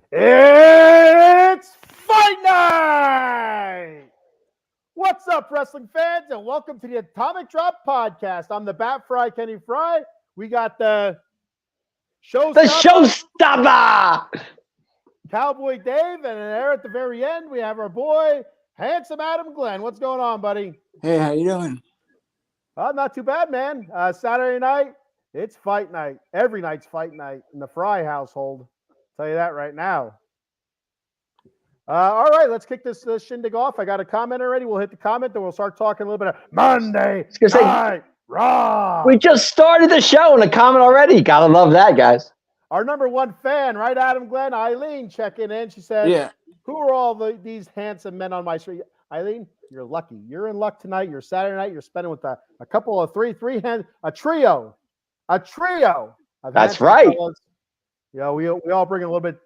It's Fight Night! What's up, wrestling fans, and welcome to the Atomic Drop Podcast. I'm the Bat Fry, Kenny Fry. We got the Showstopper! Cowboy Dave, and there at the very end, we have our boy, Handsome Adam Glenn. What's going on, buddy? Hey, how you doing? Not too bad, man. Saturday night, it's Fight Night. Every night's Fight Night in the Fry household. I'll tell you that right now. All right, let's kick this shindig off. I got a comment already. We'll hit the comment, then we'll start talking a little bit of Monday Night Raw. We just started the show and a comment already. Gotta love that, guys. Our number one fan, right, Adam Glenn? Eileen checking in. She said, Yeah. Who are all these handsome men on my street? Eileen, you're lucky. You're in luck tonight. You're Saturday night. You're spending with a couple of three hands, a trio. That's right. Fellas. You know, we all bring a little bit,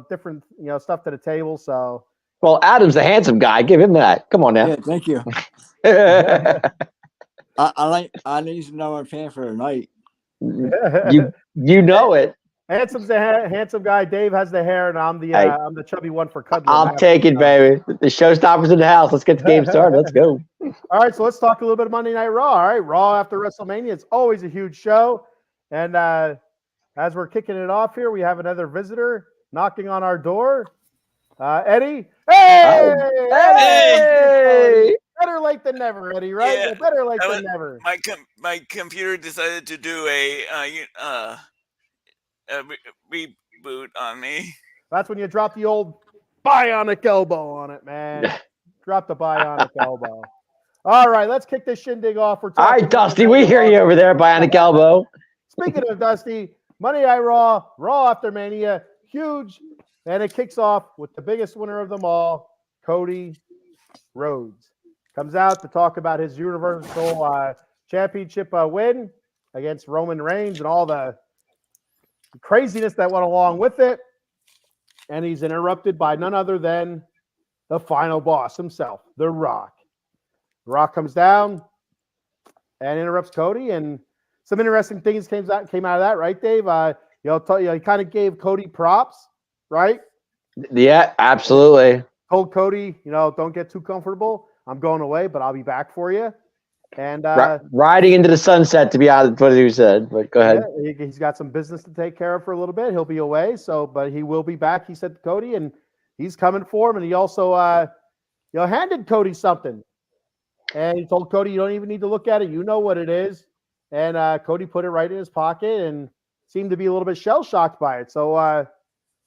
different, stuff to the table. So, Well, Adam's the handsome guy. Give him that. Come on now. Yeah, thank you. I need to know I'm fan for tonight. you know it. Handsome's the handsome guy. Dave has the hair, and I'm the chubby one for cuddling. I'll take it, baby. The showstopper's in the house. Let's get the game started. Let's go. All right, so let's talk a little bit of Monday Night Raw. All right, Raw after WrestleMania. It's always a huge show. And as we're kicking it off here, we have another visitor knocking on our door. Eddie. Hey! Hey! Better late than never, Eddie, right? Yeah, Better late than never. My computer decided to do a reboot on me. That's when you drop the old bionic elbow on it, man. Drop the bionic elbow. All right, let's kick this shindig off. All right, Dusty, we hear you over there, Bionic Elbow. Speaking of Dusty, Monday Night Raw, Raw after Mania, huge, and it kicks off with the biggest winner of them all, Cody Rhodes. Comes out to talk about his Universal Championship win against Roman Reigns and all the craziness that went along with it. And he's interrupted by none other than the final boss himself, The Rock. The Rock comes down and interrupts Cody, and some interesting things came out of that, right, Dave? He kind of gave Cody props, right? Yeah, absolutely. Told Cody, don't get too comfortable. I'm going away, but I'll be back for you. And riding into the sunset, to be honest, what he said. But go ahead. Yeah, he's got some business to take care of for a little bit. He'll be away, but he will be back. He said to Cody, and he's coming for him. And he also, handed Cody something, and he told Cody, "You don't even need to look at it. You know what it is." And Cody put it right in his pocket and seemed to be a little bit shell shocked by it. So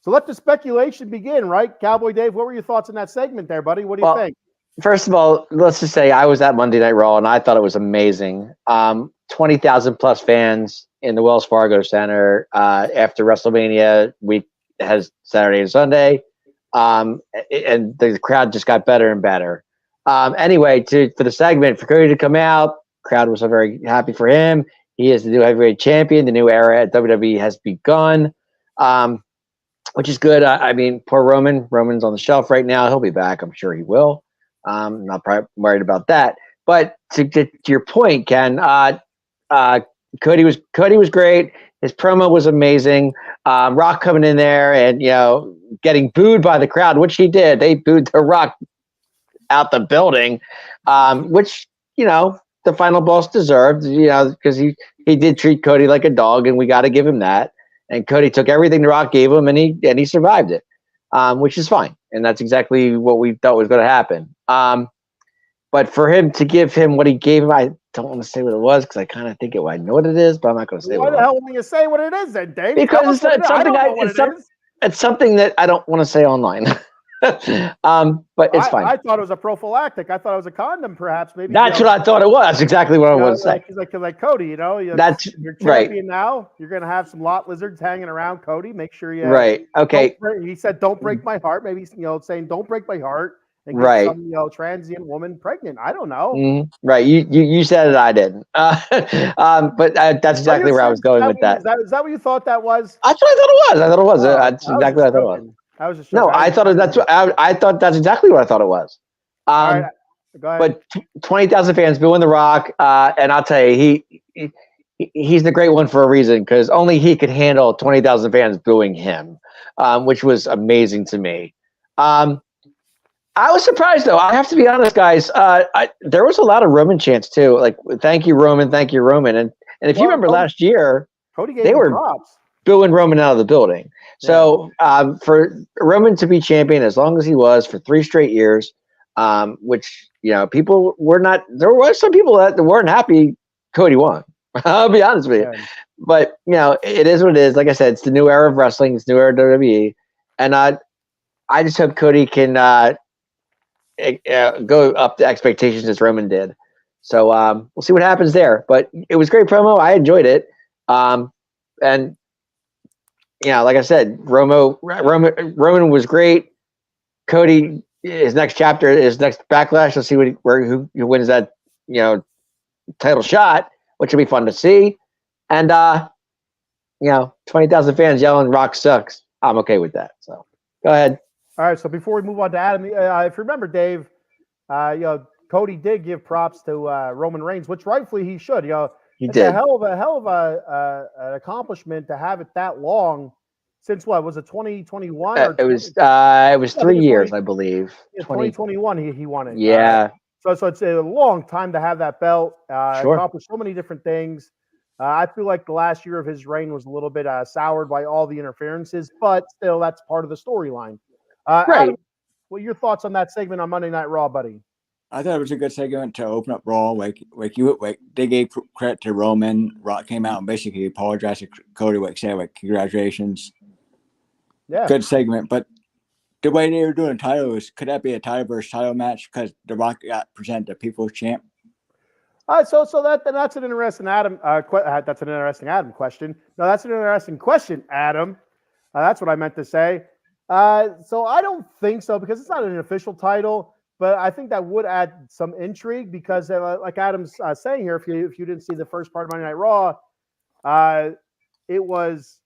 let the speculation begin, right, Cowboy Dave? What were your thoughts in that segment there, buddy? What do you think? First of all, let's just say I was at Monday Night Raw, and I thought it was amazing. 20,000 plus fans in the Wells Fargo Center after WrestleMania week has Saturday and Sunday, and the crowd just got better and better. Anyway, for the segment, for Cody to come out, crowd was so very happy for him. He is the new heavyweight champion. The new era at WWE has begun, which is good. I mean, poor Roman. Roman's on the shelf right now. He'll be back. I'm sure he will. Not worried about that. But to get to your point, Ken, Cody was great. His promo was amazing. Rock coming in there and getting booed by the crowd, which he did. They booed the Rock out the building, which the final boss deserved. Because he did treat Cody like a dog, and we got to give him that. And Cody took everything the Rock gave him, and he survived it, which is fine. And that's exactly what we thought was going to happen. But for him to give him what he gave him, I don't want to say what it was because I kind of think I know what it is, but I'm not going to say what. Why the hell won't you say what it is then, Dave? Because it's something that I don't want to say online. But it's fine. I thought it was a prophylactic. I thought it was a condom, perhaps. Maybe that's what I thought it was. That's exactly what I want to say. Like Cody, that's you're champion right. Now. You're going to have some lot lizards hanging around Cody. Make sure you right. Okay. He said, "Don't break my heart." Maybe saying, "Don't break my heart." And get right. some, transient woman pregnant. I don't know. Mm-hmm. Right. You said it. I didn't. But that's exactly where I was going with that. Is that what you thought that was? That's what I thought it was. That's exactly what I thought it was. I was just no. I thought that's exactly what I thought it was. All right, go ahead. But 20,000 fans booing the Rock, and I'll tell you, he's the great one for a reason because only he could handle 20,000 fans booing him, which was amazing to me. I was surprised though. I have to be honest, guys. There was a lot of Roman chants too, like "Thank you, Roman. Thank you, Roman." And if you remember last year, Cody gave they him were props. booing Roman out of the building. So for Roman to be champion as long as he was for 3 straight years, which people were not. There were some people that weren't happy Cody won. I'll be honest with you, but it is what it is. Like I said, it's the new era of wrestling. It's the new era of WWE, and I just hope Cody can go up the expectations as Roman did. So we'll see what happens there. But it was great promo. I enjoyed it. And like I said, Roman was great. Cody, his next chapter, his next Backlash. Let's see who wins that title shot, which will be fun to see. And 20,000 fans yelling "Rock sucks." I'm okay with that. So go ahead. All right. So before we move on to Adam, if you remember, Dave, Cody did give props to Roman Reigns, which rightfully he should. He it's did. a hell of an accomplishment to have it that long. Since what was it, 2021? It was 3 years, 20, I believe. 2021, he won it. Yeah. So it's a long time to have that belt. Sure. Accomplished so many different things. I feel like the last year of his reign was a little bit soured by all the interferences, but still, that's part of the storyline. Right. Adam, what are your thoughts on that segment on Monday Night Raw, buddy? I thought it was a good segment to open up Raw. They gave credit to Roman. Rock came out and basically apologized to Cody. Said congratulations. Yeah. Good segment, but the way they were doing the title could that be a title versus title match because The Rock got presented to People's Champ? So that's an interesting Adam. That's an interesting Adam question. No, that's an interesting question, Adam. That's what I meant to say. So I don't think so because it's not an official title, but I think that would add some intrigue because, like Adam's saying here, if you didn't see the first part of Monday Night Raw, it was,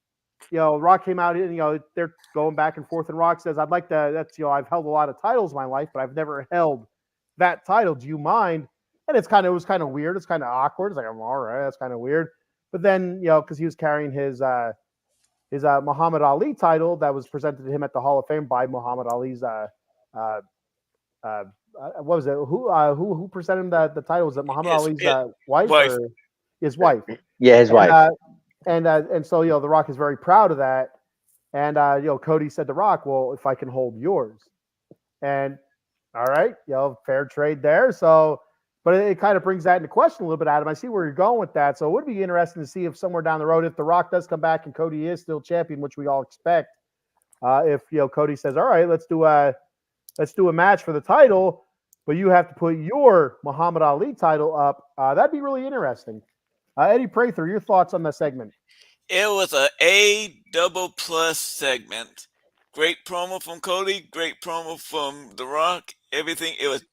Rock came out and they're going back and forth, and Rock says, "I'd like to. That's I've held a lot of titles in my life, but I've never held that title. Do you mind?" And it was kind of weird. It's kind of awkward. It's like, I'm all right. That's kind of weird. But then, because he was carrying his Muhammad Ali title that was presented to him at the Hall of Fame by Muhammad Ali's what was it? Who presented him the title? Was it Muhammad Ali's wife or his wife? Yeah, his wife. And so The Rock is very proud of that. And Cody said to Rock, "Well, if I can hold yours," and all right, fair trade there. So. But it kind of brings that into question a little bit, Adam. I see where you're going with that. So it would be interesting to see if somewhere down the road, if The Rock does come back and Cody is still champion, which we all expect, if Cody says, "All right, let's do a match for the title, but you have to put your Muhammad Ali title up," that'd be really interesting. Eddie Prather, your thoughts on the segment? It was a double plus segment. Great promo from Cody. Great promo from The Rock. Everything. It was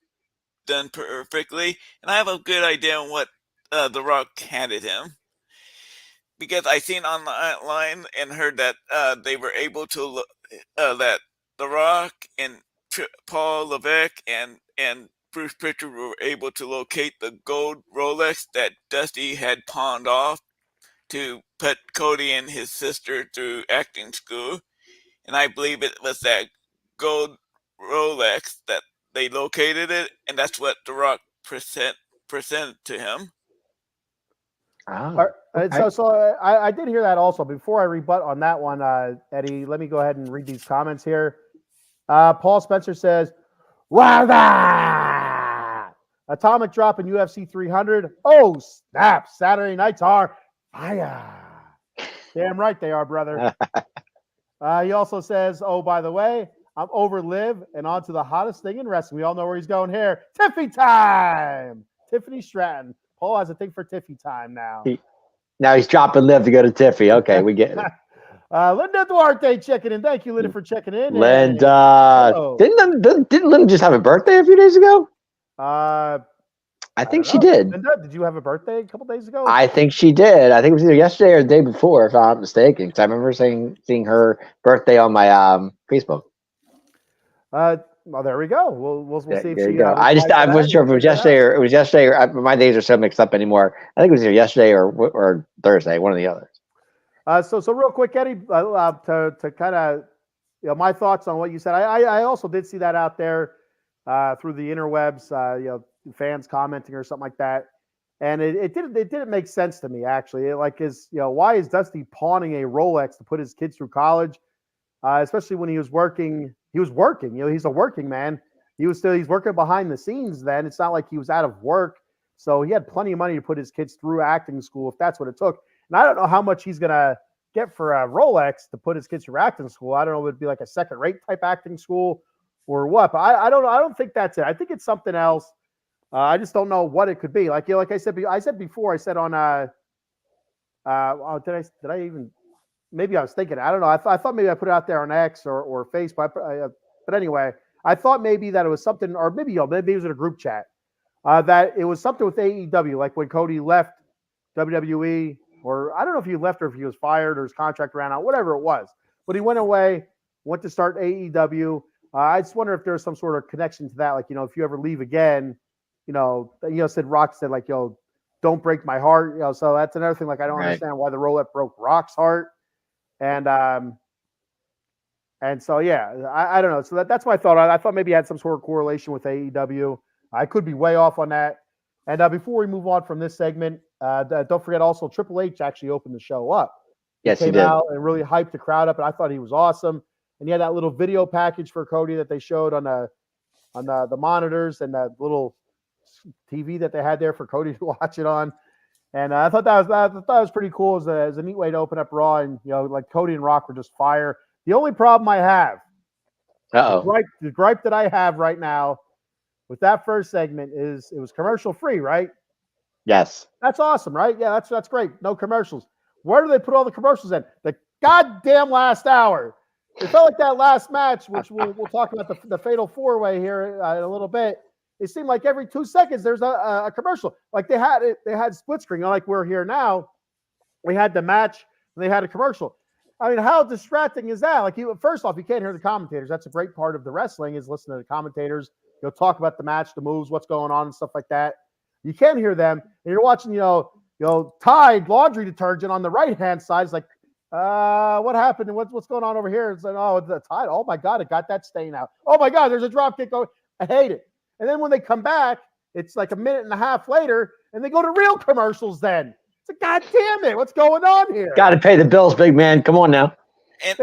done perfectly, and I have a good idea on what The Rock handed him because I seen online and heard that they were able to that The Rock and Paul Levesque and Bruce Pritchard were able to locate the gold Rolex that Dusty had pawned off to put Cody and his sister through acting school, and I believe it was that gold Rolex that they located it, and that's what The Rock presented to him. Oh, okay. So I did hear that also. Before I rebut on that one, Eddie, let me go ahead and read these comments here. Paul Spencer says, "Wow, atomic drop in UFC 300. Oh, snap. Saturday nights are fire." Damn right they are, brother. He also says, "Oh, by the way, I'm over Liv and on to the hottest thing in wrestling." We all know where he's going here. Tiffy time. Tiffany Stratton. Paul has a thing for Tiffy time now. Now he's dropping Liv to go to Tiffy. Okay, we get it. Linda Duarte checking in. Thank you, Linda, for checking in. Linda. Didn't Linda just have a birthday a few days ago? I think she did. Linda, did you have a birthday a couple days ago? I think she did. I think it was either yesterday or the day before, if I'm not mistaken. Because I remember seeing her birthday on my Facebook. Well, there we go. We'll Yeah, see if there she. you go. replies to I that. wasn't sure if it We'll was figure yesterday out. or it was yesterday or my days are so mixed up anymore. I think it was either yesterday or Thursday, one of the others. So real quick, Eddie, to kind of my thoughts on what you said. I also did see that out there through the interwebs. Fans commenting or something like that, and it didn't make sense to me actually. Why is Dusty pawning a Rolex to put his kids through college, especially when he was working? He was working. He's a working man. He's working behind the scenes. Then it's not like he was out of work, so he had plenty of money to put his kids through acting school if that's what it took. And I don't know how much he's gonna get for a Rolex to put his kids through acting school. I don't know if it'd be like a second-rate type acting school or what. But I don't know. I don't think that's it. I think it's something else. I just don't know what it could be. Like I said before. I said on did I even? Maybe I was thinking. I don't know. I thought maybe I put it out there on X or Facebook. But anyway, I thought maybe that it was something, or maybe maybe it was in a group chat. That it was something with AEW, like when Cody left WWE, or I don't know if he left or if he was fired or his contract ran out, whatever it was. But he went away, went to start AEW. I just wonder if there's some sort of connection to that. Like, if you ever leave again, Rock said like, don't break my heart. So that's another thing. Like, I don't understand why the Rolex broke Rock's heart. And so, yeah, I don't know. So that's my thought. I thought maybe it had some sort of correlation with AEW. I could be way off on that. And before we move on from this segment, don't forget also Triple H actually opened the show up. Yes, he came did. out and really hyped the crowd up, and I thought he was awesome. And he had that little video package for Cody that they showed on the monitors and that little TV that they had there for Cody to watch it on. And I thought that was pretty cool as a neat way to open up Raw. And like Cody and Rock were just fire. The only problem I have, the gripe that I have right now with that first segment is it was commercial free, right? Yes. That's awesome, right? Yeah, that's great. No commercials. Where do they put all the commercials in? The goddamn last hour. It felt like that last match, which we'll talk about the Fatal 4-Way here in a little bit. It seemed like every 2 seconds there's a commercial. Like they had split screen, like we're here now. We had the match and they had a commercial. I mean, how distracting is that? Like, first off, you can't hear the commentators. That's a great part of the wrestling is listening to the commentators. Talk about the match, the moves, what's going on, and stuff like that. You can't hear them, and you're watching, Tide laundry detergent on the right hand side. It's like, what happened? What's going on over here? It's like, oh, the Tide. Oh my God, it got that stain out. Oh my God, there's a drop kick. I hate it. And then when they come back, it's like a minute and a half later, and they go to real commercials. Then it's like, God damn it, what's going on here? Got to pay the bills, big man. Come on now. And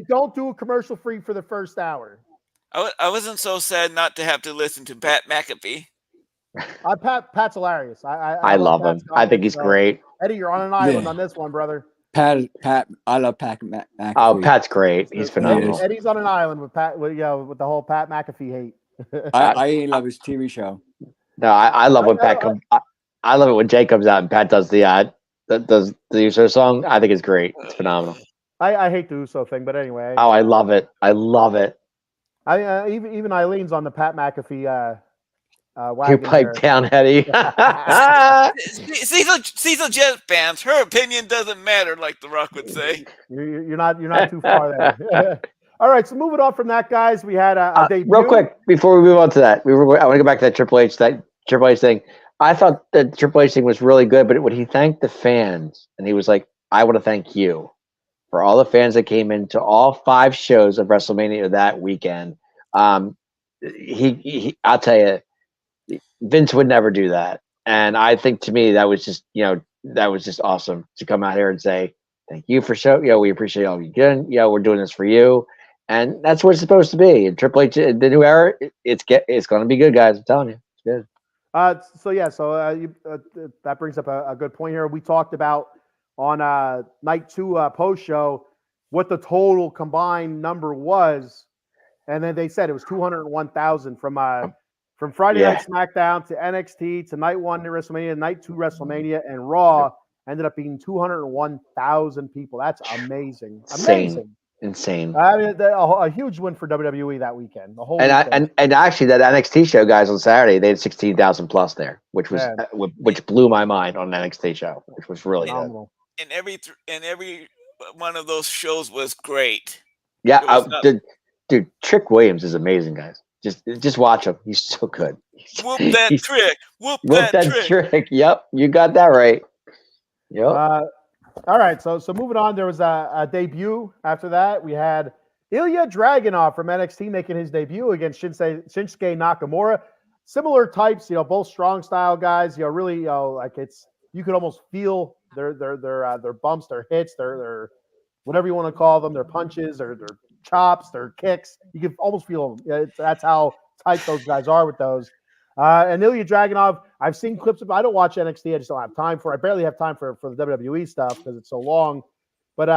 don't do a commercial free for the first hour. I wasn't so sad not to have to listen to Pat McAfee. Pat's hilarious. I love him. I think he's great. Eddie, you're on an island on this one, brother. Pat, I love Pat McAfee. Oh, Pat's great. He's phenomenal. Eddie's on an island with Pat, with the whole Pat McAfee hate. I love his TV show. No, I love when Pat comes. I love it when Jay comes out and Pat does the Uso song. I think it's great. It's phenomenal. I hate the Uso thing, but anyway. Oh, I love it. I love it. Even Eileen's on the Pat McAfee wagon. You pipe down, Eddie. Cecil Jet fans, her opinion doesn't matter, like The Rock would say. You're not too far there. All right, so moving on from that, guys, we had a debut. Real quick before we move on to that, I want to go back to that Triple H thing. I thought the Triple H thing was really good, but when he thanked the fans, and he was like, "I want to thank you for all the fans that came into all 5 shows of WrestleMania that weekend." I'll tell you, Vince would never do that, and I think to me that was just awesome to come out here and say thank you for show. We appreciate all you doing. We're doing this for you. And that's what it's supposed to be. And Triple H, the new era, it's going to be good, guys. I'm telling you, it's good. That brings up a good point here. We talked about on night 2 post show what the total combined number was, and then they said it was 201,000 from Friday Night SmackDown to NXT to night 1 to WrestleMania, night 2 WrestleMania, and Raw ended up being 201,000 people. That's amazing. Insane. I mean, a huge win for WWE that weekend. The whole and actually that NXT show, guys, on Saturday they had 16,000 plus there, which blew my mind on an NXT show, which was really phenomenal. Good. And every one of those shows was great. Yeah, dude, Trick Williams is amazing, guys. Just watch him. He's so good. Whoop that He's- trick. Whoop Whoop that that trick. trick. Yep, you got that right. Yep. All right, so moving on, there was a debut. After that, we had Ilya Dragunov from NXT making his debut against Shinsuke Nakamura. Similar types, both strong style guys. Really, like you could almost feel their bumps, their hits, their whatever you want to call them, their punches, their chops, their kicks. You can almost feel them. That's how tight those guys are with those. And Ilya Dragunov, I've seen clips of. I don't watch NXT. I just don't have time for. I barely have time for the WWE stuff because it's so long. But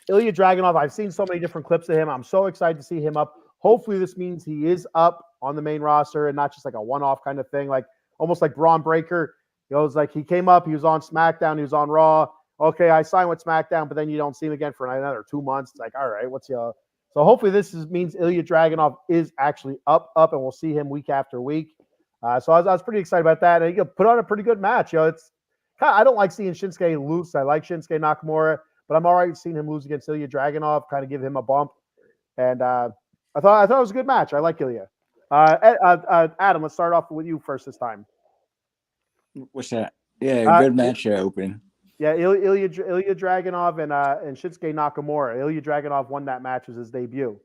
Ilya Dragunov, I've seen so many different clips of him. I'm so excited to see him up. Hopefully, this means he is up on the main roster and not just like a one-off kind of thing, like almost like Braun Breaker. It was like he came up, he was on SmackDown, he was on Raw. Okay, I signed with SmackDown, but then you don't see him again for another 2 months. It's like, all right, what's your? So hopefully this means Ilya Dragunov is actually up, and we'll see him week after week. So I was pretty excited about that. And he put on a pretty good match. It's I don't like seeing Shinsuke lose. I like Shinsuke Nakamura, but I'm all right seeing him lose against Ilya Dragunov, kind of give him a bump. And I thought it was a good match. I like Ilya. Adam, let's start off with you first this time. What's that? Yeah, good match opening. Yeah, Ilya Dragunov and Shinsuke Nakamura. Ilya Dragunov won that match as his debut.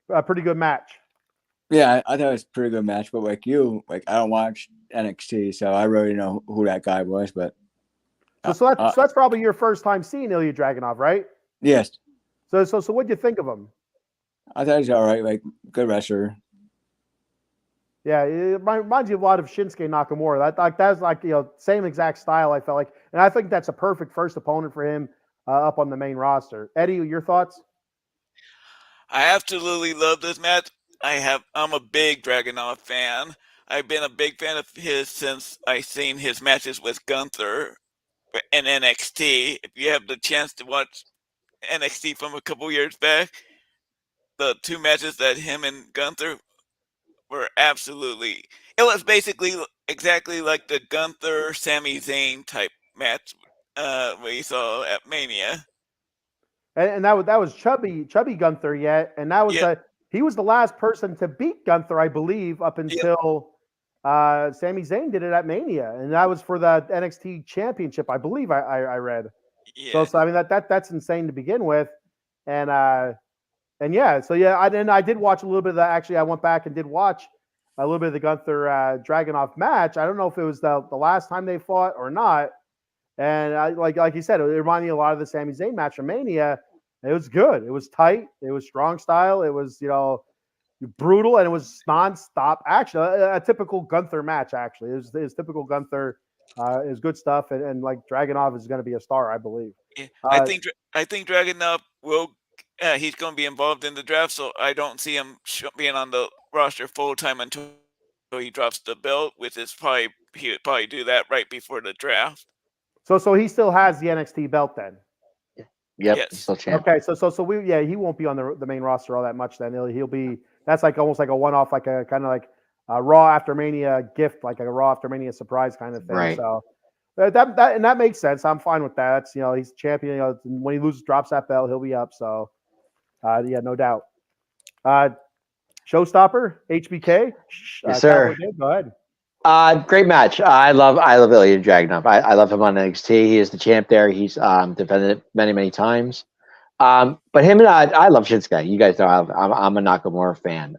A pretty good match. Yeah, I thought it was a pretty good match, but like I don't watch NXT, so I really know who that guy was. But so that's probably your first time seeing Ilya Dragunov, right? yes. So what'd you think of him? I thought he was all right, like good wrestler. Yeah, it reminds you a lot of Shinsuke Nakamura. That's like same exact style. I felt like, and I think that's a perfect first opponent for him up on the main roster. Eddie, your thoughts? I absolutely love this match. I'm a big Dragunov fan. I've been a big fan of his since I seen his matches with Gunther in NXT. If you have the chance to watch NXT from a couple years back, the 2 matches that him and Gunther were absolutely. It was basically exactly like the Gunther Sami Zayn type match we saw at Mania. And that was chubby Gunther yet, and that was he was the last person to beat Gunther, I believe, up until Sami Zayn did it at Mania, and that was for the NXT Championship, I believe. I read. Yeah. So I mean that's insane to begin with, and yeah, so yeah, I did watch a little bit of that. Actually, I went back and did watch a little bit of the Gunther Dragunov match. I don't know if it was the last time they fought or not. And like you said, it reminded me a lot of the Sami Zayn match from Mania. It was good. It was tight. It was strong style. It was brutal, and it was nonstop action. A typical Gunther match. Actually, it was typical Gunther. It was good stuff, and like Dragunov is going to be a star, I believe. Yeah. I think Dragunov will. He's going to be involved in the draft, so I don't see him being on the roster full time until he drops the belt, which is he would probably do that right before the draft. So he still has the NXT belt then. Yep. Yes. He's still champ. Okay, so he won't be on the main roster all that much then. He'll be that's like almost like a one-off, like a kind of like a Raw after Mania gift, like a Raw after Mania surprise kind of thing. Right. So that makes sense. I'm fine with that. That's he's champion. When he drops that belt, he'll be up. So yeah, no doubt. Showstopper, HBK. Yes, sir. Go ahead. Great match. I love Ilya Dragunov. I love him on NXT. He is the champ there. He's defended it many times. But him and I love Shinsuke. You guys know I'm a Nakamura fan.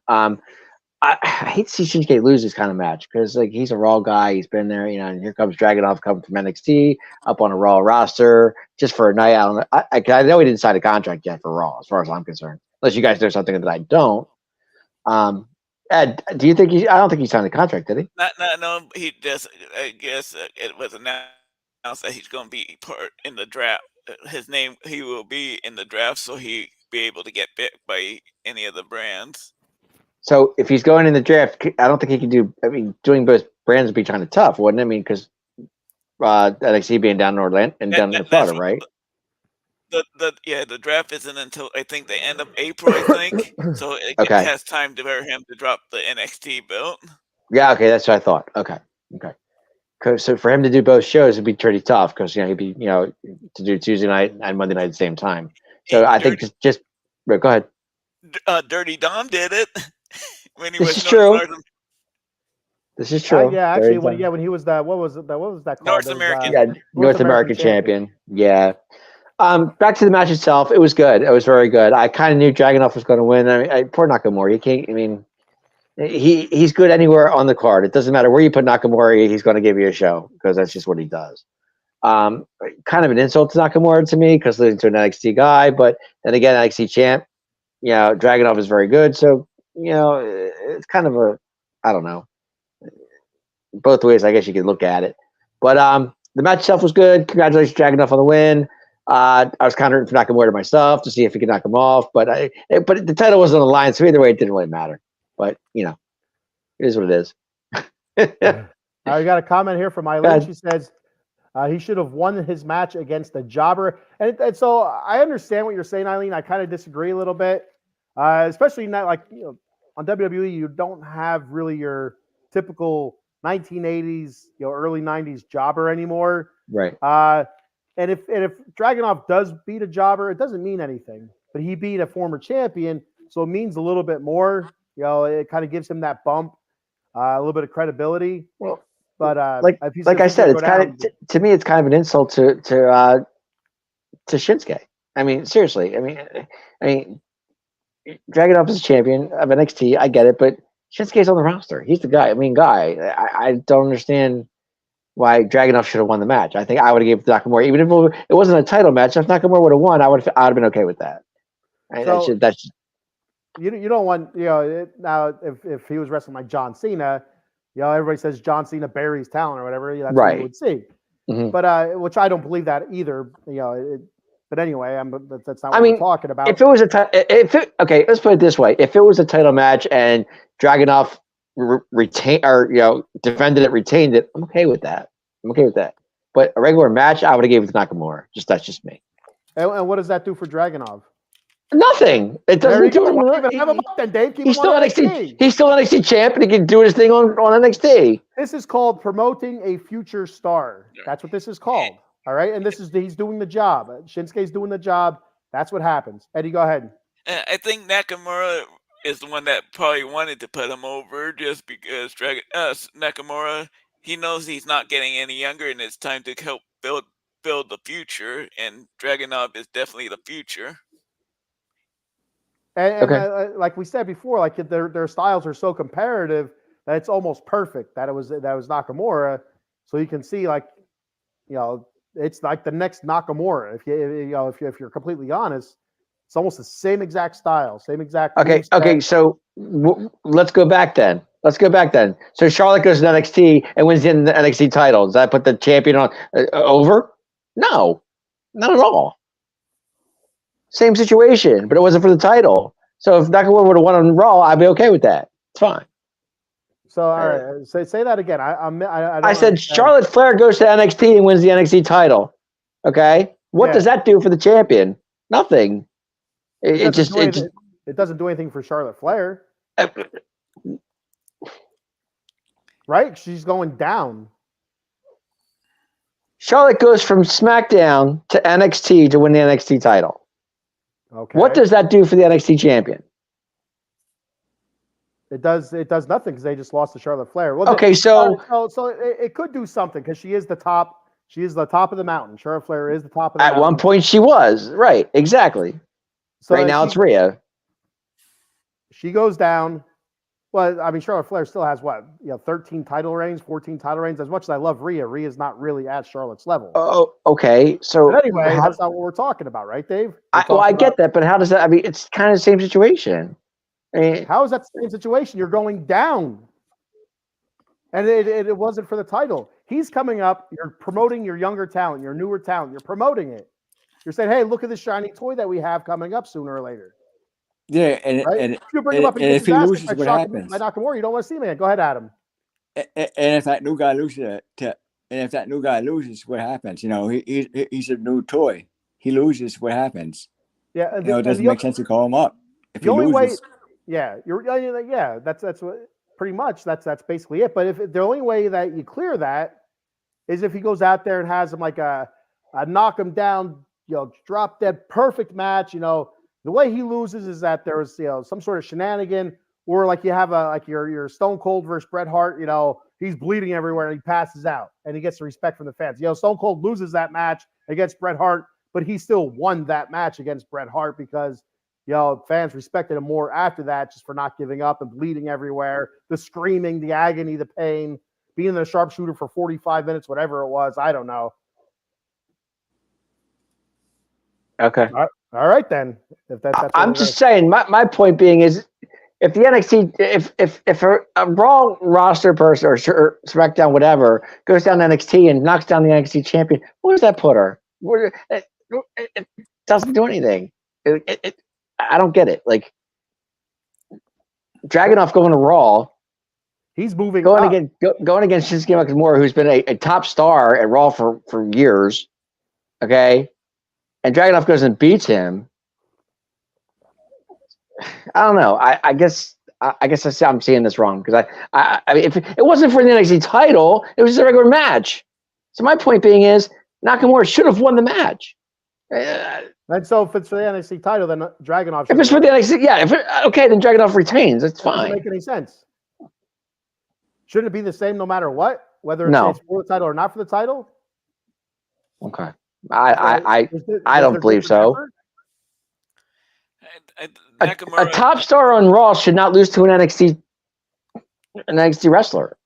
I hate to see Shinsuke lose this kind of match because like he's a Raw guy. He's been there, and here comes Dragunov coming from NXT up on a Raw roster just for a night out. I know he didn't sign a contract yet for Raw, as far as I'm concerned. Unless you guys know something that I don't. Ed, do you think I don't think he signed a contract, did he? No. He just. I guess it was announced that he's going to be part in the draft. He will be in the draft, so he be able to get picked by any of the brands. So if he's going in the draft, I don't think he can do. I mean, doing both brands would be kind of tough, wouldn't it? I mean, because NXT being down in Orlando and down in Florida, right? The draft isn't until I think the end of April, I think. So it has time for him to drop the NXT belt. Yeah, okay, that's what I thought. Okay. So for him to do both shows would be pretty tough because he'd be to do Tuesday night and Monday night at the same time. So I think just go ahead. Dirty Dom did it. when he This was is true. North, This is true. Yeah, Very actually, when true. he was that, what was that called? North That was, American. Yeah, North American champion. Yeah. Back to the match itself. It was good. It was very good. I kind of knew Dragunov was going to win. I mean, poor Nakamura. He can't. I mean, he's good anywhere on the card. It doesn't matter where you put Nakamura. He's going to give you a show because that's just what he does. Kind of an insult to Nakamura to me because he's an NXT guy, but then again, NXT champ. You know, Dragunov is very good. So you know, it's kind of a, I don't know. Both ways, I guess you could look at it. But the match itself was good. Congratulations, Dragunov, on the win. I was kind of rooting for Nakamura myself to see if he could knock him off, but the title wasn't on the line, so either way, it didn't really matter. But you know, it is what it is. I got a comment here from Go Eileen. ahead. She says he should have won his match against the Jobber, and so I understand what you're saying, Eileen. I kind of disagree a little bit, especially not like on WWE. You don't have really your typical 1980s, early 90s Jobber anymore. Right. And if Dragunov does beat a Jobber, it doesn't mean anything. But he beat a former champion, so it means a little bit more. It kind of gives him that bump, a little bit of credibility. Well, but like I said, it's kind of to me, it's kind of an insult to Shinsuke. I mean, seriously. I mean, Dragunov is a champion of NXT. I get it, but Shinsuke's on the roster. He's the guy. I don't understand why Dragunov should have won the match. I think I would have given it to Nakamura, even if it wasn't a title match. If Nakamura would have won, I would have been okay with that. That's you don't want now if he was wrestling like John Cena, everybody says John Cena buries talent or whatever. That's what you would see. Mm-hmm. But which I don't believe that either. But anyway, that's not what we're talking about. If it was okay, let's put it this way: if it was a title match and Dragunov retained or defended it, retained it, I'm okay with that. But a regular match, I would have gave it to Nakamura. That's just me. And what does that do for Dragunov? Nothing. It doesn't do anything. Have him up then, Dave. He's still NXT. He's still NXT champ, and he can do his thing on NXT. This is called promoting a future star. That's what this is called. All right, and he's doing the job. Shinsuke's doing the job. That's what happens. Eddie, go ahead. I think Nakamura is the one that probably wanted to put him over just because Nakamura, he knows he's not getting any younger, and it's time to help build the future. And Dragunov is definitely the future. And like we said before, like their styles are so comparative that it's almost perfect that it was Nakamura. So you can see it's like the next Nakamura. If you're completely honest, it's almost the same exact style, same exact. Okay. So let's go back then. So Charlotte goes to NXT and wins the NXT title. Does that put the champion on over? No, not at all. Same situation, but it wasn't for the title. So if Nakamura would have won on Raw, I'd be okay with that. It's fine. So all right, say that again. I said Charlotte Flair goes to NXT and wins the NXT title. Okay, what does that do for the champion? Nothing. It doesn't do anything for Charlotte Flair, right? She's going down. Charlotte goes from SmackDown to NXT to win the NXT title. Okay. What does that do for the NXT champion? It does nothing because they just lost to Charlotte Flair. Well, okay, so it could do something because she is the top. She is the top of the mountain. Charlotte Flair is the top of the mountain. At one point, she was right, exactly. So right now, it's Rhea. She goes down. Well, I mean, Charlotte Flair still has 13 title reigns, 14 title reigns. As much as I love Rhea, Rhea's not really at Charlotte's level. Oh, okay. So but anyway, that's not what we're talking about, right, Dave? I get that, but how does that? I mean, it's kind of the same situation. I mean, how is that the same situation? You're going down, and it wasn't for the title. He's coming up. You're promoting your younger talent, your newer talent. You're promoting it. You're saying, "Hey, look at this shiny toy that we have coming up sooner or later." Yeah, if you bring him up and if he loses, what happens? By Nakamura, you don't want to see him again. Go ahead, Adam. And if that new guy loses, what happens? He's a new toy. He loses, what happens? Yeah, it doesn't make sense to call him up if he loses. That's what pretty much that's basically it. But if the only way that you clear that is if he goes out there and has him like a knock him down, drop dead perfect match. The way he loses is that there was some sort of shenanigan or like you have your Stone Cold versus Bret Hart. You know, he's bleeding everywhere and he passes out, and he gets the respect from the fans. You know, Stone Cold loses that match against Bret Hart, but he still won that match against Bret Hart because, you know, fans respected him more after that just for not giving up and bleeding everywhere, the screaming, the agony, the pain, being the sharpshooter for 45 minutes, whatever it was. I don't know. Okay. All right, then. If that's I'm just saying, my point being is, if the NXT, if a Raw roster person or SmackDown, whatever, goes down to NXT and knocks down the NXT champion, where does that put her? It doesn't do anything. I don't get it. Like, Dragunov going to Raw, he's moving going up. against Shinsuke Nakamura, who's been a top star at Raw for years. Okay, and Dragunov goes and beats him. I don't know. I guess I'm seeing this wrong because I mean, if it wasn't for the NXT title, it was just a regular match. So my point being is Nakamura should have won the match. And so if it's for the NXT title, then Dragunov. If it's for the NXT, yeah. Okay, then Dragunov retains. That's Doesn't fine. make any sense. Shouldn't it be the same no matter what, whether it's, No. it's for the title or not for the title? Okay, I don't believe so. Nakamura, A top star on Raw should not lose to an NXT wrestler.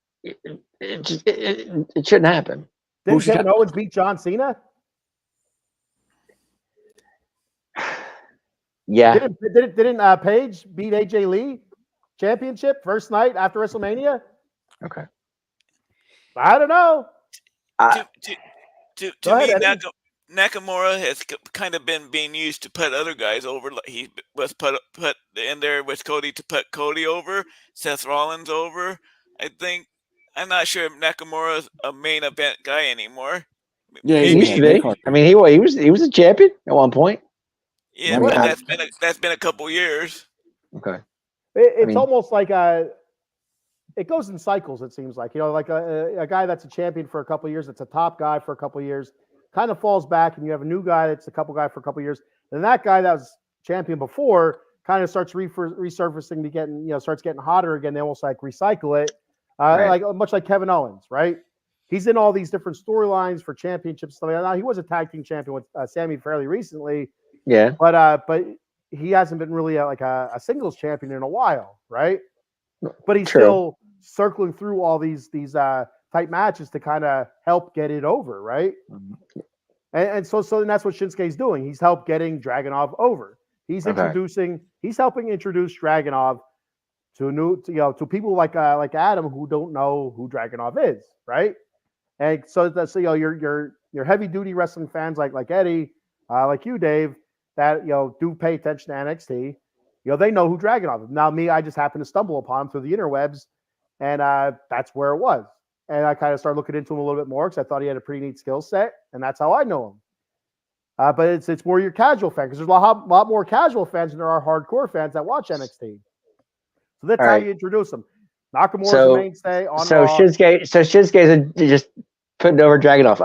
It shouldn't happen. Didn't Kevin Owens beat John Cena? Yeah. Didn't Paige beat AJ Lee championship first night after WrestleMania? Okay. I don't know. to Go me, ahead, Eddie. Nakamura has kind of been being used to put other guys over. Like he was put in there with Cody to put Cody over, Seth Rollins over. I'm not sure if Nakamura's a main event guy anymore. Yeah, He he's used to be. Card. I mean, he was a champion at one point. Yeah, Well, but yeah. that's been a couple years. Okay. It's mean- almost like it goes in cycles. It seems like, you know, like a guy that's a champion for a couple of years, that's a top guy for a couple of years, kind of falls back, and you have a new guy that's a couple guy for a couple of years, and that guy that was champion before kind of starts resurfacing, starts getting hotter again. They almost like recycle it, Right. like much like Kevin Owens, right? He's in all these different storylines for championships. Stuff like that. Now, he was a tag team champion with Sammy fairly recently, Yeah. but he hasn't been really like a singles champion in a while, right? But he's True. still circling through all these tight matches to kind of help get it over, right? Mhm. And so that's what Shinsuke's doing. He's helped getting Dragunov over. He's Okay. helping introduce Dragunov to people like Adam who don't know who Dragunov is, right? And so that's your heavy duty wrestling fans like Eddie, like you, Dave, that do pay attention to NXT. They know who Dragunov is. Now, me, I just happened to stumble upon him through the interwebs, and that's where it was. And I kind of started looking into him a little bit more because I thought he had a pretty neat skill set, and that's how I know him. But it's more your casual fan, because there's a lot more casual fans than there are hardcore fans that watch NXT. So that's All how right. you introduce them. Nakamura's So- a mainstay on So Raw, Shinsuke's just putting over Dragunov.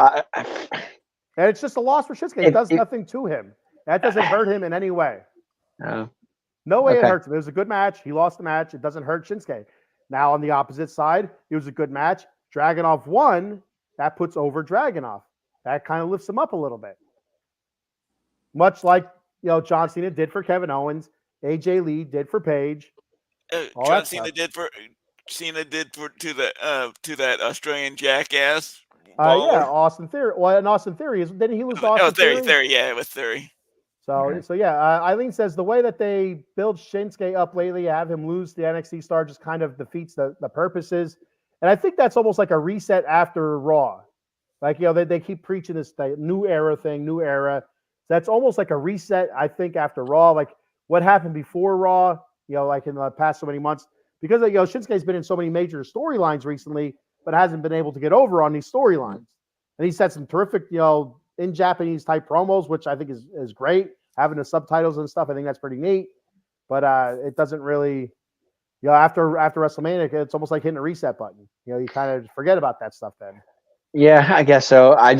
and it's just a loss for Shinsuke. It If- does if- nothing to him. That doesn't hurt him in any way. No way it Okay. hurts him. It was a good match. He lost the match. It doesn't hurt Shinsuke. Now, on the opposite side, it was a good match. Dragunov won. That puts over Dragunov. That kind of lifts him up a little bit. Much like John Cena did for Kevin Owens, AJ Lee did for Paige. All John that Cena stuff. did for to that Australian jackass. Yeah, baller. Austin Theory. Well, and Austin Theory didn't he lose to Austin Theory. Theory? Yeah, it was Theory. So yeah, Eileen says the way that they build Shinsuke up lately, have him lose the NXT star just kind of defeats the purposes. And I think that's almost like a reset after Raw. Like, they keep preaching this new era thing, new era. That's almost like a reset, I think, after Raw. Like what happened before Raw, like in the past so many months, because Shinsuke's been in so many major storylines recently, but hasn't been able to get over on these storylines. And he's had some terrific, in Japanese type promos, which I think is great. Having the subtitles and stuff, I think that's pretty neat. But it doesn't really, after WrestleMania, it's almost like hitting a reset button. You kind of forget about that stuff then. Yeah, I guess so. I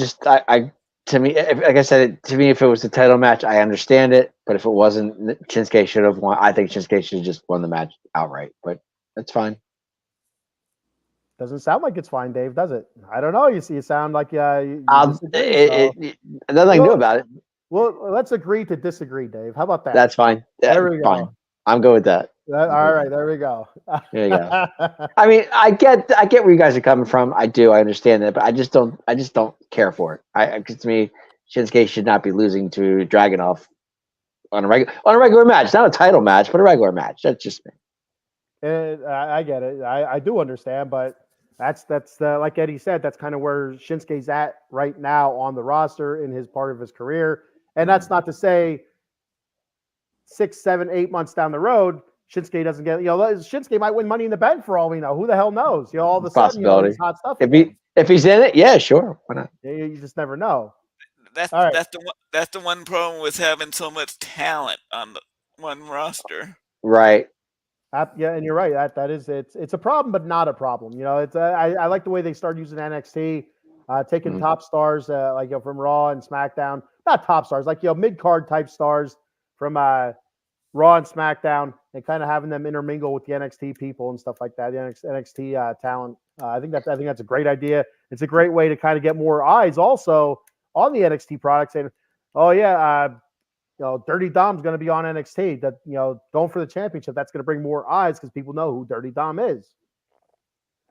to me, like I said, to me, if it was the title match, I understand it. But if it wasn't, Shinsuke should have won. I think Shinsuke should have just won the match outright. But that's fine. Doesn't sound like it's fine, Dave, does it? I don't know. You see, you sound like you disagree. Nothing I can do about it. Well, let's agree to disagree, Dave. How about that? That's fine. There we go. Fine. I'm good with that. All right, there we go. There you go. I mean, I get where you guys are coming from. I do. I understand that, but I just don't care for it. Because to me, Shinsuke should not be losing to Dragunov on a regular match, not a title match, but a regular match. That's just me. I get it. I do understand, but that's like Eddie said, that's kind of where Shinsuke's at right now on the roster in his part of his career. And that's not to say 6, 7, 8 months down the road, Shinsuke doesn't get, Shinsuke might win Money in the Bank for all we know. Who the hell knows? All of a sudden, this hot stuff. If he's in it, yeah, sure. Why not? You just never know. That's the one problem with having so much talent on the one roster. Right. Yeah, and you're right. It's a problem, but not a problem. I like the way they started using NXT, taking top stars from Raw and SmackDown. Not top stars, mid card type stars from Raw and SmackDown, and kind of having them intermingle with the NXT people and stuff like that. The NXT talent. I think that's a great idea. It's a great way to kind of get more eyes also on the NXT products. And Dirty Dom's going to be on NXT. That going for the championship. That's going to bring more eyes because people know who Dirty Dom is.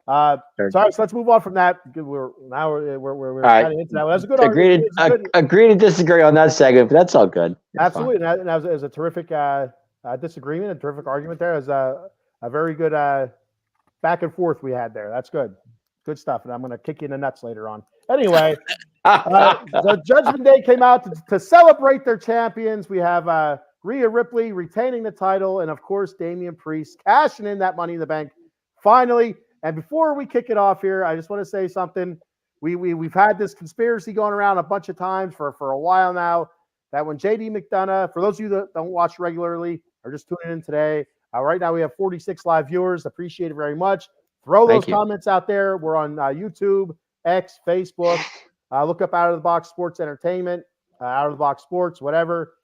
So let's move on from that. We're right. kind of into that. That's a good argument. Agree to disagree on that segment, but that's all good. That's absolutely, and that was a terrific disagreement, a terrific argument there. It was a very good back and forth we had there. That's good. Good stuff. And I'm going to kick you in the nuts later on. Anyway, the Judgment Day came out to celebrate their champions. We have Rhea Ripley retaining the title, and of course, Damian Priest cashing in that Money in the Bank finally. And before we kick it off here, I just want to say something. We've had this conspiracy going around a bunch of times for a while now, that when JD McDonough, for those of you that don't watch regularly or just tuning in today, right now we have 46 live viewers. Appreciate it very much. Throw those comments out there. We're on YouTube, X, Facebook. Look up Out of the Box Sports Entertainment, Out of the Box Sports, whatever,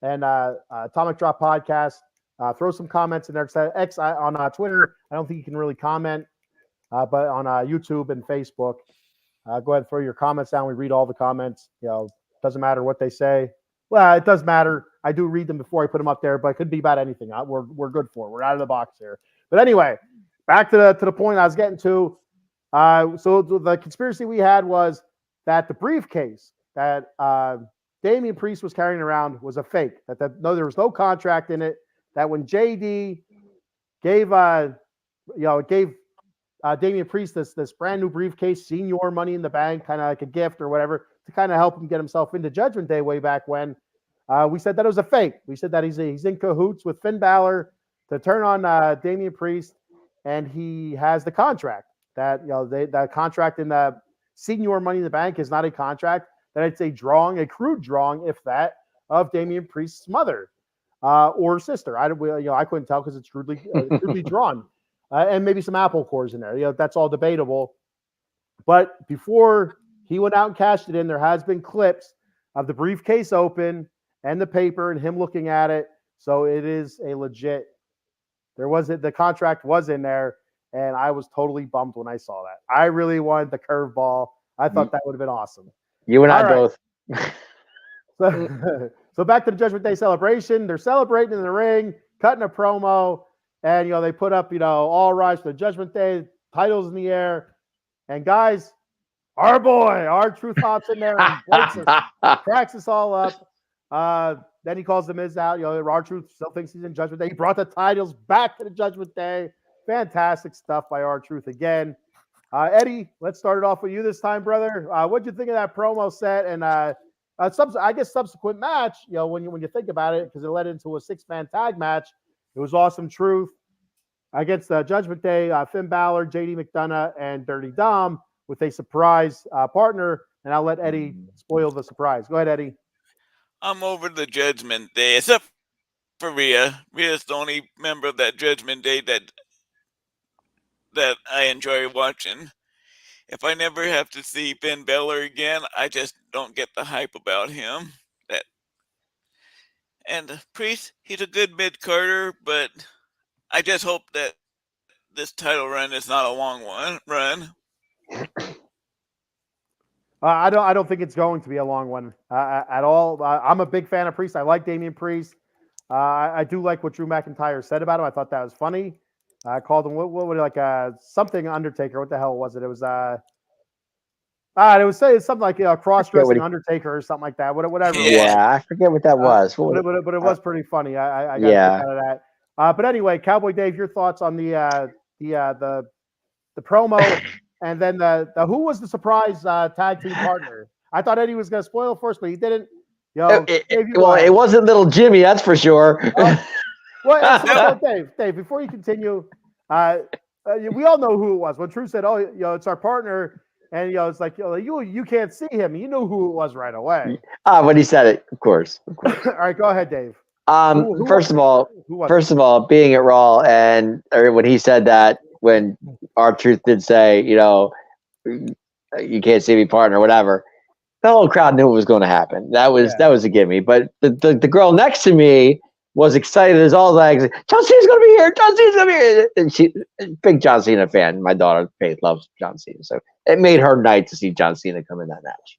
and Atomic Drop Podcast. Throw some comments in there. X on Twitter, I don't think you can really comment, but on YouTube and Facebook, go ahead and throw your comments down. We read all the comments. Doesn't matter what they say. Well, it does matter. I do read them before I put them up there, but it could be about anything. We're good for it. We're out of the box here. But anyway, back to the point I was getting to. So the conspiracy we had was that the briefcase that Damian Priest was carrying around was a fake. There was no contract in it. That when JD gave Damian Priest this brand new briefcase, senior Money in the Bank, kind of like a gift or whatever, to kind of help him get himself into Judgment Day way back when. We said that it was a fake. We said that he's in cahoots with Finn Balor to turn on Damian Priest, and he has the contract. That the contract in the senior Money in the Bank is not a contract. That it's a crude drawing, if that, of Damian Priest's mother or sister. I couldn't tell because it's crudely drawn, and maybe some apple cores in there. That's all debatable. But before he went out and cashed it in, there has been clips of the briefcase open and the paper and him looking at it. So it is a legit. The contract was in there, and I was totally bummed when I saw that. I really wanted the curveball. I thought that would have been awesome. You and I both. So back to the Judgment Day celebration. They're celebrating in the ring, cutting a promo, and they put up all rise for the Judgment Day, titles in the air, and guys, our boy, R-Truth hops in there and cracks us all up. Then he calls the Miz out. R-Truth still thinks he's in Judgment Day. He brought the titles back to the Judgment Day. Fantastic stuff by R-Truth again. Eddie, let's start it off with you this time, brother. What'd you think of that promo set and subsequent match? When you think about it, because it led into a 6-man tag match. It was Awesome Truth against Judgment Day, Finn Balor, JD McDonough, and Dirty Dom with a surprise partner. And I'll let Eddie spoil the surprise. Go ahead, Eddie. I'm over the Judgment Day, except for Rhea. Rhea's the only member of that Judgment Day that I enjoy watching. if I never have to see Finn Balor again, I just don't get the hype about him. That and Priest, he's a good mid carder, but I just hope that this title run is not a long run. I don't think it's going to be a long one at all. I'm a big fan of Priest. I like Damian Priest. I do like what Drew McIntyre said about him. I thought that was funny. I called him what would like something Undertaker. What the hell was it? It was something like cross dressing Undertaker or something like that. Whatever. Yeah, I forget what that was. But it was pretty funny. I got Yeah. a kick out of that. But anyway, Cowboy Dave, your thoughts on the promo, and then who was the surprise tag team partner? I thought Eddie was going to spoil it for us, but he didn't. It wasn't little Jimmy, that's for sure. Well, Dave, before you continue, we all know who it was. When Drew said, "Oh, it's our partner," and it's like you can't see him. You knew who it was right away. When he said it, of course. All right, go ahead, Dave. First of all, being at Raw and when he said that, when R-Truth did say, you can't see me, partner, whatever, the whole crowd knew what was going to happen. That was a gimme. But the girl next to me was excited as all legs. John Cena's going to be here. John Cena's going to be here. And she, big John Cena fan. My daughter Faith loves John Cena, so it made her night to see John Cena come in that match.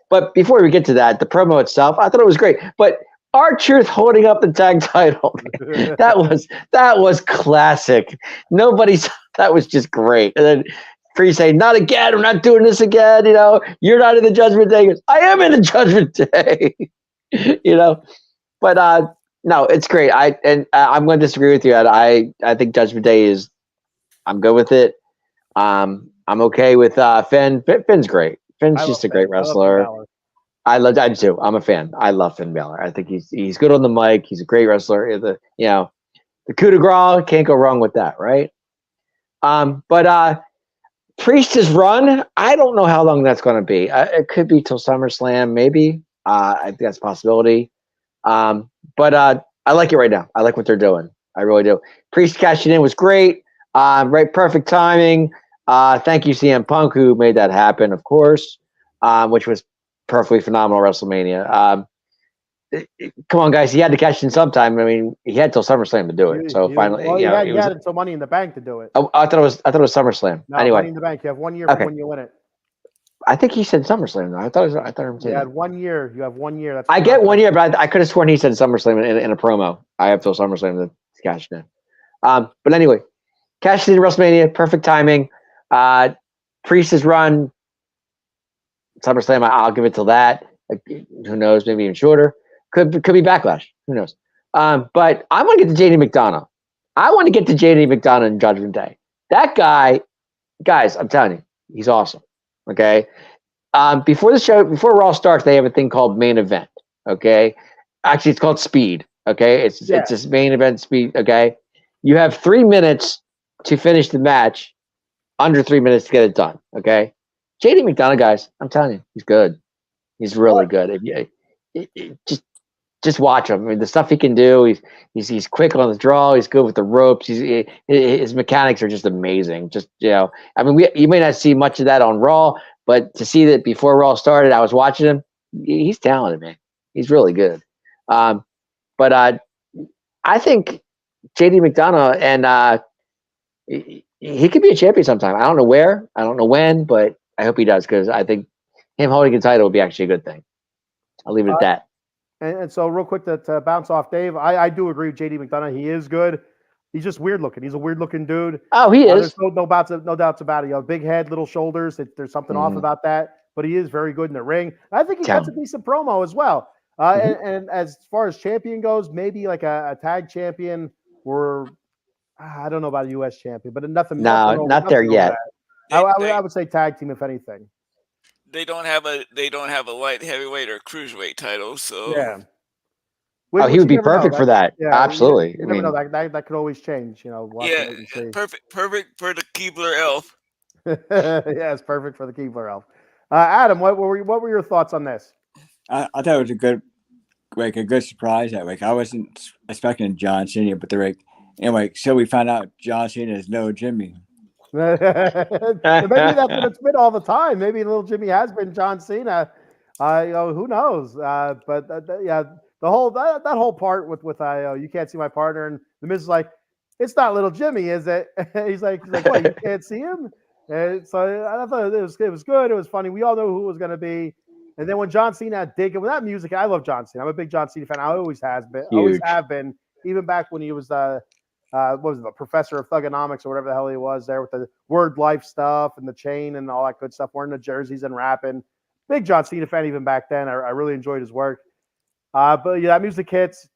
But before we get to that, the promo itself, I thought it was great. But R-Truth holding up the tag title, that was classic. That was just great. And then Priest saying, "Not again. I'm not doing this again. You're not in the Judgment Day." He goes, "I am in the Judgment Day." But no, it's great. I'm going to disagree with you. I think Judgment Day is. I'm good with it. I'm okay with Finn. Finn's great. Finn's just a great wrestler. I do too. I'm a fan. I love Finn Balor. I think he's good on the mic. He's a great wrestler. The coup de grace, can't go wrong with that, right? But Priest's run, I don't know how long that's going to be. It could be till SummerSlam, maybe. I think that's a possibility. But I like it right now. I like what they're doing. I really do. Priest cashing in was great. Right, perfect timing. Thank you, CM Punk, who made that happen, of course, which was perfectly phenomenal WrestleMania. Come on, guys. He had to cash in sometime. I mean, he had till SummerSlam to do it. So finally, he had until Money in the Bank to do it. I thought it was SummerSlam. No, anyway, Money in the Bank. You have 1 year from when you win it. I think he said SummerSlam. I thought you had 1 year. You have 1 year. That's I get 1 year, but I could have sworn he said SummerSlam in a promo. I have till SummerSlam to cash in. But anyway, cash in WrestleMania, perfect timing. Priest's run, SummerSlam. I'll give it till that. Who knows? Maybe even shorter. Could be Backlash. Who knows? But I want to get to JD McDonough. I want to get to JD McDonough in Judgment Day. That guy, guys, I'm telling you, he's awesome. Okay. Before Raw starts, they have a thing called main event. Okay. Actually, it's called Speed. Okay. It's this main event Speed. Okay. You have 3 minutes to finish the match, under 3 minutes to get it done. Okay. JD McDonough, guys, I'm telling you, he's good. He's really good. Just watch him. I mean, the stuff he can do. He's quick on the draw. He's good with the ropes. His mechanics are just amazing. I mean, you may not see much of that on Raw, but to see that before Raw started, I was watching him. He's talented, man. He's really good. But I think JD McDonough and he could be a champion sometime. I don't know where. I don't know when, but I hope he does, because I think him holding a title would be actually a good thing. I'll leave it at that. And so real quick to bounce off Dave, I do agree with JD McDonough. He is good. He's just weird looking. He's a weird looking dude. Oh, he is. There's no doubts about it. Big head, little shoulders. There's something off about that, but he is very good in the ring. I think he cuts a decent promo as well. And as far as champion goes, maybe like a tag champion, or I don't know about a U.S. champion, but nothing. No, not there yet. I would say tag team, if anything. They don't have a light heavyweight or cruiserweight title, so yeah. He would be perfect for that. Yeah, absolutely. You never know. That could always change. We'll perfect for the Keebler Elf. Yeah, it's perfect for the Keebler Elf. Adam, what were your thoughts on this? I thought it was a good surprise. I wasn't expecting John Cena, but anyway. So we found out John Cena is no Jimmy. Maybe that's what it's been all the time. Maybe little Jimmy has been John Cena. Who knows? Yeah, the whole that whole part with you can't see my partner, and the Miz is like, it's not little Jimmy, is it? he's like, what? You can't see him? And so I thought it was good. It was funny. We all know who it was going to be. And then when John Cena did get with that music, I love John Cena. I'm a big John Cena fan. I always Huge. have been, even back when he was what was it, the professor of thugonomics or whatever the hell he was there with the word life stuff and the chain and all that good stuff, wearing the jerseys and rapping. Big John Cena fan even back then. I really enjoyed his work. But yeah, that music hits,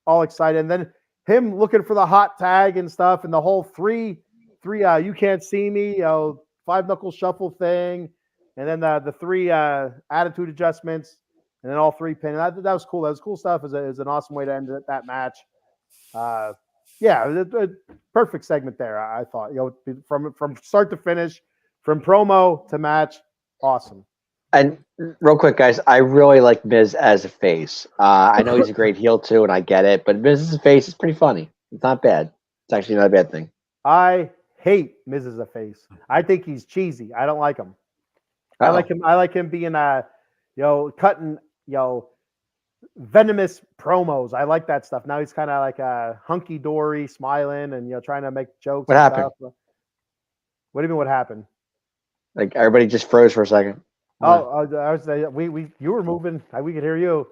all excited. And then him looking for the hot tag and stuff, and the whole three you can't see me, 5-knuckle shuffle thing, and then the three attitude adjustments, and then all three pin. That was cool. That was cool stuff. Is an awesome way to end that match. Yeah, perfect segment there. I thought, from start to finish, from promo to match, awesome. And real quick, guys, I really like Miz as a face. I know he's a great heel too, and I get it, but Miz as a face is pretty funny. It's not bad. It's actually not a bad thing. I hate Miz as a face. I think he's cheesy. I don't like him. I like him being cutting venomous promos. I like that stuff. Now he's kind of like a hunky dory, smiling and trying to make jokes. What happened? Stuff. What do you mean? What happened? Like everybody just froze for a second. I was you were moving. We could hear you.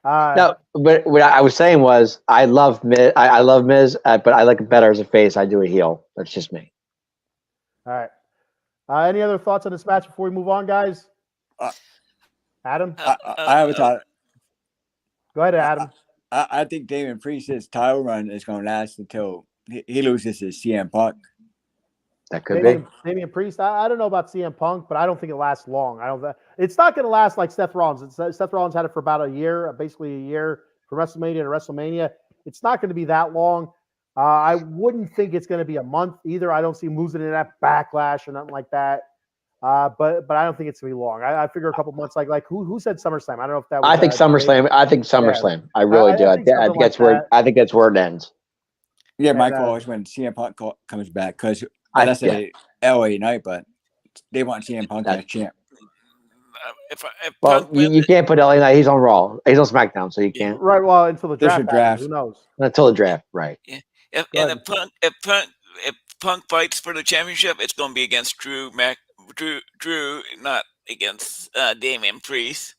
No, but what I was saying was I love Miz. I love Miz, but I like him better as a face. I do a heel. That's just me. All right. Any other thoughts on this match before we move on, guys? Adam, I have a thought. Go ahead, Adam. I think Damian Priest's title run is going to last until he loses his CM Punk. That could be. Damian Priest. I don't know about CM Punk, but I don't think it lasts long. It's not going to last like Seth Rollins. Seth Rollins had it for about a year, basically a year from WrestleMania to WrestleMania. It's not going to be that long. I wouldn't think it's going to be a month either. I don't see him losing it at Backlash or nothing like that. But I don't think it's going to be long. I figure a couple months. Like who said SummerSlam? I don't know if that was. I think SummerSlam. I think SummerSlam. Yeah. I really do. I think that's where it ends. Yeah, my call is when CM Punk comes back because that's a LA night, but they want CM Punk as champ. You can't put LA Knight. He's on Raw. He's on SmackDown, so you can't. Right. Well, until the draft. Who knows? Until the draft, right? Yeah. If Punk fights for the championship, it's going to be against Drew, not against Damian Priest.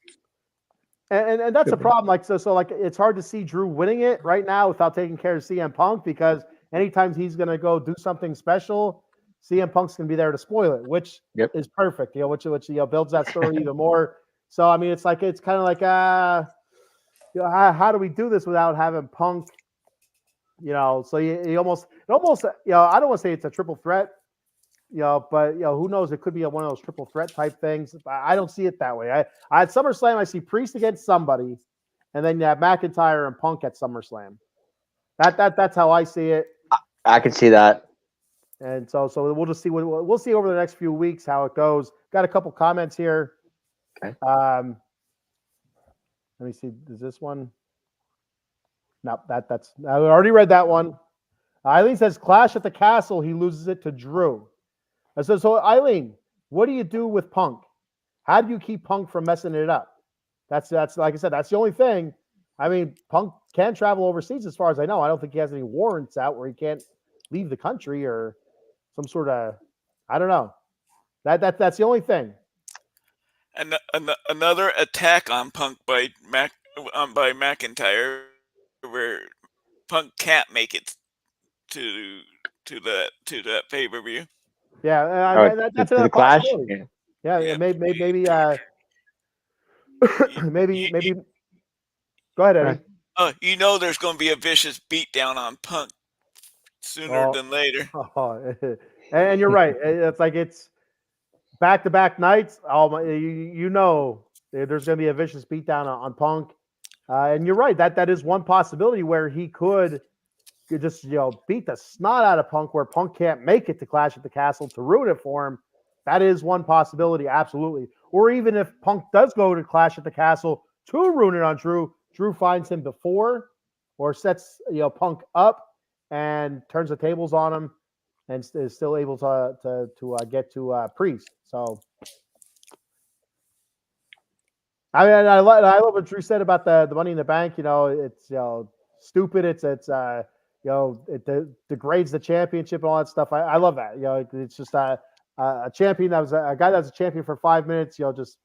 And that's a problem. Like so like it's hard to see Drew winning it right now without taking care of CM Punk, because anytime he's going to go do something special, CM Punk's going to be there to spoil it, which is perfect. Which builds that story even more. So I mean, it's kind of like how do we do this without having Punk? So you almost I don't want to say it's a triple threat, but who knows? It could be one of those triple threat type things. I don't see it that way. I at SummerSlam I see Priest against somebody, and then you have McIntyre and Punk at SummerSlam. That's how I see it. I can see that. And so we'll just see we'll see over the next few weeks how it goes. Got a couple comments here. Okay. Let me see. Is this one? No, that's I already read that one. Eileen says Clash at the Castle. He loses it to Drew. So Eileen, what do you do with Punk? How do you keep Punk from messing it up? That's like I said. That's the only thing. I mean, Punk can travel overseas, as far as I know. I don't think he has any warrants out where he can't leave the country or some sort of. I don't know. That's the only thing. And another attack on Punk by McIntyre, where Punk can't make it to that pay-per-view. Yeah, that's another Clash. Yeah, maybe maybe. Go ahead, Eddie. There's going to be a vicious beatdown on Punk sooner than later. And you're right. It's back-to-back nights. There's going to be a vicious beatdown on Punk. And you're right. That is one possibility where he could just beat the snot out of Punk, where Punk can't make it to Clash at the Castle to ruin it for him. That is one possibility, absolutely. Or even if Punk does go to Clash at the Castle to ruin it on Drew, Drew finds him before or sets Punk up and turns the tables on him. and is still able to get to Priest. So. I love what Drew said about the Money in the Bank. It's stupid. It's it degrades the championship and all that stuff. I love that. It's just a champion that was a guy that was a champion for 5 minutes. Just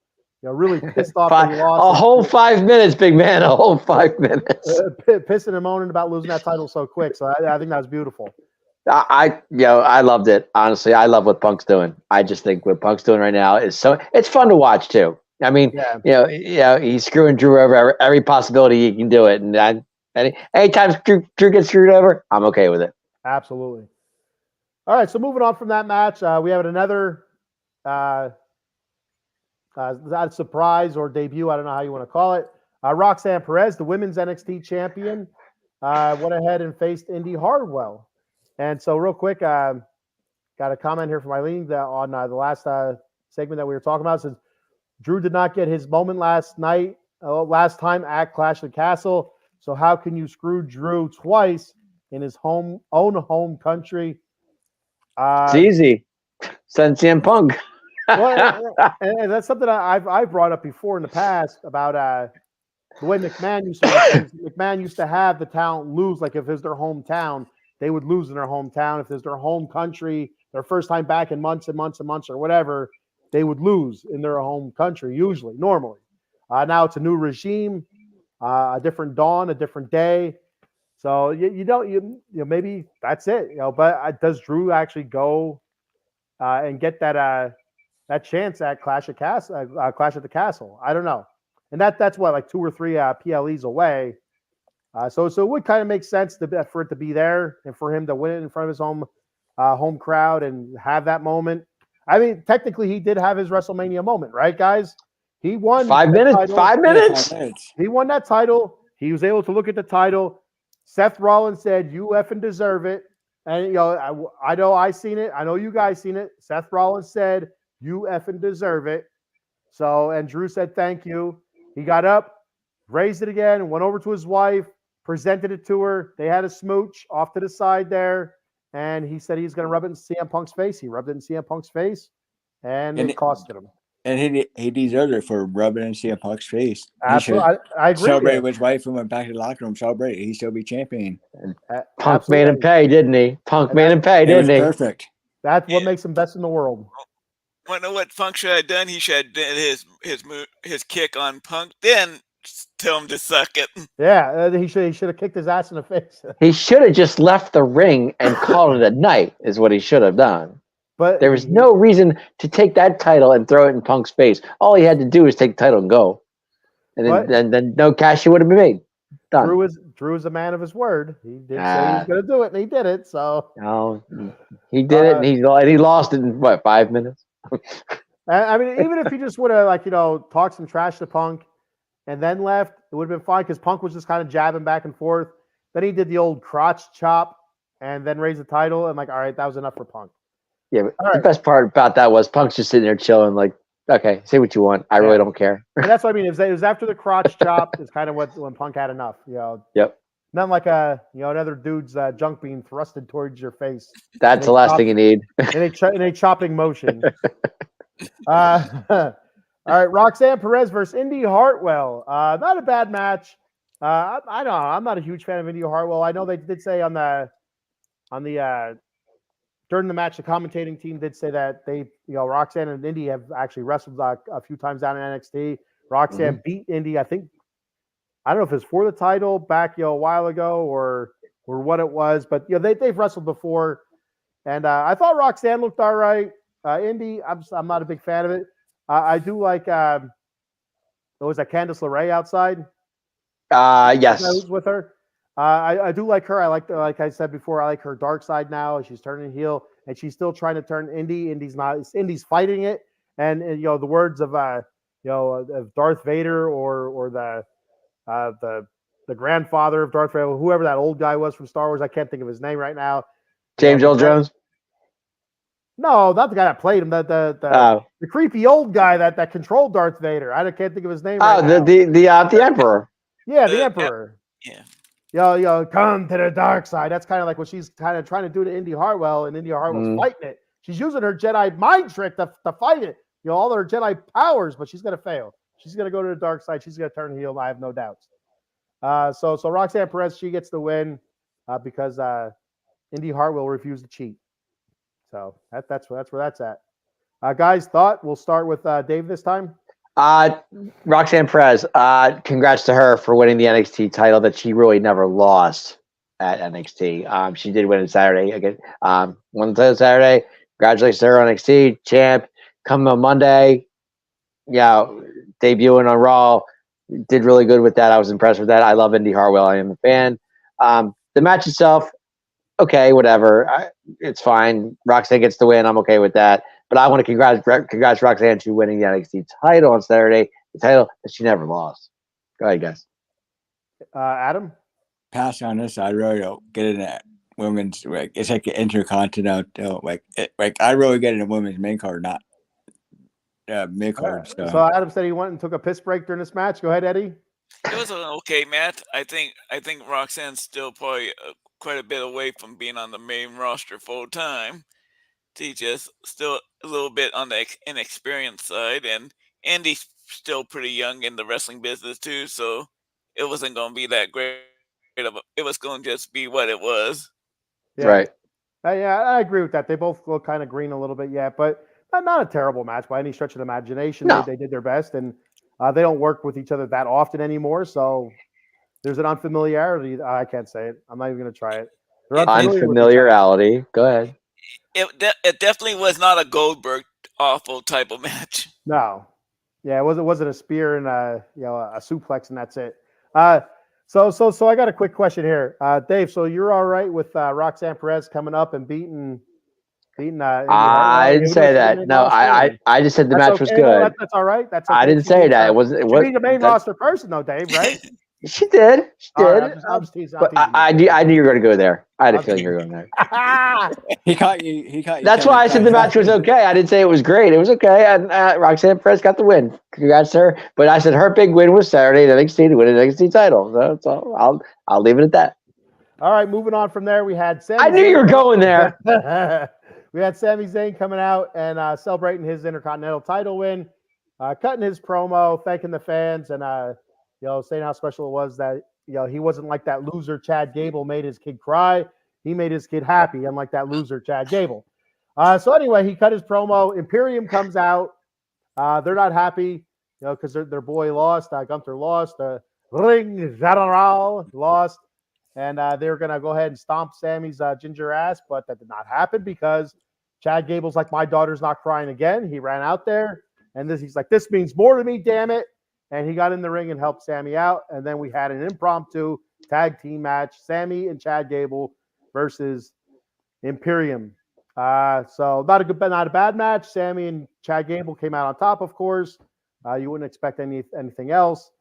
really pissed off that he lost. A whole 5 minutes, big man. A whole 5 minutes. Pissing and moaning about losing that title so quick. So I think that was beautiful. I loved it. Honestly, I love what Punk's doing. I just think what Punk's doing right now is it's fun to watch too. I mean, he's screwing Drew over every possibility he can do it, and anytime Drew gets screwed over, I'm okay with it. Absolutely. All right, so moving on from that match, we have another surprise or debut. I don't know how you want to call it. Roxanne Perez, the women's NXT champion, went ahead and faced Indy Hartwell. And so, real quick, got a comment here from Eileen on the last segment that we were talking about. It says, Drew did not get his moment last time at Clash of the Castle. So how can you screw Drew twice in his own home country? It's easy. Send CM Punk. Well, and that's something I've brought up before in the past about the way McMahon used to run things. McMahon used to have the talent lose. Like if it's their hometown, they would lose in their hometown. If it's their home country, their first time back in months and months and months or whatever, they would lose in their home country, normally. Now it's a new regime, a different dawn, a different day. So maybe that's it. But does Drew actually go and get that chance at Clash of the Castle? I don't know. And that's what, like 2 or 3 PLEs away. So it would kind of make sense for it to be there and for him to win it in front of his home crowd and have that moment. I mean, technically, he did have his WrestleMania moment, right, guys? He won 5 minutes. Title. 5 minutes. He won that title. He was able to look at the title. Seth Rollins said, "You effing deserve it." And I know I seen it. I know you guys seen it. Seth Rollins said, "You effing deserve it." So, and Drew said, "Thank you." He got up, raised it again, went over to his wife, presented it to her. They had a smooch off to the side there. And he said he's going to rub it in CM Punk's face. He rubbed it in CM Punk's face, and it costed him. And he deserved it for rubbing it in CM Punk's face. Absolutely, I agree. Celebrated with his wife and went back to the locker room. Celebrate. He still be champion. Punk made him pay, didn't he? Punk made him pay, didn't he? Perfect. That's what makes him best in the world. Want to know what Punk should have done? He should have done his kick on Punk, then tell him to suck it. Yeah, he should have kicked his ass in the face. He should have just left the ring and called it a night, is what he should have done. But there was no reason to take that title and throw it in Punk's face. All he had to do was take the title and go. And then no cash would have been made. Done. Drew is a man of his word. He did say he was going to do it, and he did it. So he did it, and he lost it in what, 5 minutes? I mean, even if he just would have talked some trash to Punk and then left, it would have been fine because Punk was just kind of jabbing back and forth. Then he did the old crotch chop and then raised the title, and all right, that was enough for Punk. Yeah, but the best part about that was Punk's just sitting there chilling, like, okay, say what you want. I really don't care. And that's what I mean. It was after the crotch chop is kind of when Punk had enough. Yep. Not like another dude's junk being thrusted towards your face. That's the last thing you need. in a chopping motion. All right, Roxanne Perez versus Indy Hartwell. Not a bad match. I know I'm not a huge fan of Indy Hartwell. I know they did say on the during the match, the commentating team did say that Roxanne and Indy have actually wrestled a few times down in NXT. Roxanne beat Indy, I think. I don't know if it's for the title back a while ago or what it was, but they've wrestled before, and I thought Roxanne looked all right. Indy, I'm not a big fan of it. I do like it was Candice LeRae outside. Yes. I was with her. I do like her. I like I said before, I like her dark side now. She's turning heel, and she's still trying to turn Indy. Indy's fighting it, and the words of of Darth Vader or the grandfather of Darth Vader, whoever that old guy was from Star Wars. I can't think of his name right now. James Earl Jones. No, not the guy that played him. The creepy old guy that controlled Darth Vader. I can't think of his name. Right now. The Emperor. Yeah, the Emperor. Yeah. come to the dark side. That's kind of like what she's kind of trying to do to Indy Hartwell, and Indy Hartwell's fighting it. She's using her Jedi mind trick to fight it. All her Jedi powers, but she's going to fail. She's going to go to the dark side. She's going to turn heel. I have no doubts. So Roxanne Perez, she gets the win because Indy Hartwell refused to cheat. So that's where that's at. Guys, thought we'll start with Dave this time. Roxanne Perez, congrats to her for winning the NXT title that she really never lost at NXT. She did win it Saturday again. Won the title Saturday. Congratulations to her on NXT champ. Coming on Monday, debuting on Raw, did really good with that. I was impressed with that. I love Indy Hartwell. I am a fan. The match itself, okay, whatever. It's fine. Roxanne gets the win. I'm okay with that. But I want to congrats Roxanne to winning the NXT title on Saturday, the title that she never lost. Go ahead, guys. Adam? Pass on this. I really don't get in that women's, like, it's like an intercontinental, like I really get in a women's main card, not mid card. So Adam said he went and took a piss break during this match. Go ahead, Eddie. It was an okay match. I think Roxanne's still probably quite a bit away from being on the main roster full time. She's just still a little bit on the inexperienced side, and Andy's still pretty young in the wrestling business too. So it wasn't going to be that great it was going to just be what it was. Yeah. Right. Yeah, I agree with that. They both look kind of green a little bit, but not a terrible match by any stretch of the imagination. No. They did their best, and they don't work with each other that often anymore. So there's an unfamiliarity. I can't say it. I'm not even going to try it. Unfamiliarity. Go ahead. It definitely was not a Goldberg awful type of match. No. Yeah, it wasn't a spear and a suplex, and that's it. So I got a quick question here, Dave. So you're all right with Roxanne Perez coming up and beating? I didn't say that. No, I just said the match was good. No, that's all right. That's okay. I didn't say that. It wasn't. She beat the main roster person, though, Dave. Right? She did. Right, I'm just teasing. But I knew you were going to go there. I had a feeling you were going there. He caught you. That's why I said the match was okay. I didn't say it was great. It was okay. And Roxanne Perez got the win. Congrats to her. But I said her big win was Saturday at NXT to win an NXT title. So that's all. I'll leave it at that. All right, moving on from there, we had Sami I knew you were going there. We had Sami Zayn coming out and celebrating his Intercontinental title win, cutting his promo, thanking the fans, and saying how special it was that he wasn't like that loser Chad Gable made his kid cry. He made his kid happy, unlike that loser Chad Gable. So anyway, he cut his promo. Imperium comes out. They're not happy, because their boy lost. Gunther lost. Ring General lost. And they were going to go ahead and stomp Sammy's ginger ass, but that did not happen because Chad Gable's like, my daughter's not crying again. He ran out there, and he's like, this means more to me, damn it. And he got in the ring and helped Sammy out. And then we had an impromptu tag team match, Sammy and Chad Gable versus Imperium. So not a bad match. Sammy and Chad Gable came out on top, of course. You wouldn't expect anything else.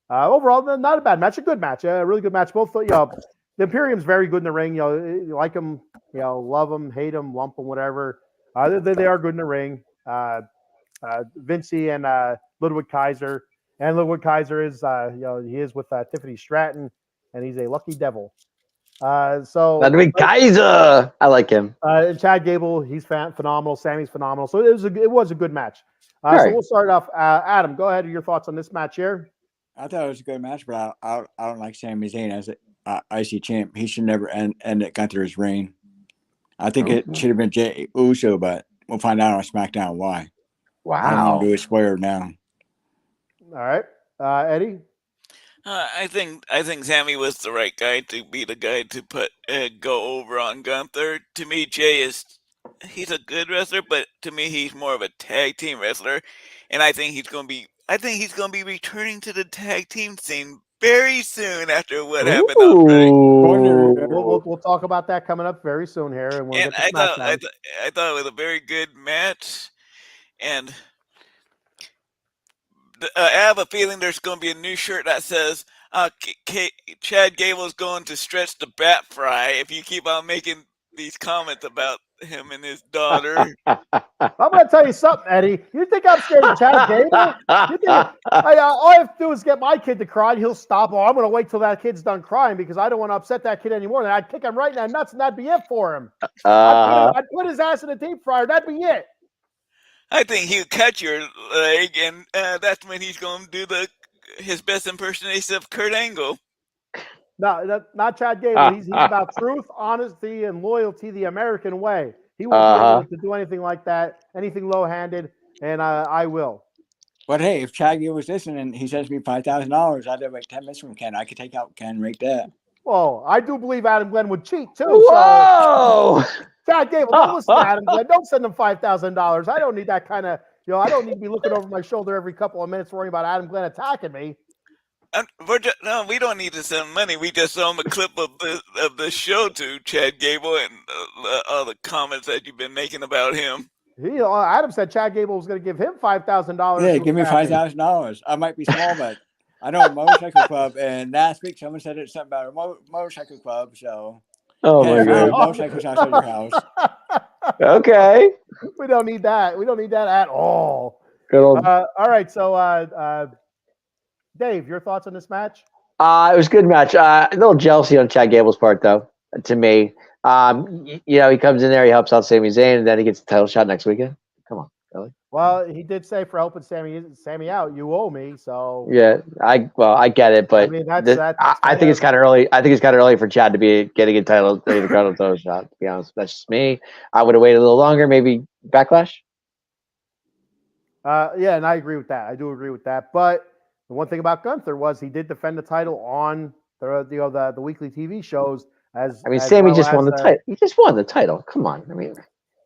Overall, not a bad match. A good match. A really good match. Both, the Imperium's very good in the ring. You like them, love them, hate them, lump them, whatever. They are good in the ring. Vinci and Ludwig Kaiser. And Ludwig Kaiser is, he is with Tiffany Stratton, and he's a lucky devil. Ludwig Kaiser, I like him. And Chad Gable, he's phenomenal. Sammy's phenomenal. So it was a good match. Right. So we'll start off. Adam, go ahead. Your thoughts on this match here? I thought it was a good match, but I don't like Sami Zayn as an IC champ. He should never end at Gunther's reign. I think it should have been Jey Uso, but we'll find out on SmackDown why. Wow. I don't want to do a spoiler now. All right, Eddie. I think Sammy was the right guy to be the guy to put go over on Gunther. To me, Jey he's a good wrestler, but to me, he's more of a tag team wrestler, and I think he's going to be returning to the tag team scene very soon after what happened on Friday. We'll talk about that coming up very soon here, and we'll get to SmackDown. I thought it was a very good match, and I have a feeling there's going to be a new shirt that says Chad Gable's going to stretch the bat fry if you keep on making these comments about him and his daughter. I'm going to tell you something, Eddie. You think I'm scared of Chad Gable? You think all I have to do is get my kid to cry, and he'll stop. Oh, I'm going to wait till that kid's done crying because I don't want to upset that kid anymore. Then I'd kick him right in the nuts, and that'd be it for him. I'd put his ass in a deep fryer. That'd be it. I think he'll cut your leg, and that's when he's going to do his best impersonation of Kurt Angle. No, not Chad Gable. He's about truth, honesty, and loyalty the American way. He won't be able to do anything like that, anything low-handed, and I will. But hey, if Chad Gable was listening and he sends me $5,000, I'd have like 10 minutes from Ken. I could take out Ken right there. Well, I do believe Adam Glenn would cheat too. Whoa! So, Chad Gable, don't listen to Adam Glenn. Don't send him $5,000. I don't need that kind of, I don't need to be looking over my shoulder every couple of minutes worrying about Adam Glenn attacking me. No, we don't need to send money. We just saw him a clip of the show to Chad Gable and all the comments that you've been making about him. Adam said Chad Gable was going to give him $5,000. Yeah, give me $5,000. I might be small, but I know a motorcycle club, and last week someone said it's something about a motorcycle club. So, my God, motorcycles outside your house. Okay, we don't need that. We don't need that at all. Good old. All right, so Dave, your thoughts on this match? It was a good match. A little jealousy on Chad Gable's part, though. To me, he comes in there, he helps out Sami Zayn, and then he gets the title shot next weekend. Come on, really? Well, he did say for helping Sami out, you owe me. So yeah, I get it, but I think it's kind of early. I think it's kind of early for Chad to be getting a title shot. To be honest, that's just me. I would have waited a little longer, maybe Backlash. Yeah, and I agree with that. I do agree with that. But the one thing about Gunther was he did defend the title on the weekly TV shows. Sami just won the title. He just won the title. Come on,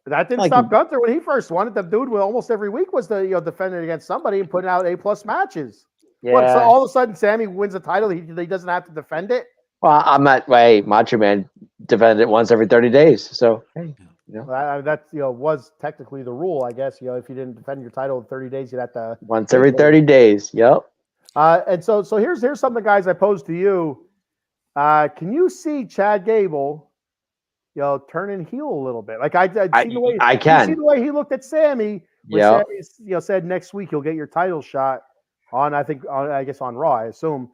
that didn't stop Gunther when he first won it. The dude almost every week was defending against somebody and putting out A+ matches. Yeah. So all of a sudden Sami wins the title. He doesn't have to defend it. Well, I'm not. Hey, Macho Man defended it once every 30 days. So hey, that was technically the rule, I guess. If you didn't defend your title in 30 days, you'd have to once every 30 days. Yep. And so here's something, guys, I posed to you. Can you see Chad Gable, turning heel a little bit? Like I can. You see the way he looked at Sami. Yeah. Sami, said next week you'll get your title shot on. I guess on Raw. I assume.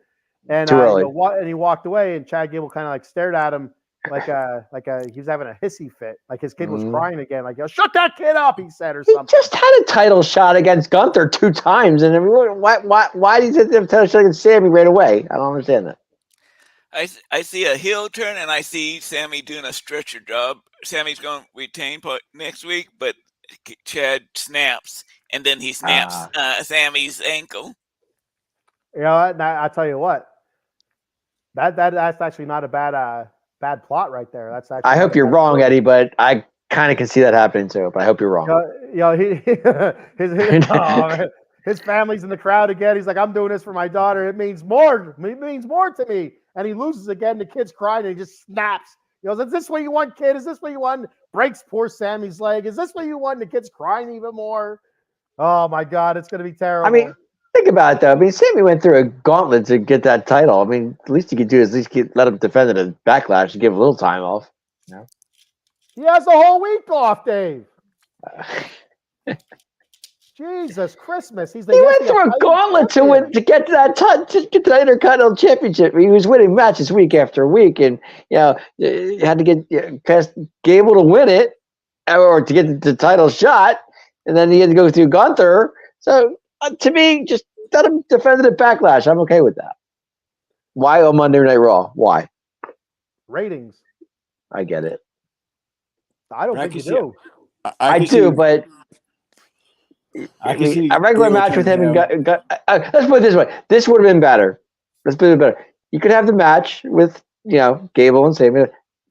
And too early. And he walked away, and Chad Gable kind of stared at him like he was having a hissy fit, like his kid was crying again. Like, shut that kid up, he said, or something. He just had a title shot against Gunther 2 times, and why did he have a title shot against Sami right away? I don't understand that. I see a heel turn, and I see Sami doing a stretcher job. Sami's going to retain next week, but Chad snaps, and then he snaps Sami's ankle. I tell you what, that's actually not a bad plot right there. That's actually. I hope you're wrong, Eddie, but I kind of can see that happening too. But I hope you're wrong. His family's in the crowd again. He's like, I'm doing this for my daughter. It means more. It means more to me. And he loses again. The kid's crying, and he just snaps. He goes, "Is this what you want, kid? Is this what you want?" Breaks poor Sami's leg. Is this what you want? And the kid's crying even more. Oh my God, it's going to be terrible. Think about it though. Sami went through a gauntlet to get that title. The least he could do is let him defend it at Backlash and give a little time off. He has the whole week off, Dave. Jesus Christmas! He went through a gauntlet to get to the Intercontinental Championship. He was winning matches week after week, and you had to get past Gable to win it, or to get the title shot, and then he had to go through Gunther. So to me, just let him defend it at Backlash. I'm okay with that. Why on Monday Night Raw? Why? Ratings. I get it. I don't think you do. I do, but. I can see a regular match with him. Let's put it this way: this would have been better. You could have the match with Gable and Sami.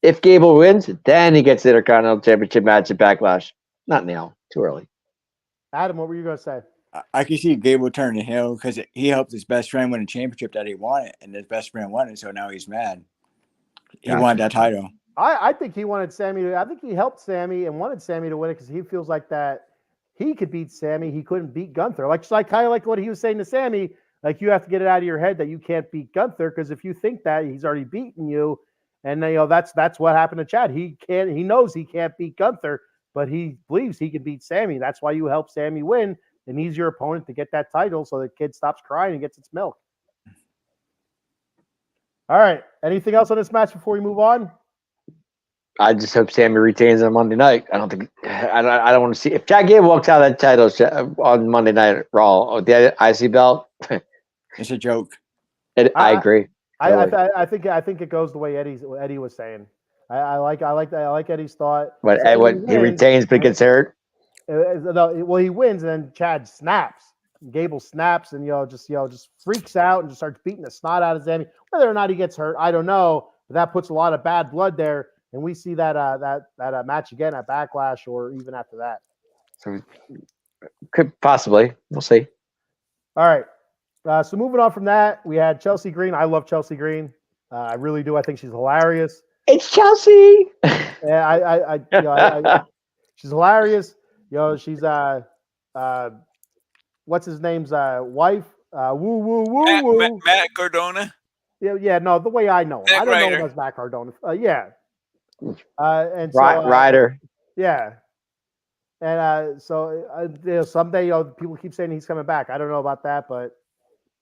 If Gable wins, then he gets the Intercontinental Championship match at Backlash. Not now. Too early. Adam, what were you going to say? I can see Gable turning heel because he helped his best friend win a championship that he wanted, and his best friend won it, so now he's mad. He wanted that title. I think he wanted Sami. I think he helped Sami and wanted Sami to win it because he feels like that. He could beat Sami. He couldn't beat Gunther. Kind of like what he was saying to Sami. Like, you have to get it out of your head that you can't beat Gunther, because if you think that, he's already beaten you, And that's what happened to Chad. He knows he can't beat Gunther, but he believes he can beat Sammy. That's why you help Sammy win, and he's your opponent to get that title, so the kid stops crying and gets its milk. All right. Anything else on this match before we move on? I just hope Sammy retains on Monday night. I don't want to see if Chad Gable walks out of that title on Monday Night Raw with the IC belt. It's a joke. I agree. I think it goes the way Eddie was saying. I like Eddie's thought. But So what he retains but gets hurt. Well, he wins, and then Chad snaps. Gable snaps, and just freaks out and just starts beating the snot out of Sammy. Whether or not he gets hurt, I don't know. But that puts a lot of bad blood there, and we see that match again at Backlash or even after that. So could possibly. We'll see. All right. So moving on from that, we had Chelsea Green. I love Chelsea Green. I really do. I think she's hilarious. It's Chelsea. Yeah, she's hilarious. She's what's his name's wife? Woo woo woo woo. Matt Cardona. Yeah. No, the way I know him. Zack I don't know Ryder. him as Matt Cardona. Yeah. And so, Ryder. Yeah. And someday, people keep saying he's coming back. I don't know about that, but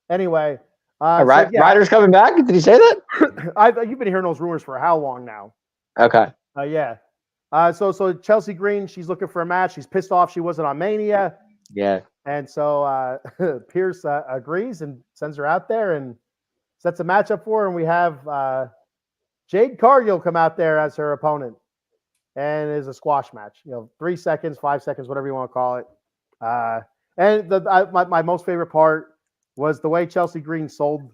anyway. Ryder's coming back? Did he say that? You've been hearing those rumors for how long now? Okay. Yeah. So Chelsea Green, she's looking for a match. She's pissed off she wasn't on Mania. Yeah. And so Pierce agrees and sends her out there and sets a matchup for her. And we have Jade Cargill come out there as her opponent. And it is a squash match. 3 seconds, 5 seconds, whatever you want to call it. And my most favorite part was the way Chelsea Green sold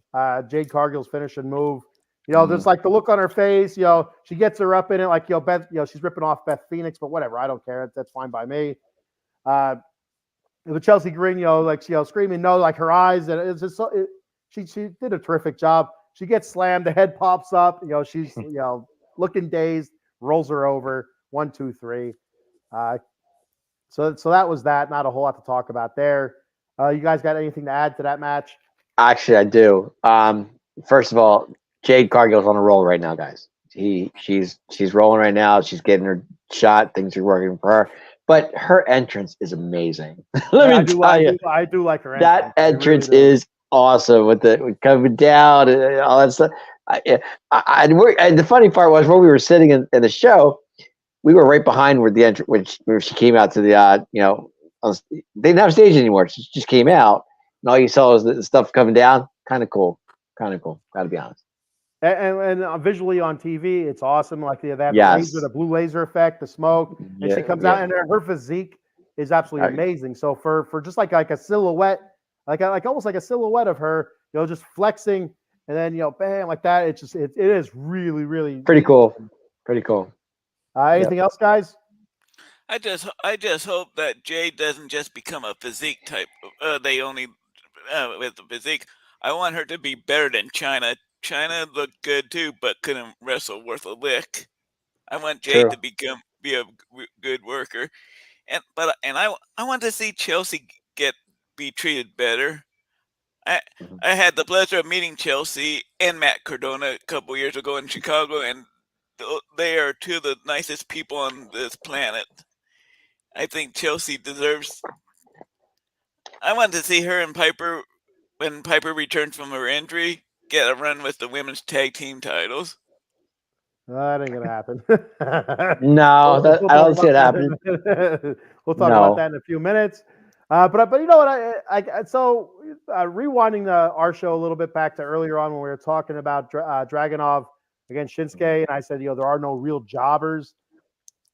Jade Cargill's finishing move. There's like the look on her face. She gets her up in it, like Beth. She's ripping off Beth Phoenix, but whatever. I don't care. That's fine by me. With Chelsea Green, screaming no, like her eyes, and it's just she did a terrific job. She gets slammed, the head pops up. She's looking dazed, rolls her over. 1, 2, 3. So that was that. Not a whole lot to talk about there. You guys got anything to add to that match? Actually, I do. First of all, Jade Cargill's on a roll right now, guys. She's rolling right now. She's getting her shot. Things are working for her. But her entrance is amazing. Let me tell you. I do like her entrance. That entrance is awesome with coming down and all that stuff. And the funny part was when we were sitting in the show, we were right behind where the entrance, where she came out to the they didn't have stage anymore. She just came out, and all you saw was the stuff coming down. Kind of cool. Gotta be honest. And visually on TV, it's awesome. Like they have the blue laser effect, the smoke, and she comes out, and her physique is absolutely amazing. So for just like a silhouette, like almost like a silhouette of her, just flexing, and then bam, like that. It is really, really pretty cool. Pretty cool. Anything else, guys? I just hope that Jade doesn't just become a physique type. They only with the physique. I want her to be better than China. China looked good too, but couldn't wrestle worth a lick. I want Jade to be a good worker, and I want to see Chelsea be treated better. I had the pleasure of meeting Chelsea and Matt Cardona a couple years ago in Chicago, and they are two of the nicest people on this planet. I think Chelsea deserves. I want to see her and Piper, when Piper returns from her injury, get a run with the women's tag team titles. That ain't gonna happen. No, I don't see it happening. We'll talk about that in a few minutes. But you know what? So rewinding our show a little bit back to earlier on when we were talking about Dragunov against Shinsuke, and I said, there are no real jobbers.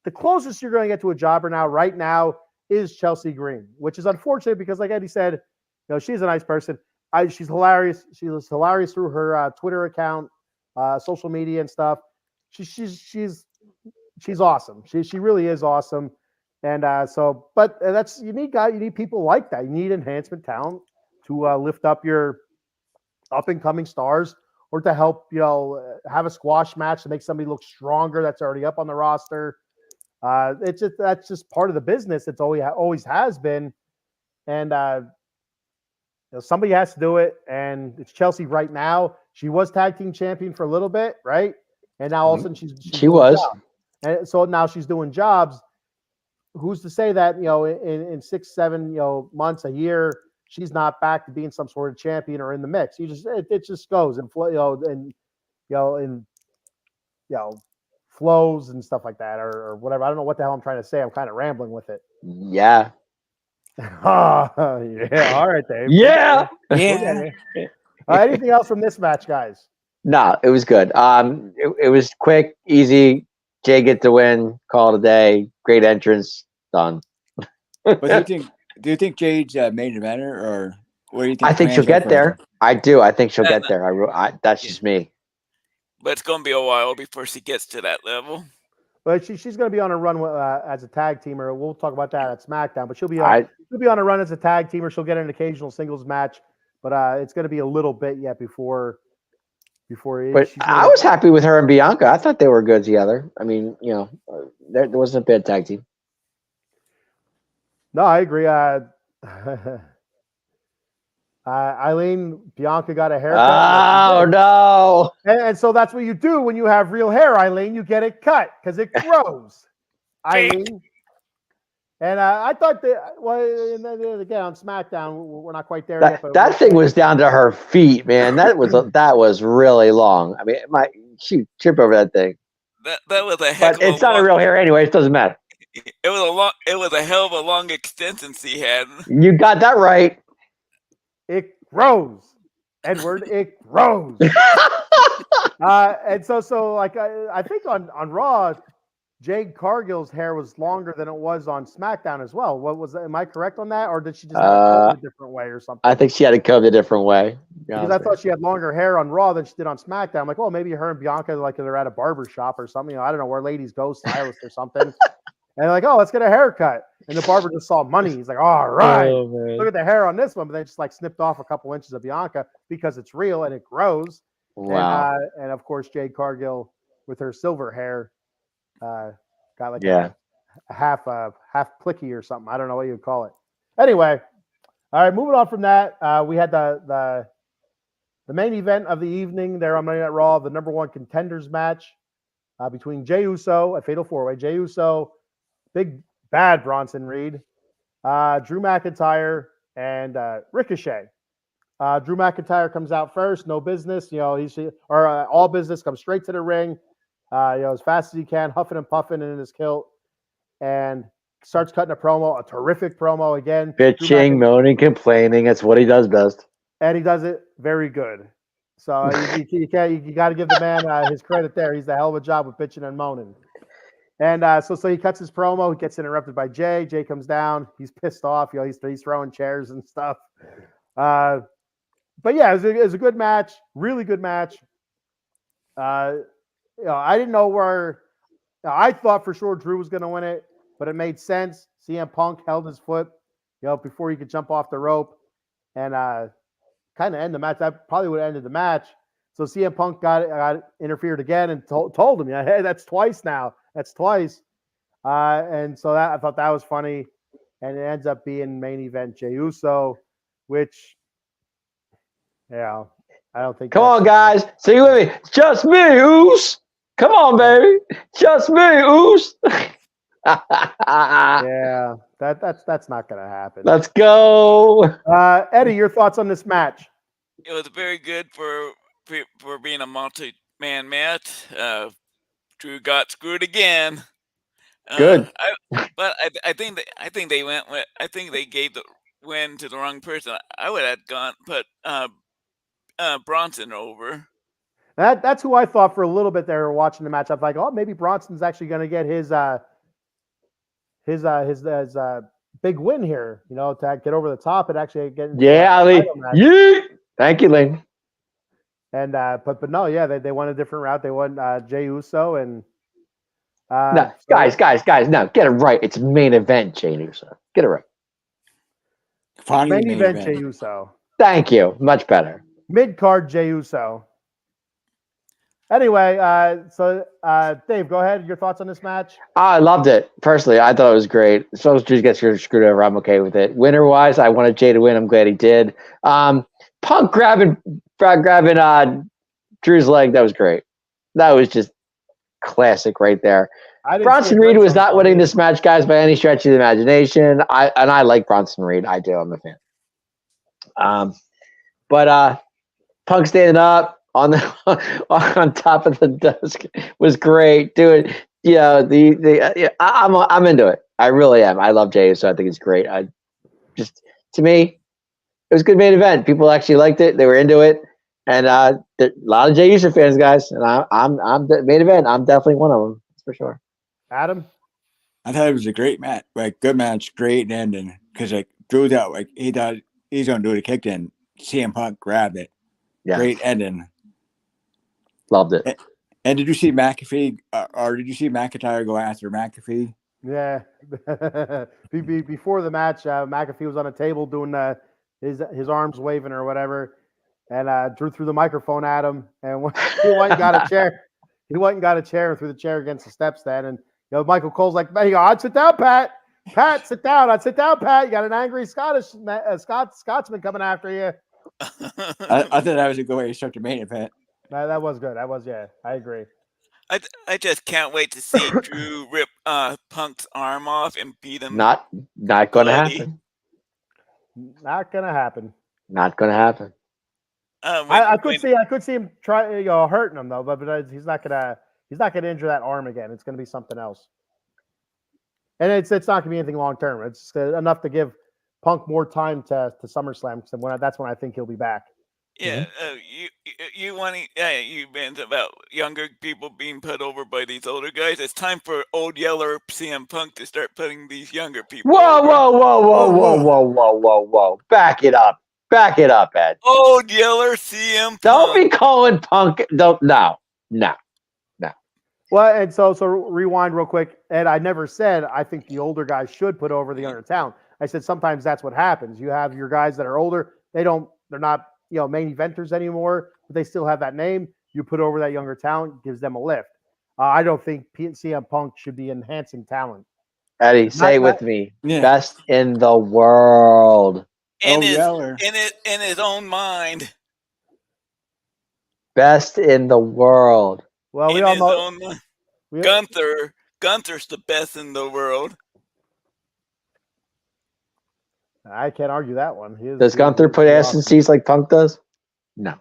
The closest you're going to get to a jobber right now is Chelsea Green, which is unfortunate because, like Eddie said, she's a nice person. She's hilarious. She was hilarious through her Twitter account, social media and stuff. She's awesome. She really is awesome. And but you need people like that. You need enhancement talent to lift up your up and coming stars, or to help have a squash match to make somebody look stronger that's already up on the roster. That's just part of the business. It's always has been, and somebody has to do it. And it's Chelsea right now. She was tag team champion for a little bit, right? and now all of a sudden she's She doing was. jobs. And so now she's doing jobs. Who's to say that in 6, 7 months, a year, she's not back to being some sort of champion or in the mix? It just goes and flows and stuff like that or whatever. I don't know what the hell I'm trying to say. I'm kind of rambling with it. Yeah. Yeah. All right, Dave. Yeah. Yeah. Anything else from this match, guys? No, it was good. It was quick, easy. Jay get the win. Call it a day. Great entrance. Done. But do you think Jade's main eventer, or what do you think? I think she'll plans are get for there. her? I do. I think she'll get there. That's just me. But it's going to be a while before she gets to that level. But she's going to be on a run as a tag teamer. We'll talk about that at SmackDown. But she'll be on a run as a tag teamer. She'll get an occasional singles match, but it's going to be a little bit yet before. But I was happy with her and Bianca. I thought they were good together. I mean, there wasn't a bad tag team. No, I agree. Eileen, Bianca got a haircut. Oh no! And so that's what you do when you have real hair, Eileen. You get it cut because it grows. Eileen. And I thought that, and then again on SmackDown, we're not quite there yet. But That thing was down to her feet, man. That was really long. I mean, she tripped over that thing. That was a heck But of it's not a real hair anyway. It doesn't matter. It was a hell of a long extension she had. You got that right. It grows, Edward. It grows. And so like I think on Raw, Jade Cargill's hair was longer than it was on SmackDown as well. Am I correct on that, or did she just have it combed a different way or something? I think she had it combed a different way. Because I thought she had longer hair on Raw than she did on SmackDown. I'm like, oh, maybe her and Bianca they're at a barber shop or something. I don't know where ladies go, stylist or something. And they're like, oh, let's get a haircut. And the barber just saw money. He's like, all right, look at the hair on this one. But they just snipped off a couple inches of Bianca because it's real and it grows. Wow. And of course, Jade Cargill with her silver hair got a half plicky or something. I don't know what you'd call it. Anyway, all right, moving on from that, we had the main event of the evening there on Monday Night Raw, the number one contenders match between Jey Uso, a fatal four-way. Jey Uso, big bad Bronson Reed, Drew McIntyre, and Ricochet. Drew McIntyre comes out first, no business. All business, comes straight to the ring. As fast as he can, huffing and puffing in his kilt, and starts cutting a promo, a terrific promo again. Bitching, moaning, complaining. That's what he does best. And he does it very good. So you got to give the man his credit there. He's a hell of a job with bitching and moaning. And so he cuts his promo. He gets interrupted by Jay. Jay comes down. He's pissed off. He's throwing chairs and stuff. But yeah, it was a good match. Really good match. I didn't know where. I thought for sure Drew was going to win it, but it made sense. CM Punk held his foot, before he could jump off the rope, and kind of end the match. That probably would have ended the match. So CM Punk got interfered again and told him, hey, that's twice now. That's twice. And so I thought that was funny, and it ends up being main event Jey Uso, which, I don't think. Come on, guys. Sing with me. Just me, Oos. Come on, baby. Just me, Oos. Yeah, that's not going to happen. Let's go. Eddie, your thoughts on this match? It was very good for being a multi-man match. Drew got screwed again. Good. I think they went with. I think they gave the win to the wrong person. I would have put Bronson over. That's who I thought for a little bit there watching the match. I was like, oh, maybe Bronson's actually going to get his big win here, to get over the top and actually get. Yeah, Ali. Yeah. Thank you, Lane. And but no, yeah, they went a different route. They went Jey Uso and. No, guys, no, get it right. It's main event Jey Uso. Get it right. Finally, main event Jey Uso. Thank you. Much better. Mid card Jey Uso. Anyway, so Dave, go ahead. Your thoughts on this match? I loved it. Personally, I thought it was great. As long as Drew gets screwed over, I'm okay with it. Winner-wise, I wanted Jey to win. I'm glad he did. Punk grabbing Drew's leg, that was great. That was just classic right there. I didn't see Bronson a Reed was glimpse of not him. winning this match, guys, by any stretch of the imagination. I like Bronson Reed. I do. I'm a fan. But Punk standing up on the on top of the desk was great. Dude, I'm into it. I really am. I love Jey, so I think it's great. To me, it was a good main event. People actually liked it. They were into it, and a lot of Jey Uso fans, guys. And I'm the main event. I'm definitely one of them. That's for sure. Adam? I thought it was a great match, like good match, great ending. Because like Drew's out, like he thought he's gonna do the kick, in. CM Punk grabbed it. Yeah, Great ending. loved it. And did you see McAfee, or did you see McIntyre go after McAfee? Yeah. Before the match, McAfee was on a table doing his arms waving or whatever, and Drew threw the microphone at him, and he went and got a chair. He went and got a chair and threw the chair against the steps then, and Michael Cole's like, "Man, I'd sit down, Pat. Pat, sit down. I'd sit down, Pat. You got an angry Scotsman coming after you." I thought that was a good way to start the main event. That was good. That was, yeah, I agree. I just can't wait to see Drew rip Punk's arm off and beat him. Not going to bloody. happen. Not gonna happen. Not going to happen. I could see him try, hurting him though, but he's not gonna injure that arm again. It's gonna be something else, and it's not gonna be anything long term. It's enough to give Punk more time to SummerSlam. Because that's when I think he'll be back. Yeah, you meant about younger people being put over by these older guys. It's time for old Yeller CM Punk to start putting these younger people. Whoa, over. whoa, whoa, whoa, whoa, whoa, whoa, whoa, whoa! Back it up, Ed. Old Yeller CM Punk. Don't be calling Punk. No. Well, and so rewind real quick. Ed, I never said I think the older guys should put over the younger talent. I said sometimes that's what happens. You have your guys that are older. They're not main eventers anymore, but they still have that name. You put over that younger talent, gives them a lift. I don't think CM Punk should be enhancing talent. Eddie, say it with me. Yeah. Best in the world. In Yeller. his own mind. Best in the world. Well, we In all his know own mind. Gunther's the best in the world. I can't argue that one. Does Gunther put ass in seats like Punk does? No.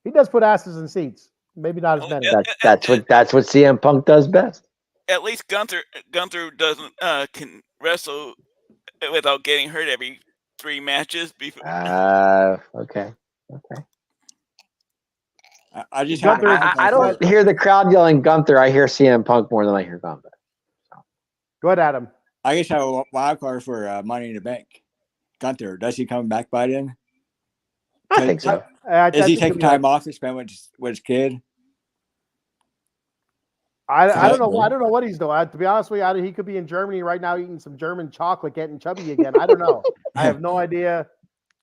He does put asses in seats. Maybe not as many. That's what CM Punk does best. At least Gunther doesn't can wrestle without getting hurt every 3 matches. Okay. I just I don't hear the crowd yelling Gunther. I hear CM Punk more than I hear Gunther. Go ahead, Adam. I guess I have a wild card for Money in the Bank. Gunther, does he come back by then? I think so. Is he taking time off to spend with his kid? I don't know. I don't know what he's doing. To be honest with you, he could be in Germany right now eating some German chocolate, getting chubby again. I don't know. I have no idea.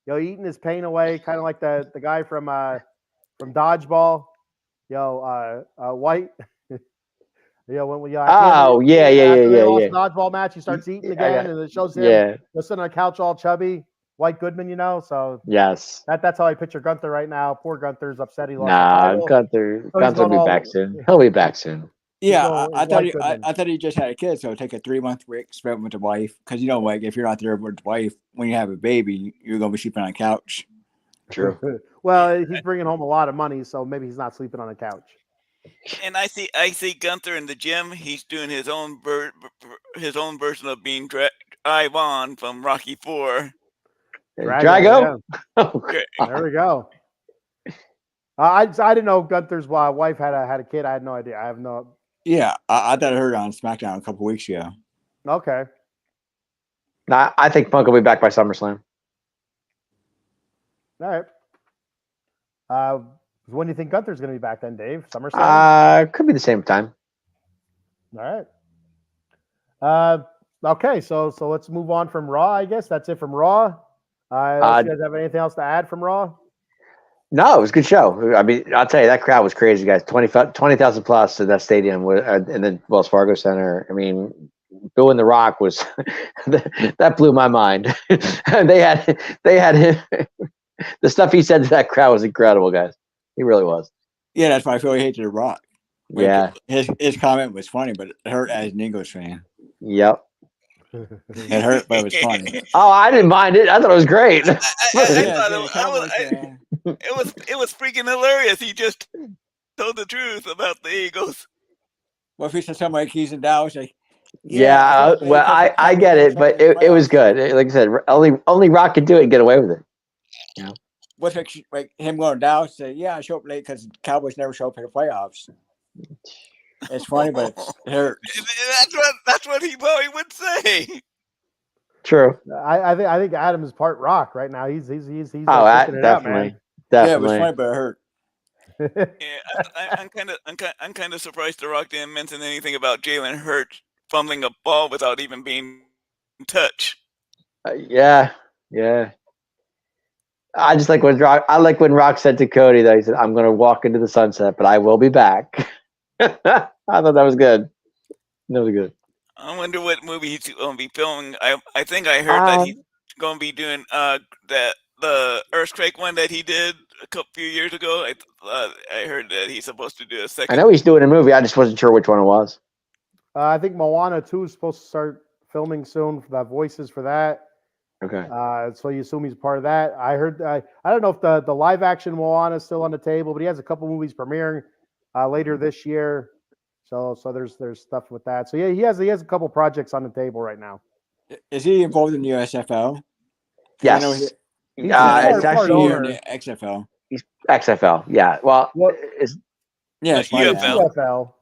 Eating his pain away, kind of like the guy from Dodgeball. White. Dodgeball match, he starts eating again, and it shows him sitting on the couch all chubby. White Goodman, so yes, that's how I picture Gunther right now. Poor Gunther's upset he lost. The title. Gunther will be back soon. He'll be back soon. Yeah, I thought he just had a kid, so take a 3-month break, spend with the wife. Because if you're not there with the wife when you have a baby, you're gonna be sleeping on a couch. True. Well, he's bringing home a lot of money, so maybe he's not sleeping on a couch. And I see Gunther in the gym. He's doing his own version of being Ivan from Rocky IV. Drago? Yeah. There we go. I didn't know Gunther's wife had a kid. I had no idea. I have no. Yeah, I thought I heard it on SmackDown a couple weeks ago. Okay. Nah, I think Punk will be back by SummerSlam. All right. When do you think Gunther's going to be back then, Dave? SummerSlam? Could be the same time. All right. Okay, so let's move on from Raw, I guess. That's it from Raw. You guys have anything else to add from Raw? No, it was a good show. I mean, I'll tell you, that crowd was crazy, guys. 20,000 plus in that stadium in the Wells Fargo Center. I mean, booing The Rock was that blew my mind. they had him. The stuff he said to that crowd was incredible, guys. He really was. Yeah, that's why I feel he hated The Rock. Like, Yeah. his comment was funny, but it hurt as an Eagles fan. Yep. It hurt, but it was funny. Oh, I didn't mind it. I thought it was great. I Yeah, thought being a Cowboys fan. it was freaking hilarious. He just told the truth about the Eagles. Well, if he said something like he's in Dallas, like, Yeah, I well, I get it, but it was good. Like I said, only Rock could do it and get away with it. What's like him going to Dallas? Say, yeah, I show up late because Cowboys never show up for the playoffs. It's funny, but it hurts. That's what he probably would say. True. I think Adam is part Rock right now. He's pushing it Definitely, out, man. Yeah, it was definitely. funny, but it hurt. Yeah, I'm kind of surprised The Rock didn't mention anything about Jalen Hurts fumbling a ball without even being touched. Yeah. I just like when Rock. I like when Rock said to Cody that he said, "I'm going to walk into the sunset, but I will be back." I thought that was good. That was good. I wonder what movie he's going to be filming. I think I heard that he's going to be doing the earthquake one that he did a few years ago. I heard that he's supposed to do a second. I know he's doing a movie. I just wasn't sure which one it was. I think Moana 2 is supposed to start filming soon for the voices for that. Okay. So you assume he's part of that. I heard. I don't know if the live action Moana is still on the table, but he has a couple movies premiering later this year. So there's stuff with that. So yeah, he has a couple projects on the table right now. Is he involved in the USFL? Yes. I know It's part actually here in owner. the XFL. XFL. Yeah. Well, What? it's Yeah, it's funny. UFL.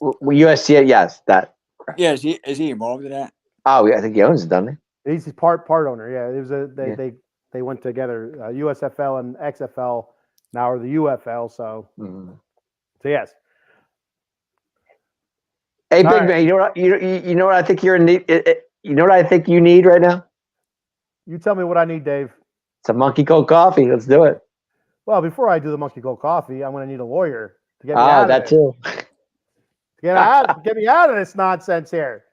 UFL. Yes. That. Yeah, is he involved in that? Oh, yeah, I think he owns it, doesn't he? He's part owner. Yeah, it was they went together. USFL and XFL now are the UFL. So yes. Hey, All Big right. Man, you know what I think you're in need. You know what I think you need right now? You tell me what I need, Dave. Some Monkey Cold coffee. Let's do it. Well, before I do the Monkey Cold Coffee, I'm going to need a lawyer to get me out of that it. too. Get me out of this nonsense here.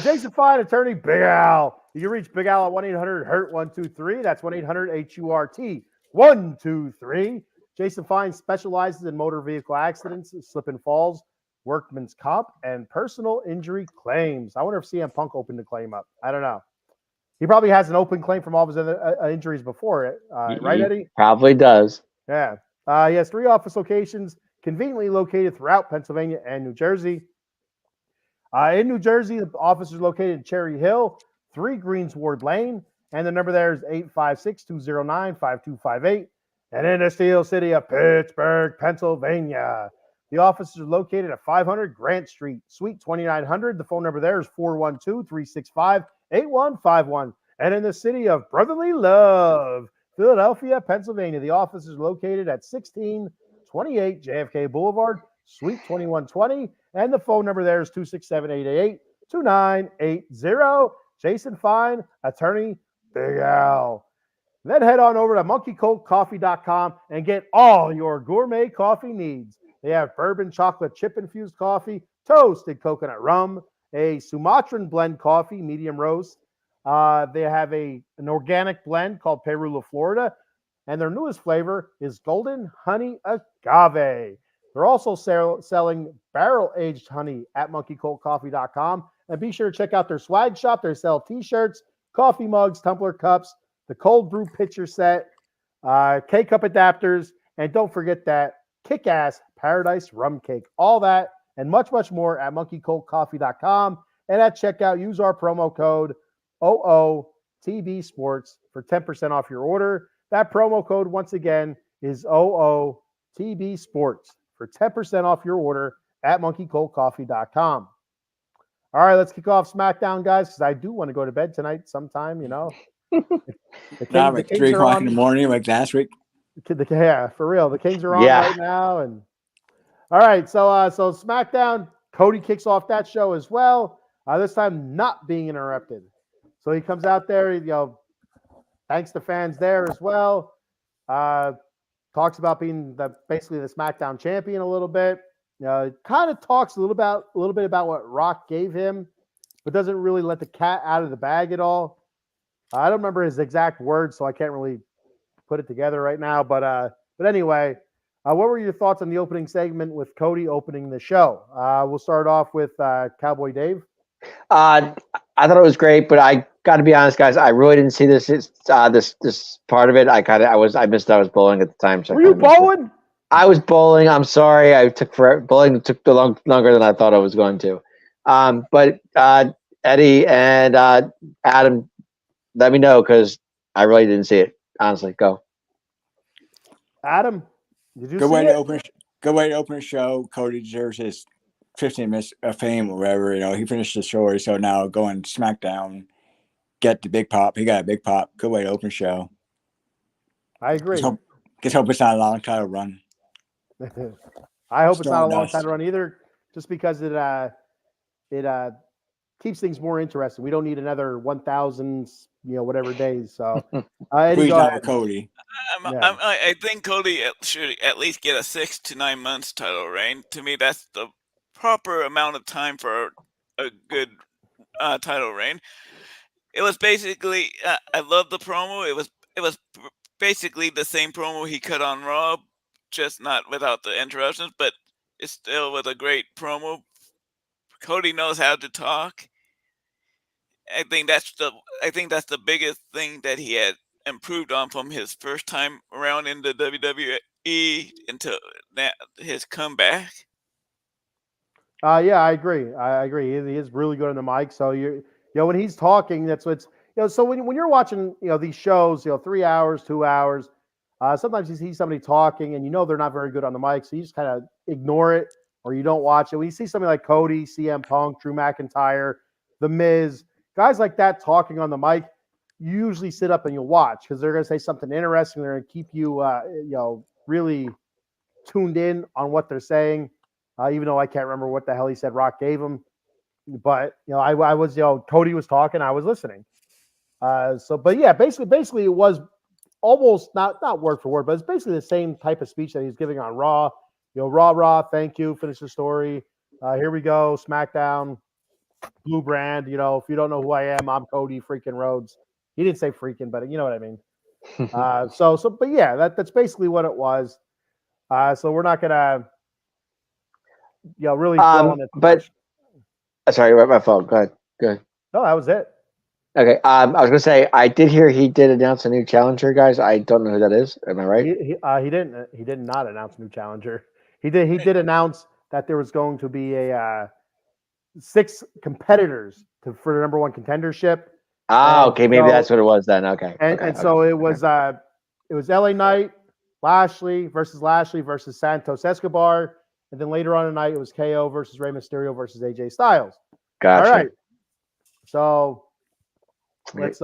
Jason Fine, attorney Big Al. You can reach Big Al at 1-800-HURT-123. That's 1-800-HURT-123. Jason Fine specializes in motor vehicle accidents, slip and falls, workman's comp, and personal injury claims. I wonder if CM Punk opened the claim up. I don't know. He probably has an open claim from all of his other injuries before it. Right, He Eddie? probably does. Yeah. He has 3 office locations conveniently located throughout Pennsylvania and New Jersey. In New Jersey, the office is located in Cherry Hill, 3 Greensward Lane, and the number there is 856-209-5258. And in the Steel City of Pittsburgh, Pennsylvania, the office is located at 500 Grant Street, Suite 2900. The phone number there is 412-365-8151. And in the city of Brotherly Love, Philadelphia, Pennsylvania, the office is located at 1628 JFK Boulevard, Suite 2120. And the phone number there is 267-888-2980. Jason Fine, attorney Big Al. Then head on over to monkeycoldcoffee.com and get all your gourmet coffee needs. They have bourbon chocolate chip infused coffee, toasted coconut rum, a Sumatran blend coffee, medium roast. They have an organic blend called Perula, Florida. And their newest flavor is golden honey agave. They're also selling barrel-aged honey at monkeycoldcoffee.com. And be sure to check out their swag shop. They sell T-shirts, coffee mugs, tumbler cups, the cold brew pitcher set, K-cup adapters, and don't forget that kick-ass Paradise rum cake. All that and much, much more at monkeycoldcoffee.com. And at checkout, use our promo code OOTB Sports for 10% off your order. That promo code, once again, is OOTB Sports for 10% off your order at monkeycoldcoffee.com. All right, let's kick off SmackDown, guys, because I do want to go to bed tonight sometime, Now, like 3 o'clock in the morning, like last week. Yeah, for real. The Kings are on Yeah. right now. And all right, so SmackDown, Cody kicks off that show as well. This time not being interrupted. So he comes out there, thanks to fans there as well. Talks about being basically the SmackDown champion a little bit. Kind of talks a little bit about what Rock gave him, but doesn't really let the cat out of the bag at all. I don't remember his exact words, so I can't really put it together right now. But anyway, What were your thoughts on the opening segment with Cody opening the show? We'll start off with Cowboy Dave. I thought it was great, but I got to be honest, guys. I really didn't see this. This part of it. I missed. I was bowling at the time. So Were you bowling? I was bowling. I'm sorry. I took forever. Bowling took longer than I thought I was going to. But Eddie and Adam, let me know because I really didn't see it. Honestly, go. Adam, did you Good see way it? to open. Good way to open a show. Cody deserves his 15 minutes of fame or whatever. He finished the story, so now going SmackDown, get the big pop. He got a big pop. Good way to open a show. I agree. Just hope it's not a long title run. I hope it's not a long Stardust. time to run either, just because it keeps things more interesting. We don't need another 1,000, whatever days. So, Eddie, Please go not ahead. with Cody. Yeah. I think Cody should at least get a 6 to 9 months title reign. To me, that's the proper amount of time for a good title reign. It was basically, I love the promo. It was basically the same promo he cut on Raw, just not without the interruptions, but it still was a great promo. Cody knows how to talk. I think that's the biggest thing that he had improved on from his first time around in the WWE into his comeback. Yeah, I agree. I agree. He is really good on the mic. So when he's talking, that's what's So when you're watching these shows, 3 hours, 2 hours, sometimes you see somebody talking and they're not very good on the mic, so you just kind of ignore it or you don't watch it. When you see somebody like Cody, CM Punk, Drew McIntyre, The Miz, guys like that talking on the mic, you usually sit up and you'll watch because they're going to say something interesting. They're going to keep you, really tuned in on what they're saying. Even though I can't remember what the hell he said Rock gave him, but I was, Cody was talking, I was listening. But yeah, basically it was almost not word for word, but it's basically the same type of speech that he's giving on Raw. Raw, thank you, finish the story. Here we go, SmackDown, Blue Brand. If you don't know who I am, I'm Cody freaking Rhodes. He didn't say freaking, but you know what I mean. But yeah, that's basically what it was. So we're not gonna, really dwell on it. But sorry, my phone. Go ahead. No, that was it. Okay. I was gonna say I did hear he did announce a new challenger, guys. I don't know who that is. Am I right? He did not announce a new challenger. He did announce that there was going to be a 6 competitors for the number 1 contendership. Okay, maybe that's what it was then. Okay. So it was LA Knight, Lashley versus Santos Escobar, and then later on tonight it was KO versus Rey Mysterio versus AJ Styles. Gotcha. All right. So let's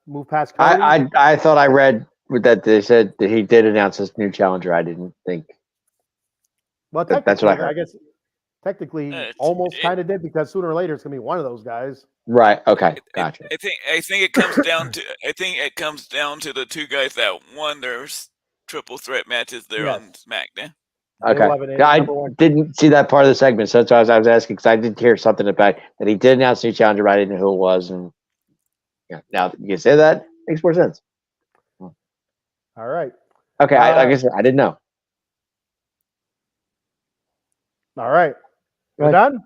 move past Cody. I thought I read that they said that he did announce this new challenger. I didn't think. Well, that's what I heard. I guess technically almost kind of did because sooner or later it's gonna be one of those guys. Right. Okay. Gotcha. I think it comes down to the 2 guys that won their triple threat matches there on SmackDown. Okay. I didn't see that part of the segment, so that's why I was asking because I did hear something about that he did announce a new challenger, but I didn't know who it was, and now that you say that, makes more sense. All right. Okay. Like I said, I didn't know. All right. We're done?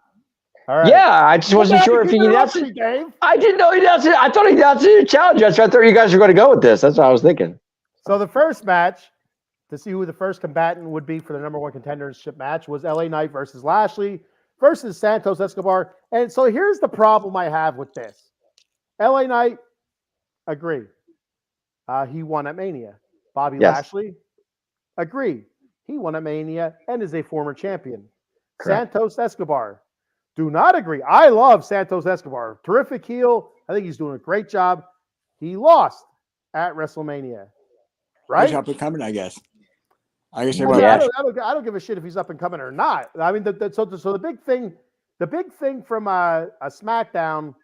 All right. Yeah, I just wasn't sure if he announced it. Dave. I didn't know he announced it. I thought he announced a new challenger. That's why I thought you guys were going to go with this. That's what I was thinking. So the first match, to see who the first combatant would be for the number 1 contendership match, was LA Knight versus Lashley versus Santos Escobar. And so here's the problem I have with this. LA Knight, agree. He won at Mania. Bobby Lashley, agree. He won at Mania and is a former champion. Correct. Santos Escobar, do not agree. I love Santos Escobar. Terrific heel. I think he's doing a great job. He lost at WrestleMania. Right? He's up and coming, I guess. I guess I don't give a shit if he's up and coming or not. I mean, so the big thing from a SmackDown,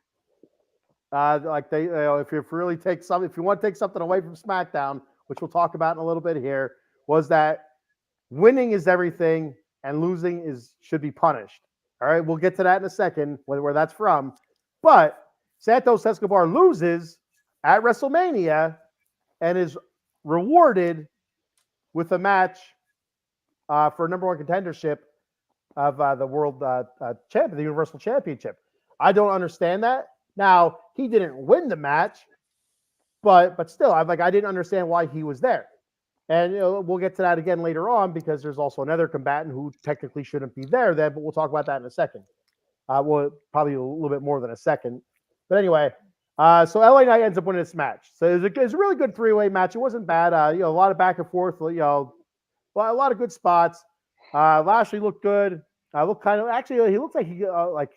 like they, if you really if you want to take something away from SmackDown, which we'll talk about in a little bit here, was that winning is everything and losing should be punished. All right, we'll get to that in a second, where that's from. But Santos Escobar loses at WrestleMania and is rewarded with a match for number one contendership of the world champion, the Universal Championship. I don't understand that. Now he didn't win the match, but still, I didn't understand why he was there. And we'll get to that again later on because there's also another combatant who technically shouldn't be there then, but we'll talk about that in a second. Well, probably a little bit more than a second. But anyway, so LA Knight ends up winning this match. So it was a really good three-way match. It wasn't bad. A lot of back and forth. A lot of good spots. Lashley looked good. Looked kind of he looks like he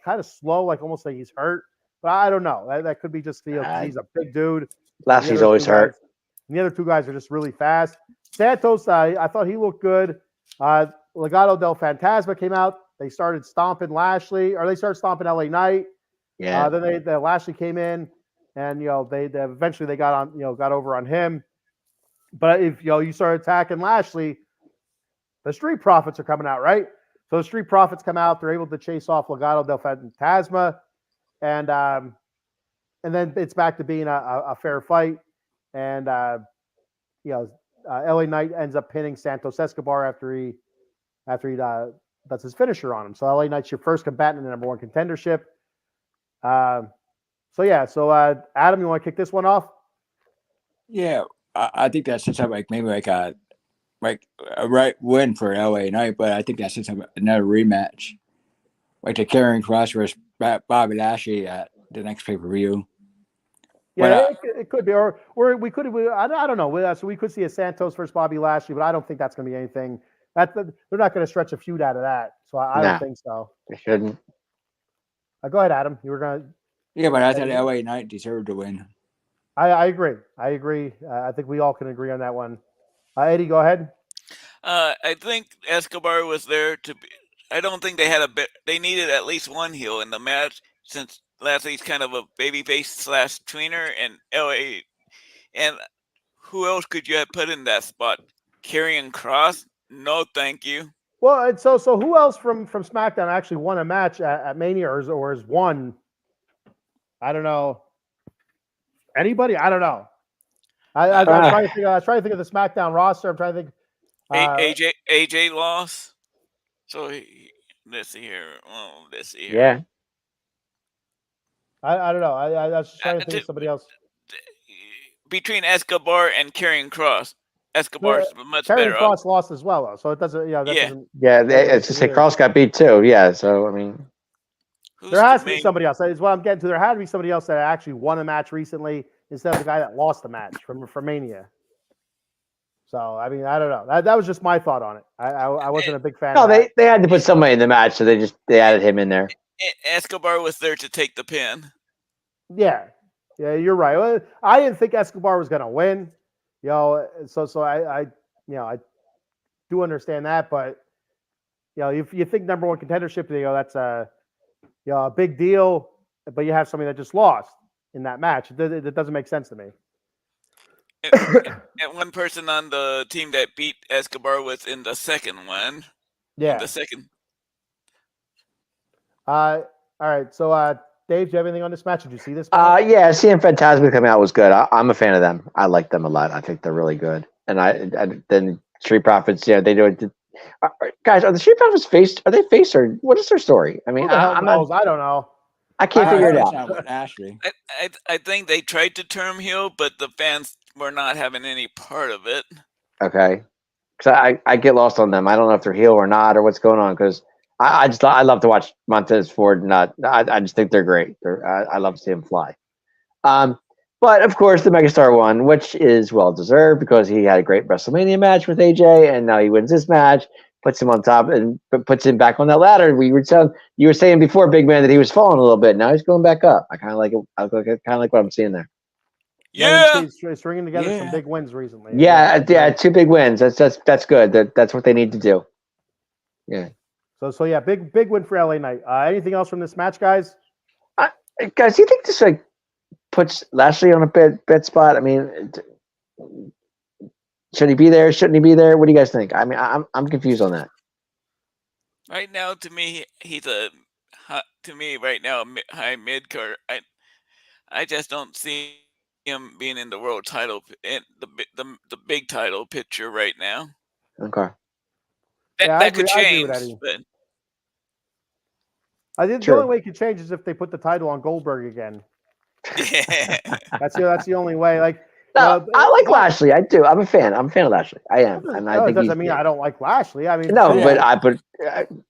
kind of slow, like almost like he's hurt. But I don't know. That could be just he's a big dude. Lashley's always hurt. The other two guys are just really fast. Santos, I thought he looked good. Legado del Fantasma came out. They started stomping Lashley, or they started stomping LA Knight. Yeah. Then Lashley came in, and they eventually got over on him. But if you start attacking Lashley, the Street Profits are coming out, right? So the Street Profits come out. They're able to chase off Legado del Fantasma, and then it's back to being a fair fight. And LA Knight ends up pinning Santos Escobar after he does his finisher on him. So LA Knight's your first combatant in the number one contendership. So Adam, you want to kick this one off? Yeah, I think that sets up maybe a right win for LA Knight, but I think that sets up another rematch, like the Karrion Kross versus Bobby Lashley at the next pay-per-view. Yeah, it could be, or we could. I don't know. So we could see a Santos versus Bobby Lashley, but I don't think that's going to be anything. They're not going to stretch a feud out of that. So I don't think so. They shouldn't. Go ahead, Adam. You were going to. Yeah, but I thought LA Knight deserved to win. I agree. I think we all can agree on that one. Eddie, go ahead. I think Escobar was there to be. I don't think they had they needed at least one heel in the match since Lashley's kind of a babyface / tweener, and LA. And who else could you have put in that spot? Karrion Kross? No, thank you. Well, and so who else from SmackDown actually won a match at Mania or has won? I don't know. Anybody? I don't know. I was trying to think of the SmackDown roster. I'm trying to think. AJ lost. So let's see here. Yeah. I don't know. I was just trying to think of somebody else. Between Escobar and Karrion Kross, Escobar's much better. Karrion Kross lost as well, though, so it doesn't. It's just say Kross got beat too. Yeah, so I mean, there has to be somebody else. That's what I'm getting to. There had to be somebody else that actually won a match recently instead of the guy that lost the match from Mania. So I mean, I don't know. That was just my thought on it. I wasn't a big fan. No, they had to put somebody in the match, so they added him in there. Escobar was there to take the pin. Yeah, you're right. I didn't think Escobar was going to win. So I do understand that, but if you think number one contendership, that's a big deal, but you have somebody that just lost in that match. It doesn't make sense to me. And one person on the team that beat Escobar was in the second one. Yeah. The second. All right. So, Dave, do you have anything on this match? Did you see this match? Yeah, seeing Fantasma come out was good. I'm a fan of them. I like them a lot. I think they're really good. And then Street Profits, they do it. Guys, are the Street Profits faced? Are they faced or what is their story? I mean, I don't know. I can't figure it out. Ashley. I think they tried to turn heel, but the fans were not having any part of it. Okay, because I get lost on them. I don't know if they're heel or not or what's going on. Because I love to watch Montez Ford. I just think they're great. I love to see him fly. But of course, the Megastar won, which is well deserved because he had a great WrestleMania match with AJ, and now he wins this match, puts him on top, and puts him back on that ladder. You were saying before, Big Man, that he was falling a little bit. Now he's going back up. I kind of like it. I kind of like what I'm seeing there. Yeah, he's stringing together some big wins recently. Yeah, 2 big wins. That's good. That's what they need to do. Yeah. So yeah, big win for LA Knight. Anything else from this match, guys? Guys, do you think this puts Lashley on a bad spot? I mean, should he be there? Shouldn't he be there? What do you guys think? I mean, I'm confused on that. Right now, to me, he's right now high mid card. I just don't see him being in the world title in the big title picture right now. Okay. Yeah, that could I agree change. with Eddie. But I think the True. only way it could change is if they put the title on Goldberg again. yeah, That's the only way. Like, No, I like what- Lashley. I do. I'm a fan. I'm a fan of Lashley. I am, and I No, it think he's doesn't mean I don't like Lashley. I mean, no, Yeah. but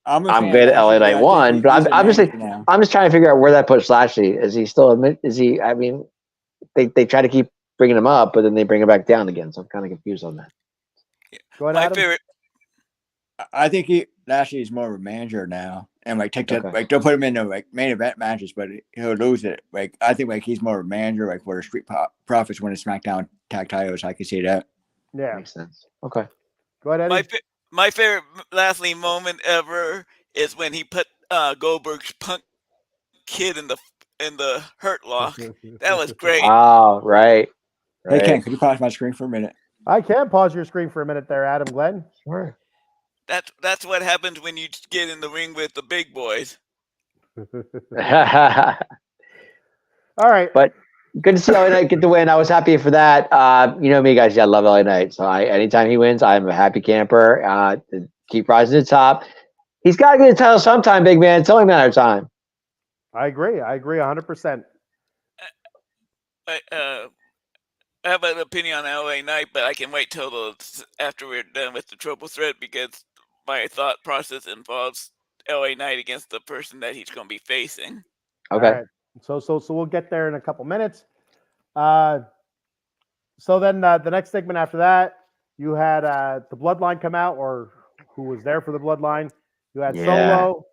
I'm I'm good at LA Night one, but I'm just saying, now. I'm just trying to figure out where that puts Lashley. Is he still? Is he? I mean, they try to keep bringing him up, but then they bring him back down again. So I'm kind of confused on that. go ahead, my Adam. favorite. I think Lashley is more of a manager now, and like take that Okay. like don't put him in the like main event matches, but he'll lose it. Like I think like he's more of a manager, like where the Street Profits win the SmackDown tag titles. I can see that. Yeah, Makes sense. Okay. go ahead, Eddie. My favorite Lashley moment ever is when he put Goldberg's punk kid in the hurt lock. That was great. Oh, right. Hey Ken, could you pause my screen for a minute? I can pause your screen for a minute there, Adam Glenn. Sure. That's what happens when you get in the ring with the big boys. All right. But good to see LA Knight get the win. I was happy for that. You know me, guys. Yeah, I love LA Knight. So anytime he wins, I'm a happy camper. Keep rising to the top. He's got to get a title sometime, big man. It's only a matter of time. I agree 100%. I have an opinion on LA Knight, but I can wait till after we're done with the triple threat because my thought process involves LA Knight against the person that he's going to be facing. Okay. All right. So we'll get there in a couple minutes. So then the next segment after that, you had the Bloodline come out, or who was there for the Bloodline. You had Yeah. Solo,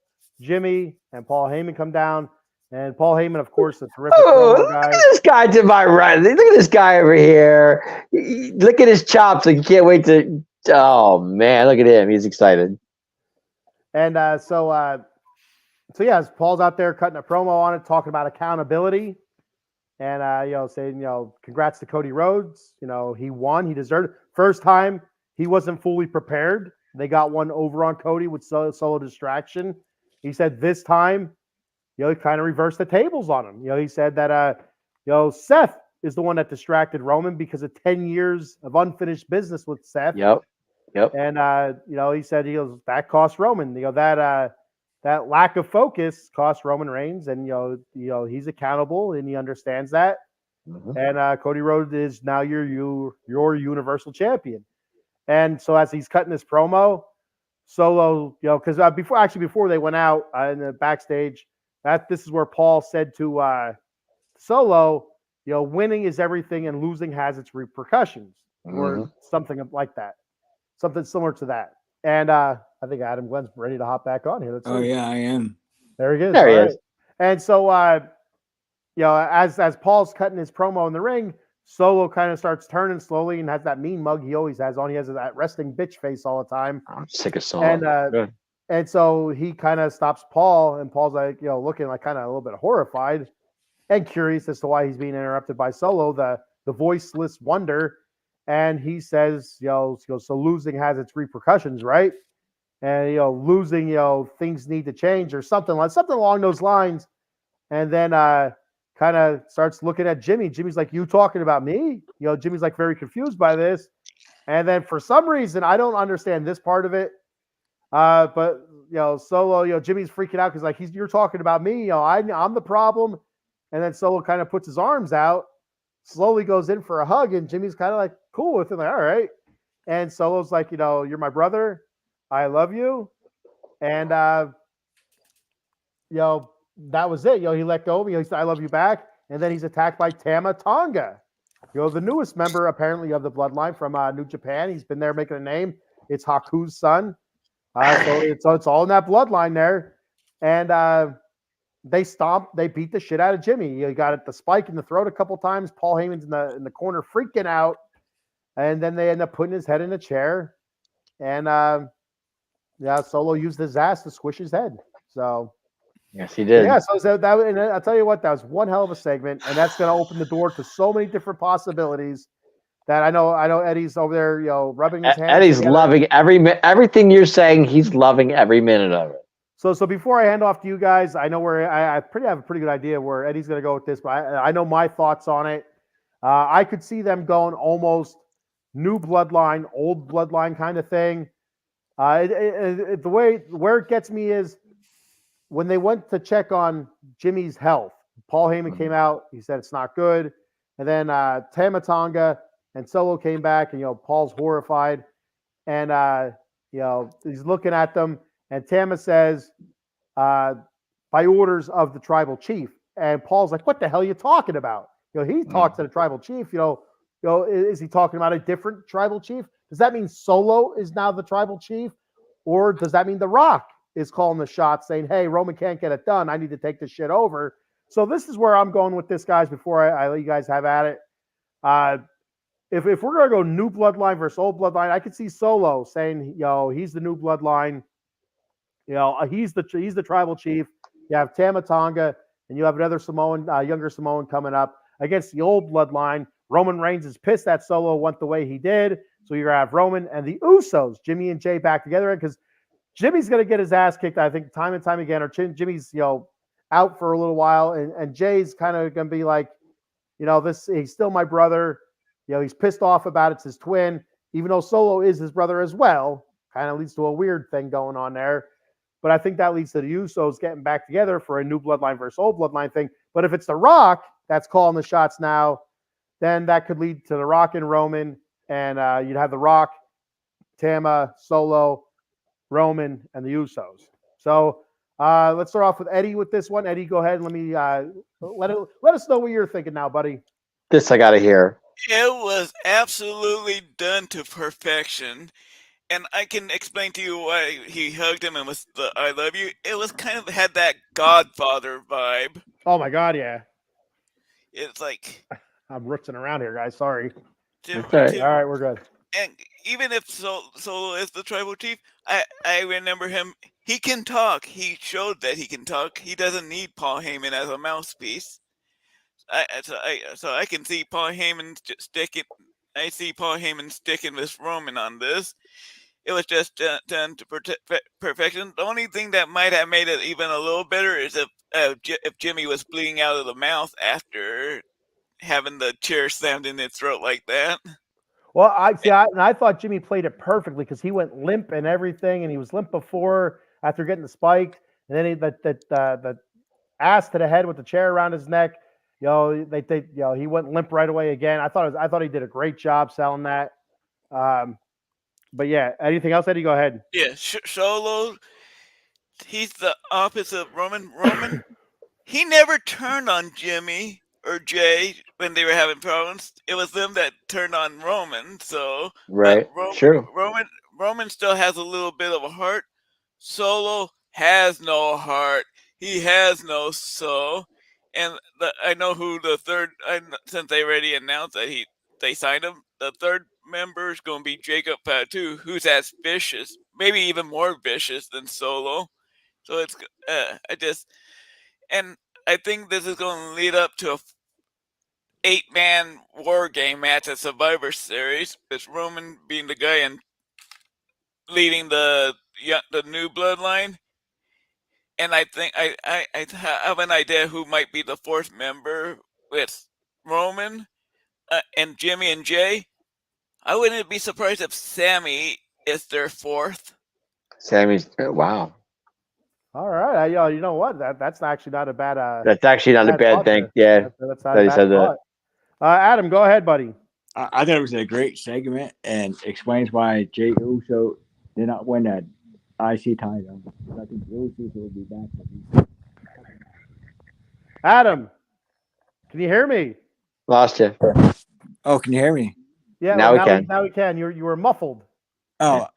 Jimmy, and Paul Heyman come down. And Paul Heyman, of course, a terrific Oh, promo look guy. at this guy to my right. Look at this guy over here. Look at his chops. Like, you can't wait to. Oh, man. Look at him. He's excited. And so yeah, Paul's out there cutting a promo on it, talking about accountability, and saying, congrats to Cody Rhodes. He won. He deserved it. First time he wasn't fully prepared. They got one over on Cody with solo distraction. He said this time, he kind of reversed the tables on him. He said that Seth is the one that distracted Roman because of 10 years of unfinished business with Seth. Yep. And he said that cost Roman. That lack of focus cost Roman Reigns, and he's accountable and he understands that. Mhm. And Cody Rhodes is now your Universal Champion. And so as he's cutting this promo, Solo, because before they went out in the backstage, this is where Paul said to Solo, winning is everything and losing has its repercussions, or something like that. Something similar to that. And I think Adam Glenn's ready to hop back on here. Let's see. Yeah, I am. There he is. There he All is. right. And so, as Paul's cutting his promo in the ring, Solo kind of starts turning slowly and has that mean mug he always has on. He has that resting bitch face all the time. I'm sick of Solo. And and so he kind of stops Paul, and Paul's like, looking like kind of a little bit horrified and curious as to why he's being interrupted by Solo, the voiceless wonder. And he says, so losing has its repercussions, right? And losing, things need to change or something along those lines. And then kind of starts looking at Jimmy. Jimmy's like, you talking about me? Jimmy's like very confused by this. And then for some reason, I don't understand this part of it. But Solo, Jimmy's freaking out because like you're talking about me. I'm the problem. And then Solo kind of puts his arms out, slowly goes in for a hug, and Jimmy's kind of like cool with it, like, all right. And Solo's like, you're my brother. I love you. And that was it. He let go of me. He said, I love you back. And then he's attacked by Tama Tonga. The newest member apparently of the Bloodline from New Japan. He's been there making a name. It's Haku's son. So it's all in that bloodline there. And they beat the shit out of Jimmy. He got the spike in the throat a couple times. Paul Heyman's in the corner freaking out. And then they end up putting his head in a chair. And Solo used his ass to squish his head. So yes, he did. yeah, so that, and I'll tell you what, that was one hell of a segment, and that's going to open the door to so many different possibilities. That I know Eddie's over there, rubbing his hands. Eddie's together. loving everything you're saying. He's loving every minute of it. So before I hand off to you guys, I know where I have a pretty good idea where Eddie's going to go with this, but I know my thoughts on it. I could see them going almost new bloodline, old bloodline kind of thing. The way where it gets me is when they went to check on Jimmy's health. Paul Heyman came out. He said it's not good, and then Tama Tonga and Solo came back, and Paul's horrified, and he's looking at them, and Tama says, by orders of the tribal chief, and Paul's like, "What the hell are you talking about?" He talked to the tribal chief. Is he talking about a different tribal chief? Does that mean Solo is now the tribal chief, or does that mean The Rock is calling the shots, saying, "Hey, Roman can't get it done. I need to take this shit over"? So this is where I'm going with this, guys. Before I let you guys have at it, if we're gonna go new bloodline versus old bloodline, I could see Solo saying, he's the new bloodline. He's the tribal chief. You have Tama Tonga, and you have another Samoan, younger Samoan coming up against the old bloodline. Roman Reigns is pissed that Solo went the way he did, so you're gonna have Roman and the Usos, Jimmy and Jay, back together because Jimmy's gonna get his ass kicked, I think, time and time again. Or Jimmy's out for a little while, and Jay's kind of gonna be like, he's still my brother. He's pissed off about it's his twin, even though Solo is his brother as well. Kind of leads to a weird thing going on there. But I think that leads to the Usos getting back together for a new bloodline versus old bloodline thing. But if it's The Rock that's calling the shots now, then that could lead to The Rock and Roman, and you'd have The Rock, Tama, Solo, Roman, and the Usos. So let's start off with Eddie with this one. Eddie, go ahead and let me let us know what you're thinking now, buddy. This I got to hear. It was absolutely done to perfection. And I can explain to you why he hugged him and was the "I love you." It was kind of had that Godfather vibe. Oh my God, yeah. It's like I'm ripping around here, guys. Sorry. Okay. All right, we're good. And even if Solo is the tribal chief, I remember him. He can talk. He showed that he can talk. He doesn't need Paul Heyman as a mouthpiece. So I can see Paul Heyman sticking. I see Paul Heyman sticking with Roman on this. It was just done to perfection. The only thing that might have made it even a little better is if Jimmy was bleeding out of the mouth after having the chair slammed in his throat like that. Well, I thought Jimmy played it perfectly because he went limp and everything, and he was limp before after getting the spike, and then the ass to the head with the chair around his neck. He went limp right away again. I thought he did a great job selling that. But yeah, anything else, Eddie? Go ahead. Yeah, Solo, he's the opposite of Roman. Roman, he never turned on Jimmy or Jay when they were having problems. It was them that turned on Roman. So Right. True. Roman still has a little bit of a heart. Solo has no heart. He has no soul. And I know who the third. Since they already announced that they signed him, the third member is going to be Jacob Fatu, who's as vicious, maybe even more vicious than Solo. So it's I think this is going to lead up to a 8-man war game match at Survivor Series, with Roman being the guy and leading the new bloodline. And I think I have an idea who might be the fourth member with Roman and Jimmy and Jay. I wouldn't be surprised if Sammy is their fourth. Sammy's wow. All right, you know what? That's actually not a bad. That's actually not a bad thing. Yeah, that's not that a he said bad thought. Adam, go ahead, buddy. I thought it was a great segment and explains why Jey Uso did not win that IC title. I think the Usos will be back. Adam, can you hear me? Lost you. Oh, can you hear me? Yeah, Now we can. Now we can. You were muffled. Oh,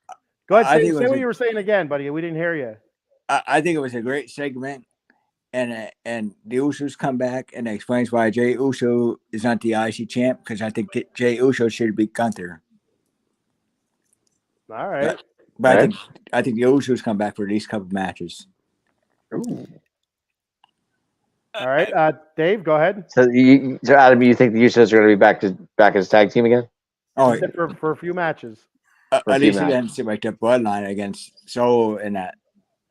Go ahead. I Say think it was what you were saying again, buddy. We didn't hear you. I think it was a great segment, and the Usos come back and it explains why Jey Uso is not the IC champ, because I think Jey Uso should beat Gunther. All right. But I think the Usos come back for these couple matches. Ooh. All right, Dave, go ahead. So Adam, you think the Usos are going to be back as a tag team again? Oh, for a few matches. At least against like the bloodline against Solo and that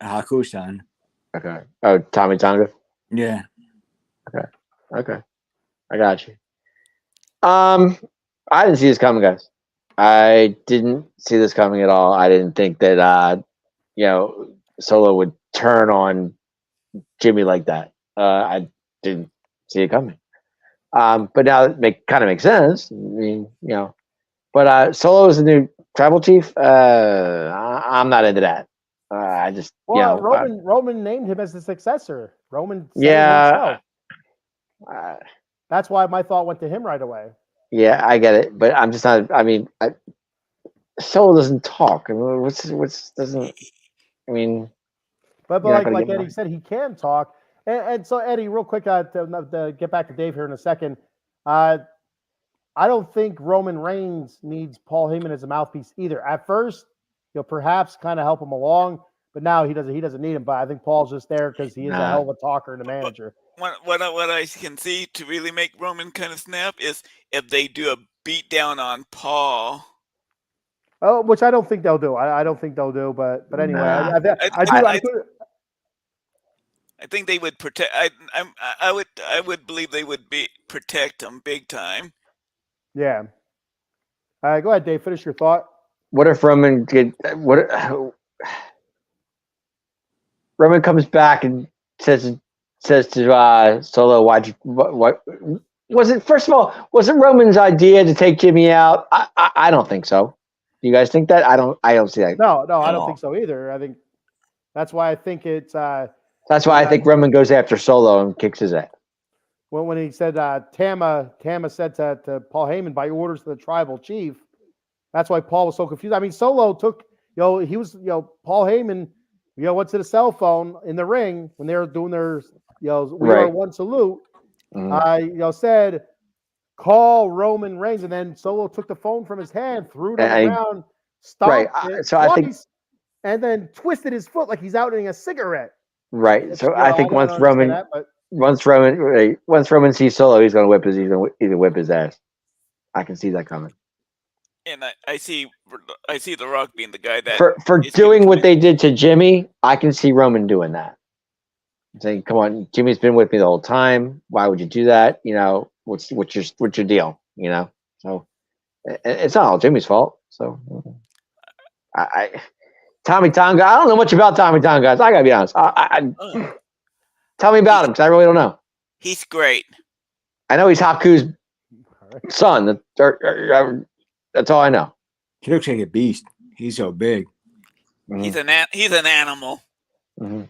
Haku-san. Okay. Oh, Tommy Tonga. Yeah. Okay. I got you. I didn't see this coming, guys. I didn't see this coming at all. I didn't think that Solo would turn on Jimmy like that. I didn't see it coming. But now it kind of makes sense. I mean, but Solo is the new tribal chief. I'm not into that. I just Well, Roman named him as the successor. Roman said it yeah. himself. That's why my thought went to him right away. Yeah, I get it, but I'm just not. I mean, Solo doesn't talk. I mean, what's doesn't. I mean, But you're not gonna like give him Eddie said, he can talk. And so Eddie, real quick, to get back to Dave here in a second. I don't think Roman Reigns needs Paul Heyman as a mouthpiece either. At first, he'll perhaps kind of help him along, but now he doesn't need him. But I think Paul's just there because he is a hell of a talker and a manager. What I can see to really make Roman kind of snap is if they do a beat down on Paul. Oh, which I don't think they'll do. I don't think they'll do. But anyway, Nah. I think they would protect. I would believe they would protect him big time. Yeah. Go ahead, Dave. Finish your thought. What if Roman Roman comes back and says to Solo, what was it? First of all, was it Roman's idea to take Jimmy out? I don't think so. Do you guys think that? I don't see that. No, I don't think so either. I think that's why I think it's. That's why I think Roman goes after Solo and kicks his ass. When he said Tama said to Paul Heyman by orders of the tribal chief, that's why Paul was so confused. I mean, Solo took, he was, Paul Heyman, went to the cell phone in the ring when they were doing their, we are one salute. Said, call Roman Reigns, and then Solo took the phone from his hand, threw it on the ground, stomped it so I think, and then twisted his foot like he's outing a cigarette. Right. So I think once Roman sees Solo, he's gonna whip his ass. I can see that coming. And I see The Rock being the guy that for doing what they did to Jimmy. I can see Roman doing that. Saying, "Come on, Jimmy's been with me the whole time. Why would you do that? What's your deal? So it's not all Jimmy's fault. So Tommy Tonga. I don't know much about Tommy Tonga, guys. I gotta be honest. Tell me about him, because I really don't know. He's great. I know he's Haku's son. That's all I know. He looks like a beast. He's so big. Mm-hmm. He's an animal. Mm-hmm.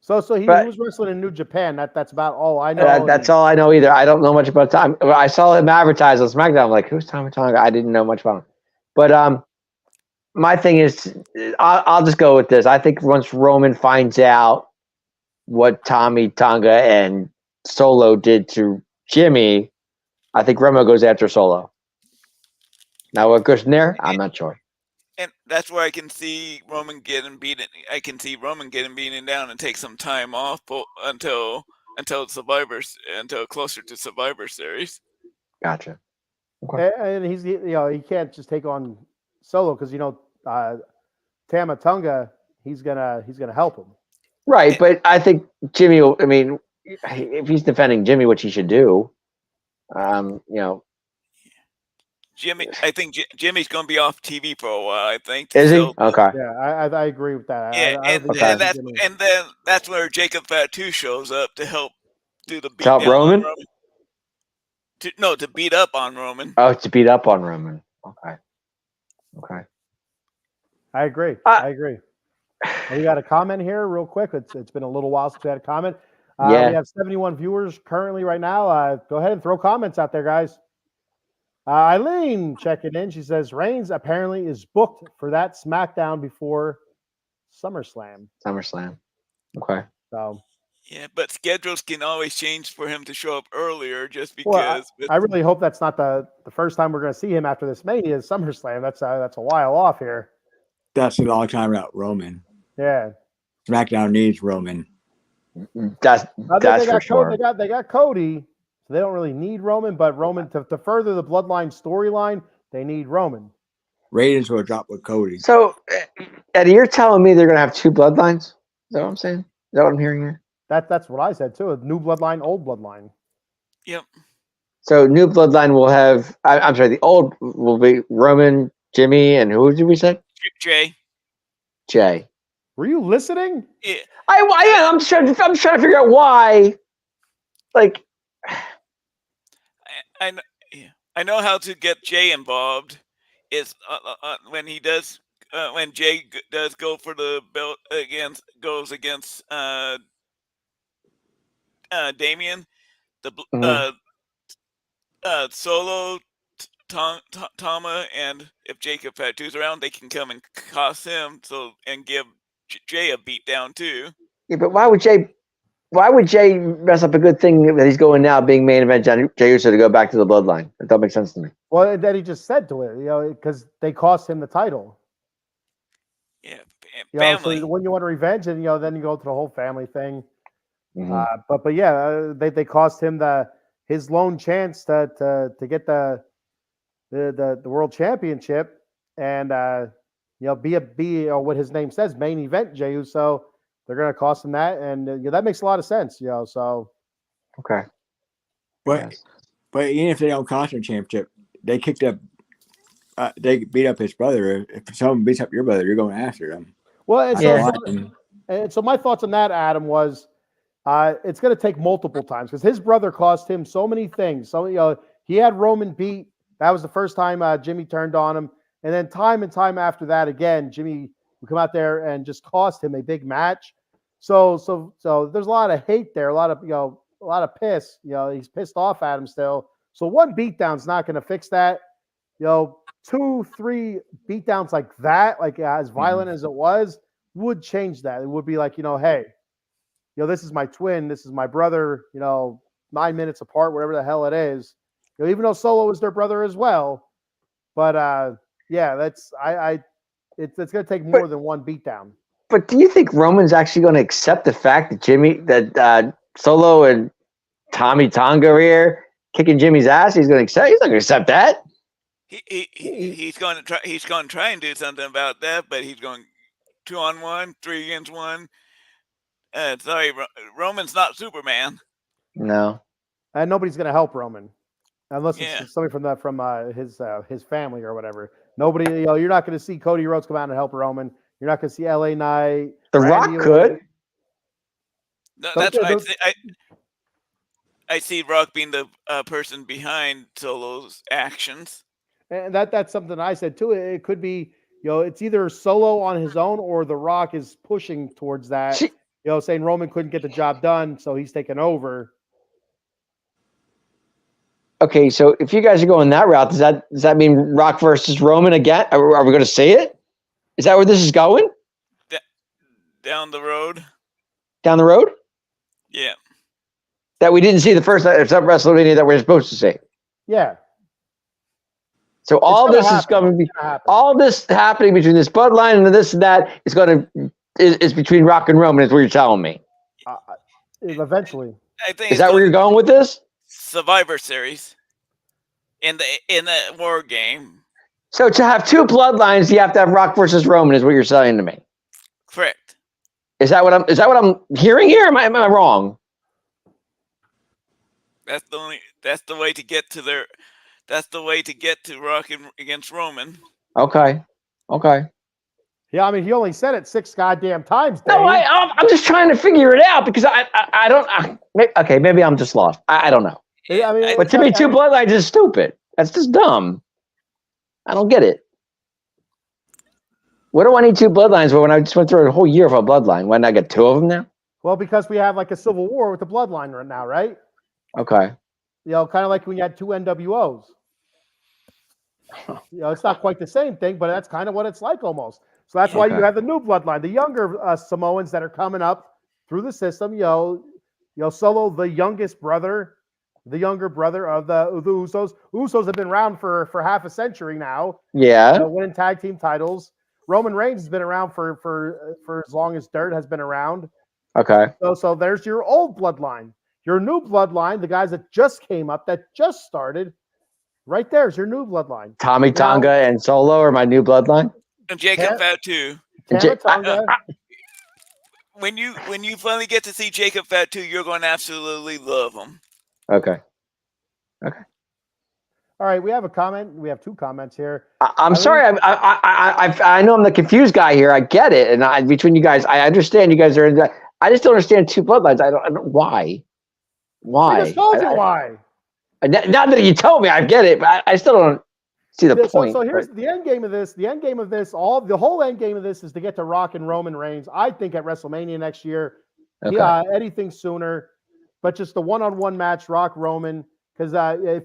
So he was wrestling in New Japan. That's about all I know. That's all I know either. I don't know much about Tommy. I saw him advertised on SmackDown. I'm like, who's Tommy Tonga? I didn't know much about him. But my thing is, I'll just go with this. I think once Roman finds out what Tommy Tonga and Solo did to Jimmy, I think Roman goes after Solo. Now what goes in there, I'm not sure. And that's where I can see Roman getting beaten. I can see Roman getting beaten down and take some time off until closer to Survivor Series. Gotcha. Okay. And he's he can't just take on Solo because Tama Tonga he's gonna help him. Right, but I think Jimmy. I mean, if he's defending Jimmy, which he should do, Jimmy, I think Jimmy's going to be off TV for a while. I think. Is he? Okay. Yeah, I agree with that. Yeah, and then that's where Jacob Fatu shows up to help do the beat help Roman. To beat up on Roman. Oh, to beat up on Roman. Okay. I agree. I agree. We got a comment here real quick. It's been a little while since we had a comment. We have 71 viewers currently right now. Go ahead and throw comments out there, guys. Eileen checking in. She says Reigns apparently is booked for that SmackDown before SummerSlam. Okay. So. Yeah, but schedules can always change for him to show up earlier just because. Well, I really hope that's not the first time we're going to see him after this Mania is SummerSlam. That's a while off here. That's a long time about Roman. Yeah. SmackDown needs Roman. That's for sure. They got Cody, so they don't really need Roman, but Roman to further the Bloodline storyline, they need Roman. Ratings will drop with Cody. So, Eddie, you're telling me they're going to have two Bloodlines? Is that what I'm saying? Is that what I'm hearing here? That's what I said too. A new Bloodline, old Bloodline. Yep. So new bloodline will have. I'm sorry. The old will be Roman, Jimmy, and who did we say? Jay. Jay. Were you listening? Yeah, I'm trying to figure out why. Like, I know. Yeah. I know how to get Jay involved. Is when he does when Jay does go for the belt goes against Damien, the mhm. Solo, Tama, and if Jacob Fatu's around, they can come and cost him and give Jay a beat down too. Yeah, but why would Jay? Why would Jay mess up a good thing that he's going now, being main event Jey Uso, to go back to the bloodline? That don't make sense to me. Well, then he just said to it, because they cost him the title. Yeah, So family. when you want revenge, and then you go through the whole family thing. Mhm. But yeah, they cost him his lone chance to get the world championship, and be what his name says, main event Jey Uso. They're going to cost him that, and that makes a lot of sense. So Okay. But Yes. but even if they don't cost him a championship, they kicked up. They beat up his brother. If someone beats up your brother, you're going after them. well, and Yeah. so my thoughts on that, Adam, was it's going to take multiple times because his brother cost him so many things. So he had Roman beat. That was the first time Jimmy turned on him, and then time and time after that, again, Jimmy would come out there and just cost him a big match. So there's a lot of hate there, a lot of piss. He's pissed off at him still. So one beatdown's not going to fix that. 2, 3 beatdowns like that, like as violent as it was, would change that. It would be like, hey, this is my twin, this is my brother, 9 minutes apart, whatever the hell it is. Even though Solo is their brother as well. But yeah, it's going to take more than one beatdown. But do you think Roman's actually going to accept the fact that Solo and Tommy Tonga are here kicking Jimmy's ass? He's going to accept. He's not going to accept that. He's going to try. He's going to try and do something about that, but he's going 2-on-1, 3 against 1. Sorry, Roman's not Superman. No. And nobody's going to help Roman unless Yeah. it's somebody from his family or whatever. Nobody, you're not going to see Cody Rhodes come out and help Roman. You're not going to see LA Knight. The Randy Rock could. No, But that's yeah, right. I see Rock being the person behind Solo's actions. And that's something I said too. It could be, it's either Solo on his own or The Rock is pushing towards that. Saying Roman couldn't get the job done, so he's taking over. Okay, so if you guys are going that route, does that mean Rock versus Roman again? Are we going to see it? Is that where this is going? Down the road. Down the road? Yeah. That we didn't see the first WrestleMania that we're supposed to see. Yeah. So all this is going to be all this happening between this bloodline and this and that is between Rock and Roman, is what you're telling me. Eventually. I think is that where you're going with this? Survivor Series in the War Game. So to have two bloodlines, you have to have Rock versus Roman, is what you're saying to me. Correct. Is that what I'm hearing here? Am I wrong? That's the way to get to their. That's the way to get to Rock against Roman. Okay. Yeah, I mean, he only said it 6 goddamn times, Dave. No, I'm just trying to figure it out because I don't. Okay, maybe I'm just lost. I don't know. I mean, But to me, two bloodlines is stupid. That's just dumb. I don't get it. What do I need 2 bloodlines for when I just went through a whole year of a bloodline? Why not get 2 of them now? Well, because we have like a civil war with the bloodline right now, right? Okay. Kind of like when you had 2 NWOs. It's not quite the same thing, but that's kind of what it's like almost. So that's why you have the new bloodline, the younger Samoans that are coming up through the system. Solo, the younger brother of the Usos. Usos have been around for half a century now. Yeah. Winning tag team titles. Roman Reigns has been around for as long as dirt has been around. Okay. So there's your old bloodline. Your new bloodline, the guys that just came up, that just started, right there's your new bloodline. Tommy Tonga and Solo are my new bloodline. And Jacob Fatu. Tama Tonga. When you finally get to see Jacob Fatu, you're going to absolutely love him. Okay. All right, we have a comment. We have 2 comments here. I'm I sorry. I know I'm the confused guy here. I get it, and between you guys, I understand you guys are in that. I just don't understand 2 bloodlines. I don't why. We just told you why. Now that you told me, I get it, but I still don't see the point. So here's the end game of this. The end game of this, the whole end game of this is to get to Rock and Roman Reigns. I think at WrestleMania next year. Okay. Anything sooner, but just the one-on-one match, Rock Roman. Because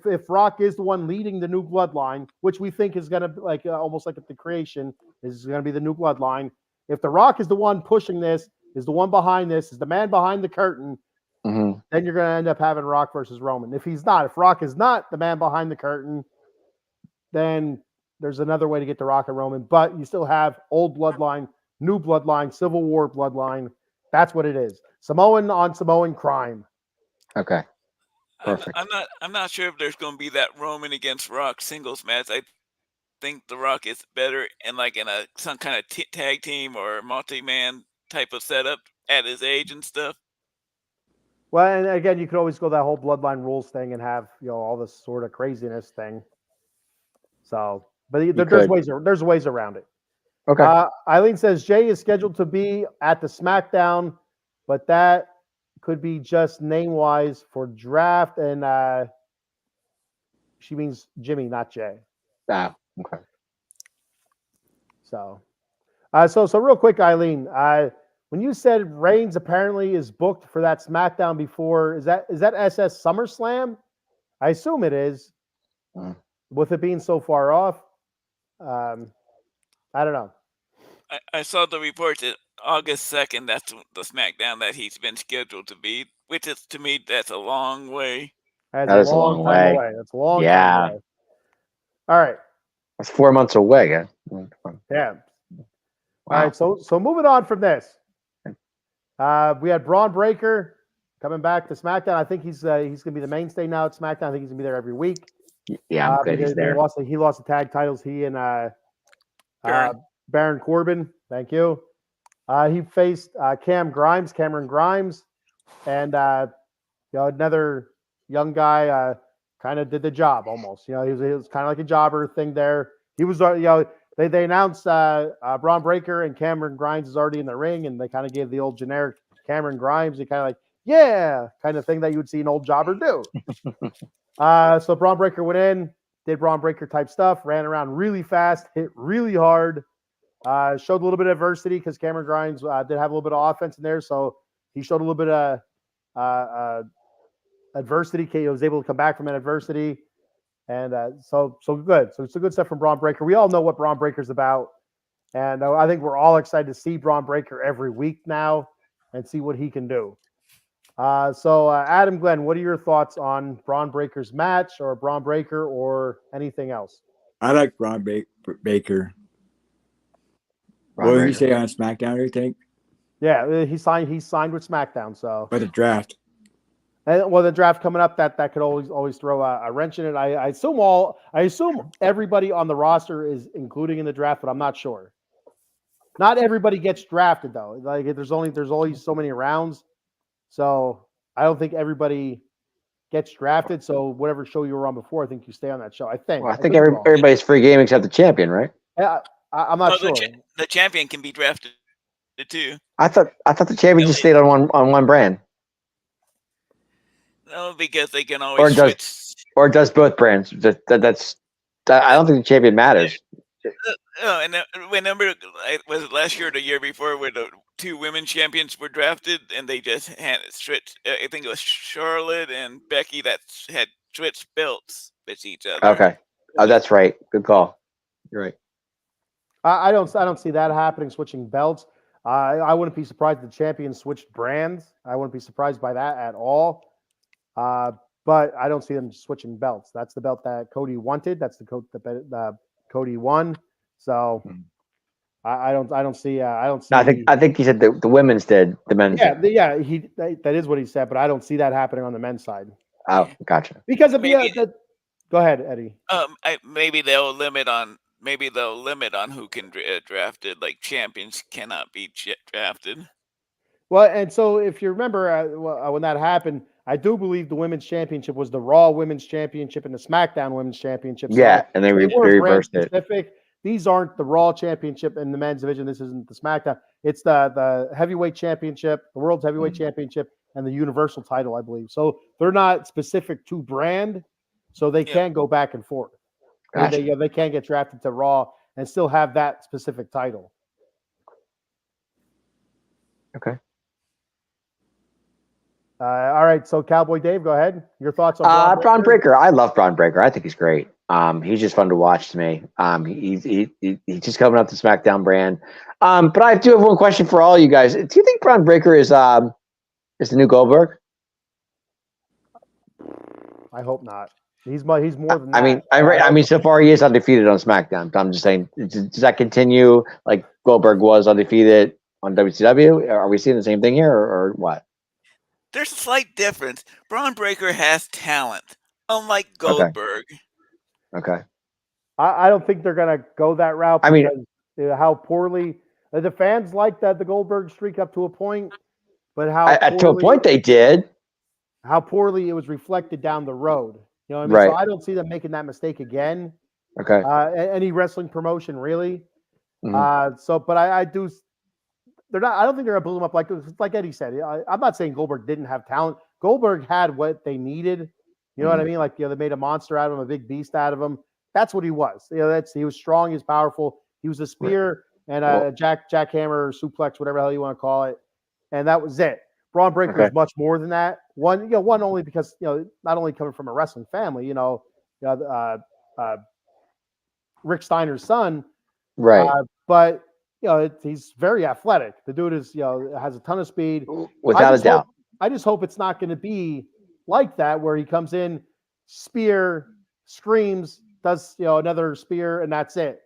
if Rock is the one leading the new bloodline, which we think is going to almost like at the creation is going to be the new bloodline. If the Rock is the one pushing this, is the one behind this, is the man behind the curtain, Mm-hmm. then you're going to end up having Rock versus Roman. If Rock is not the man behind the curtain, then there's another way to get to Rock and Roman. But you still have old bloodline, new bloodline, Civil War bloodline. That's what it is. Samoan on Samoan crime. Okay. Perfect. I'm not sure if there's going to be that Roman against Rock singles match. I think The Rock is better in some kind of tag team or multi-man type of setup at his age and stuff. Well, and again, you could always go that whole bloodline rules thing and have all this sort of craziness thing. So, but there's ways around it. Okay. Eileen says Jay is scheduled to be at the SmackDown, but that could be just name-wise for draft, and she means Jimmy, not Jay. Ah, okay. So real quick, Eileen, when you said Reigns apparently is booked for that SmackDown before, is that SS SummerSlam? I assume it is, with it being so far off. I don't know. I saw the report that August 2nd, that's the SmackDown that he's been scheduled to be, which is, to me, that's a long way. That is a long time away. That's a long time away. All right. That's 4 months away. Yeah. Wow. All right. So moving on from this, we had Braun Breaker coming back to SmackDown. I think he's going to be the mainstay now at SmackDown. I think he's going to be there every week. Yeah, I'm good. He's there. He lost the tag titles. He and Baron Corbin. Thank you. He faced Cameron Grimes, and another young guy. Kind of did the job almost. He was kind of like a jobber thing there. He was, they announced Braun Breaker and Cameron Grimes is already in the ring, and they kind of gave the old generic Cameron Grimes, kind of thing that you would see an old jobber do. So Braun Breaker went in, did Braun Breaker type stuff, ran around really fast, hit really hard, showed a little bit of adversity because Cameron Grimes did have a little bit of offense in there, so he showed a little bit of adversity. He was able to come back from an adversity, and so good. So it's a good stuff from Braun Breaker. We all know what Braun Breaker's about, and I think we're all excited to see Braun Breaker every week now and see what he can do. So Adam, Glenn, what are your thoughts on Braun Breaker's match, or Braun Breaker, or anything else? I like Braun Baker. What did he say on SmackDown? Do you think? Yeah, he signed with SmackDown. So, but the draft. The draft coming up, that could always throw a wrench in it. I assume everybody on the roster is including in the draft, but I'm not sure. Not everybody gets drafted though. Like there's only so many rounds, so I don't think everybody gets drafted. So whatever show you were on before, I think you stay on that show. I think. Well, I think everybody's free game except the champion, right? Yeah, I'm not sure. The champion can be drafted too. I thought the champion just stayed on one brand. No, because they can always switch. Or does both brands. That's I don't think the champion matters. And remember, was it last year or the year before where the 2 women champions were drafted and they just had switched? I think it was Charlotte and Becky that had switched belts with each other. Okay. Oh, that's right. Good call. You're right. I don't see that happening, switching belts. I wouldn't be surprised if the champion switched brands. I wouldn't be surprised by that at all. But I don't see them switching belts. That's the belt that Cody wanted. That's the Cody won. So I don't see. No, I think he said the women's did. The men's. Yeah, that is what he said. But I don't see that happening on the men's side. Oh, gotcha. Because of go ahead, Eddie. Maybe they'll limit on who can drafted. Like champions cannot be drafted. Well, and so if you remember when that happened, I do believe the women's championship was the Raw Women's Championship and the SmackDown Women's Championship. Yeah, So and they, they they were brand reversed it. specific. These aren't the Raw Championship in the men's division. This isn't the SmackDown. It's the heavyweight championship, the World's Heavyweight Championship, and the Universal title, I believe. So they're not specific to brand, so they Yeah. can go back and forth. Gotcha. They can get drafted to Raw and still have that specific title. Okay. All right, so Cowboy Dave, go ahead. Your thoughts on Braun Breaker. I love Braun Breaker. I think he's great. He's just fun to watch to me. He's just coming up the SmackDown brand. But I do have one question for all you guys. Do you think Braun Breaker is the new Goldberg? I hope not. He's more than that. I mean, so far he is undefeated on SmackDown. But I'm just saying, does that continue like Goldberg was undefeated on WCW? Are we seeing the same thing here, or what? There's a slight difference. Braun Breaker has talent, unlike Goldberg. Okay. I don't think they're going to go that route. I mean, because how poorly the fans liked the Goldberg streak up to a point, but how to a point they did. How poorly it was reflected down the road. You know what I mean? Right. So I don't see them making that mistake again. Okay. Any wrestling promotion, really. Mhm. But I do. They're not. I don't think they're gonna blow them up like Eddie said. I'm not saying Goldberg didn't have talent. Goldberg had what they needed. You know what I mean? Like, they made a monster out of him, a big beast out of him. That's what he was. He was strong. He was powerful. He was a spear and a jackhammer, suplex, whatever the hell you want to call it, and that was it. Braun Breaker is much more than that. One only because not only coming from a wrestling family, Rick Steiner's son, right? But he's very athletic. The dude is has a ton of speed, without a doubt. I just hope it's not going to be like that where he comes in, spear, screams, does another spear, and that's it.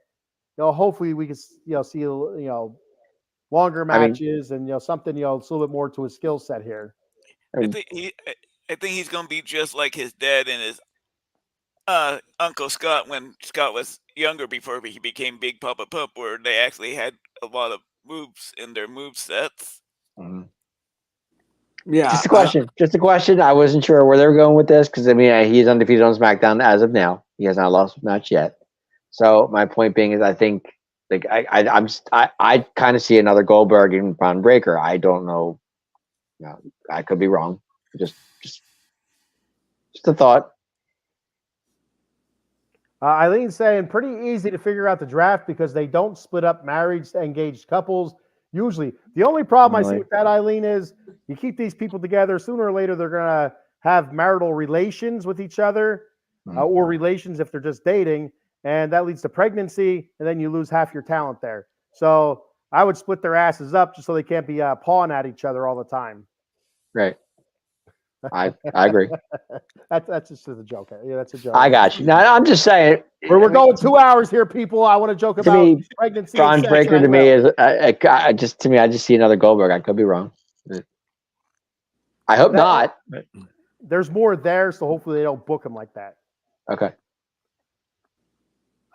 Hopefully we can see longer matches and something a little bit more to his skill set here. I think he's gonna be just like his dad and his Uncle Scott when Scott was younger before he became Big Papa Pup, where they actually had a lot of moves in their move sets. Mhm. Yeah. Just a question. I wasn't sure where they were going with this because he's undefeated on SmackDown as of now. He has not lost a match yet. So my point being is, I think I kind of see another Goldberg in Braun Breaker. I don't know. I could be wrong. Just a thought. Eileen's saying pretty easy to figure out the draft because they don't split up married engaged couples. Usually, the only problem I see with that, Eileen, is you keep these people together. Sooner or later, they're gonna have marital relations with each other, or relations if they're just dating, and that leads to pregnancy, and then you lose half your talent there. So I would split their asses up just so they can't be pawing at each other all the time. Right. I agree. That's just a joke. Yeah, that's a joke. I got you. Now I'm just saying. We're going 2 hours here, people. I want to joke about pregnancy. Braun Breaker to me is I just see another Goldberg. I could be wrong. I hope not. There's more there, so hopefully they don't book him like that. Okay.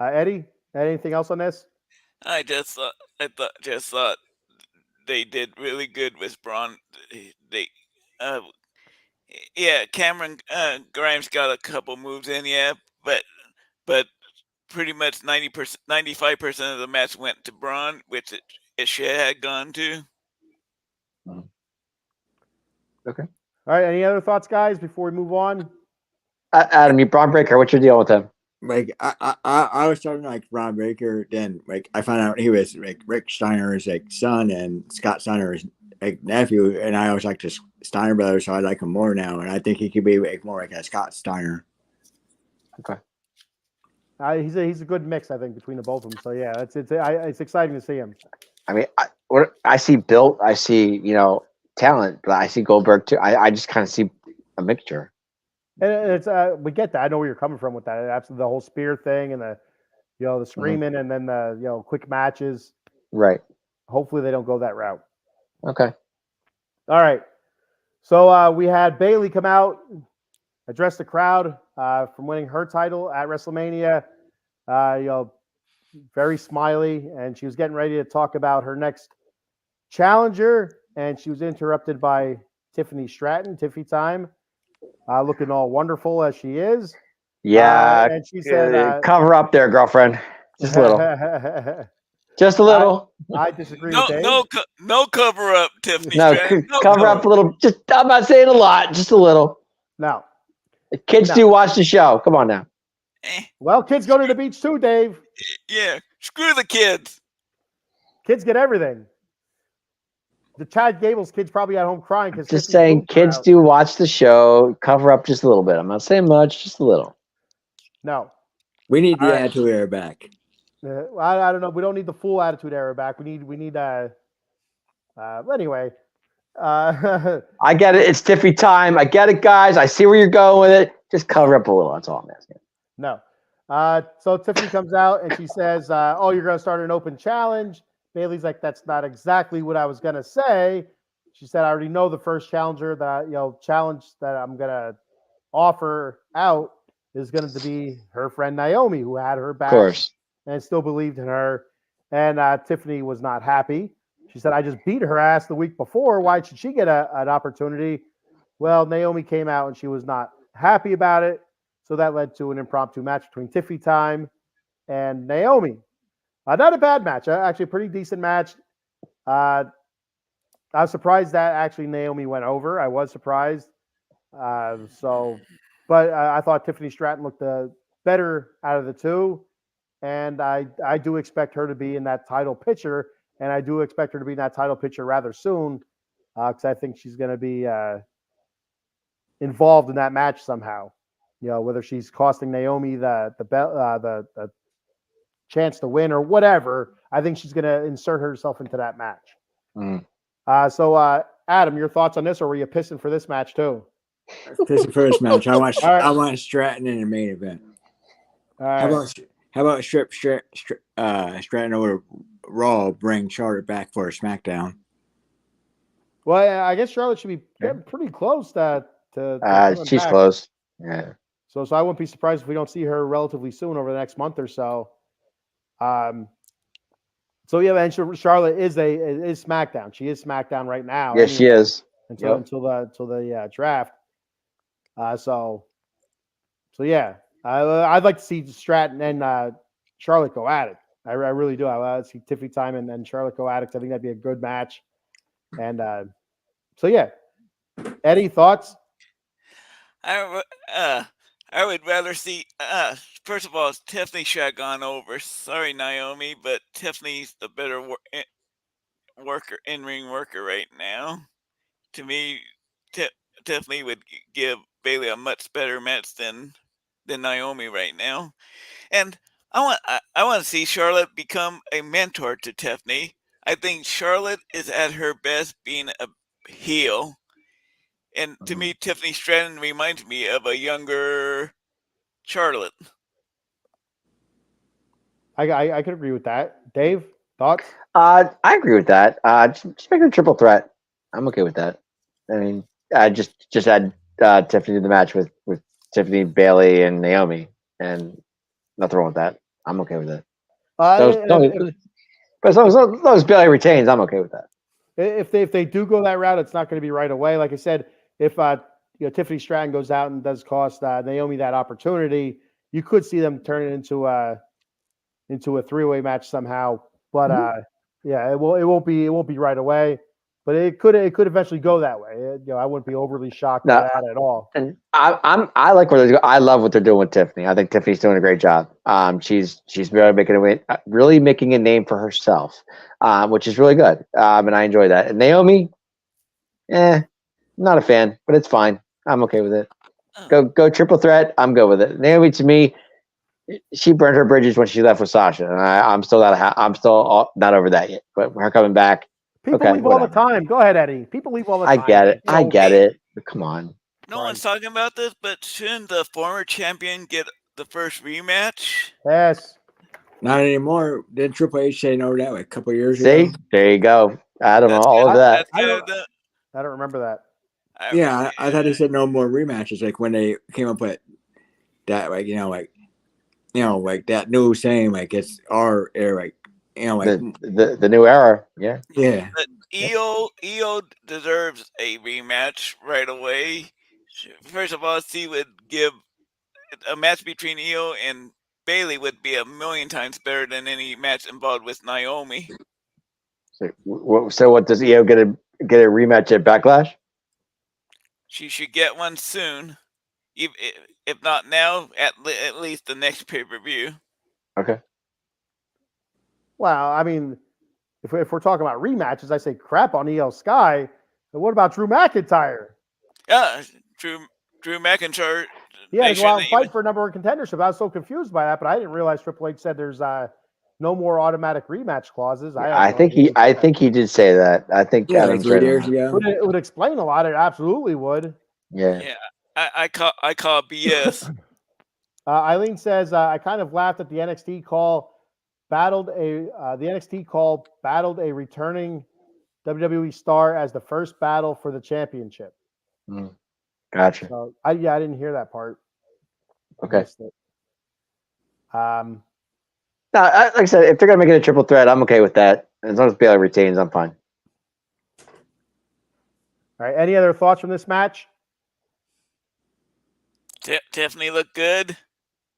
Eddie, anything else on this? I just thought they did really good with Braun. Cameron Grimes got a couple moves in, but pretty much 95% of the match went to Braun, which it should have gone to. Okay. All right. Any other thoughts, guys, before we move on? Adam, you Braun Breaker. What's your deal with him? Like I was talking like Braun Breaker. Then I found out he was Rick Steiner's son and Scott Steiner's nephew, and I always liked the Steiner brothers, so I like him more now, and I think he could be more like a Scott Steiner. Okay. He's a good mix, I think, between the both of them. So yeah, it's exciting to see him. I mean, I see built, I see talent, but I see Goldberg too. I just kind of see a mixture. And it's we get that. I know where you're coming from with that. Absolutely, the whole spear thing and the screaming and then the quick matches. Right. Hopefully they don't go that route. Okay. All right. So we had Bayley come out, address the crowd from winning her title at WrestleMania. Very smiley, and she was getting ready to talk about her next challenger. and she was interrupted by Tiffany Stratton, Tiffy time, looking all wonderful as she is. Yeah. And she said, cover up there, girlfriend. Just a little. Just a little. I disagree No, with Dave. no cover up, Tiffany No, Stratton. No cover up a little. Just I'm not saying a lot. Just a little. No. Kids No. do watch the show. Come on now. Well, kids go to the beach too, Dave. Yeah, screw the kids. Kids get everything. The Chad Gables kids probably at home crying because Just saying, kids do watch the show. Cover up just a little bit. I'm not saying much. Just a little. No. We need the All right. attitude era back. I don't know. We don't need the full attitude era back. We need anyway. I get it. It's Tiffy time. I get it, guys. I see where you're going with it. Just cover up a little. That's all I'm asking. No. So Tiffany comes out and she says, "Oh, you're going to start an open challenge." Bailey's like, "That's not exactly what I was going to say." She said, "I already know the first challenger challenge that I'm going to offer out is going to be her friend Naomi, who had her back Of course. and still believed in her." And Tiffany was not happy. She said, "I just beat her ass the week before. Why should she get an opportunity?" Well, Naomi came out and she was not happy about it. So that led to an impromptu match between Tiffy Time and Naomi. Not a bad match. Actually, a pretty decent match. I was surprised that actually Naomi went over. I was surprised. But I thought Tiffany Stratton looked better out of the two. And I do expect her to be in that title picture. And I do expect her to be in that title picture rather soon because I think she's going to be involved in that match somehow. Whether she's costing Naomi the chance to win or whatever, I think she's going to insert herself into that match. So, Adam, your thoughts on this, or were you pissing for this match too? Pissing for this match. I want right. I want Stratton in the main event. All right. How about Stratton over Raw, bring Charlotte back for a SmackDown? Well, I guess Charlotte should be getting pretty close to she's back. close. Yeah. So I wouldn't be surprised if we don't see her relatively soon over the next month or so. So yeah, and Charlotte is SmackDown. She is SmackDown right now. Yes, she is. Until the draft. So yeah, I'd like to see Stratton and Charlotte go at it. I really do. I see Tiffy Time and Charlotte go at it. I think that'd be a good match. And so yeah, Eddie, thoughts? I would rather see. First of all, Tiffany should have gone over. Sorry, Naomi, but Tiffany's the better worker, in-ring worker right now. To me, Tiffany would give Bailey a much better match than Naomi right now. And I want to see Charlotte become a mentor to Tiffany. I think Charlotte is at her best being a heel. And to me, Tiffany Stratton reminds me of a younger Charlotte. I could agree with that. Dave, thoughts? I agree with that. Just make it a triple threat. I'm okay with that. I mean, I just had Tiffany in the match with Tiffany, Bailey, and Naomi, and nothing wrong with that. I'm okay with it. But as long as Bailey retains, I'm okay with that. If they do go that route, it's not going to be right away. Like I said, if Tiffany Stratton goes out and does cost Naomi that opportunity, you could see them turn it into a three-way match somehow. But yeah, it won't be right away. But it could eventually go that way. I wouldn't be overly shocked by that at all. And I like where they're. I love what they're doing with Tiffany. I think Tiffany's doing a great job. She's really making a name for herself, which is really good. And I enjoy that. And Naomi, not a fan, but it's fine. I'm okay with it. Go triple threat. I'm good with it. Naomi, to me, she burned her bridges when she left with Sasha, and I'm still not over that yet. But her coming back. People leave all the time. Go ahead, Eddie. People leave all the time. I get it. I get it. But come on. No one's talking about this, but shouldn't the former champion get the first rematch? Yes. Not anymore. Did Triple H say no to that a couple of years ago? See? There you go. I don't know all of that. I don't remember that. Yeah, I thought he said no more rematches. Like when they came up with that, like that new saying, like it's our era, like the new era. Yeah. Yeah. EO deserves a rematch right away. First of all, she would give a match between EO and Bailey would be a million times better than any match involved with Naomi. So what does EO get a rematch at Backlash? She should get one soon, if not now, at least the next pay-per-view. Okay. Well, I mean, if we're talking about rematches, I say crap on EO Sky. But what about Drew McIntyre? Yeah, Drew McIntyre. He had they to go out and shouldn't even- fight for a number one contendership. I was so confused by that, but I didn't realize Triple H said there's no more automatic rematch clauses. I think he did say that. I think Yeah, like Adam's 3 right on years that. ago. It would explain a lot. It absolutely would. Yeah. Yeah, I call BS. Eileen says, I kind of laughed at the NXT call. Battled a returning WWE star as the first battle for the championship. Gotcha. So I didn't hear that part. I Okay. missed it. No, like I said, if they're gonna make it a triple threat, I'm okay with that. As long as Bayley retains, I'm fine. All right. Any other thoughts from this match? Tiffany looked good.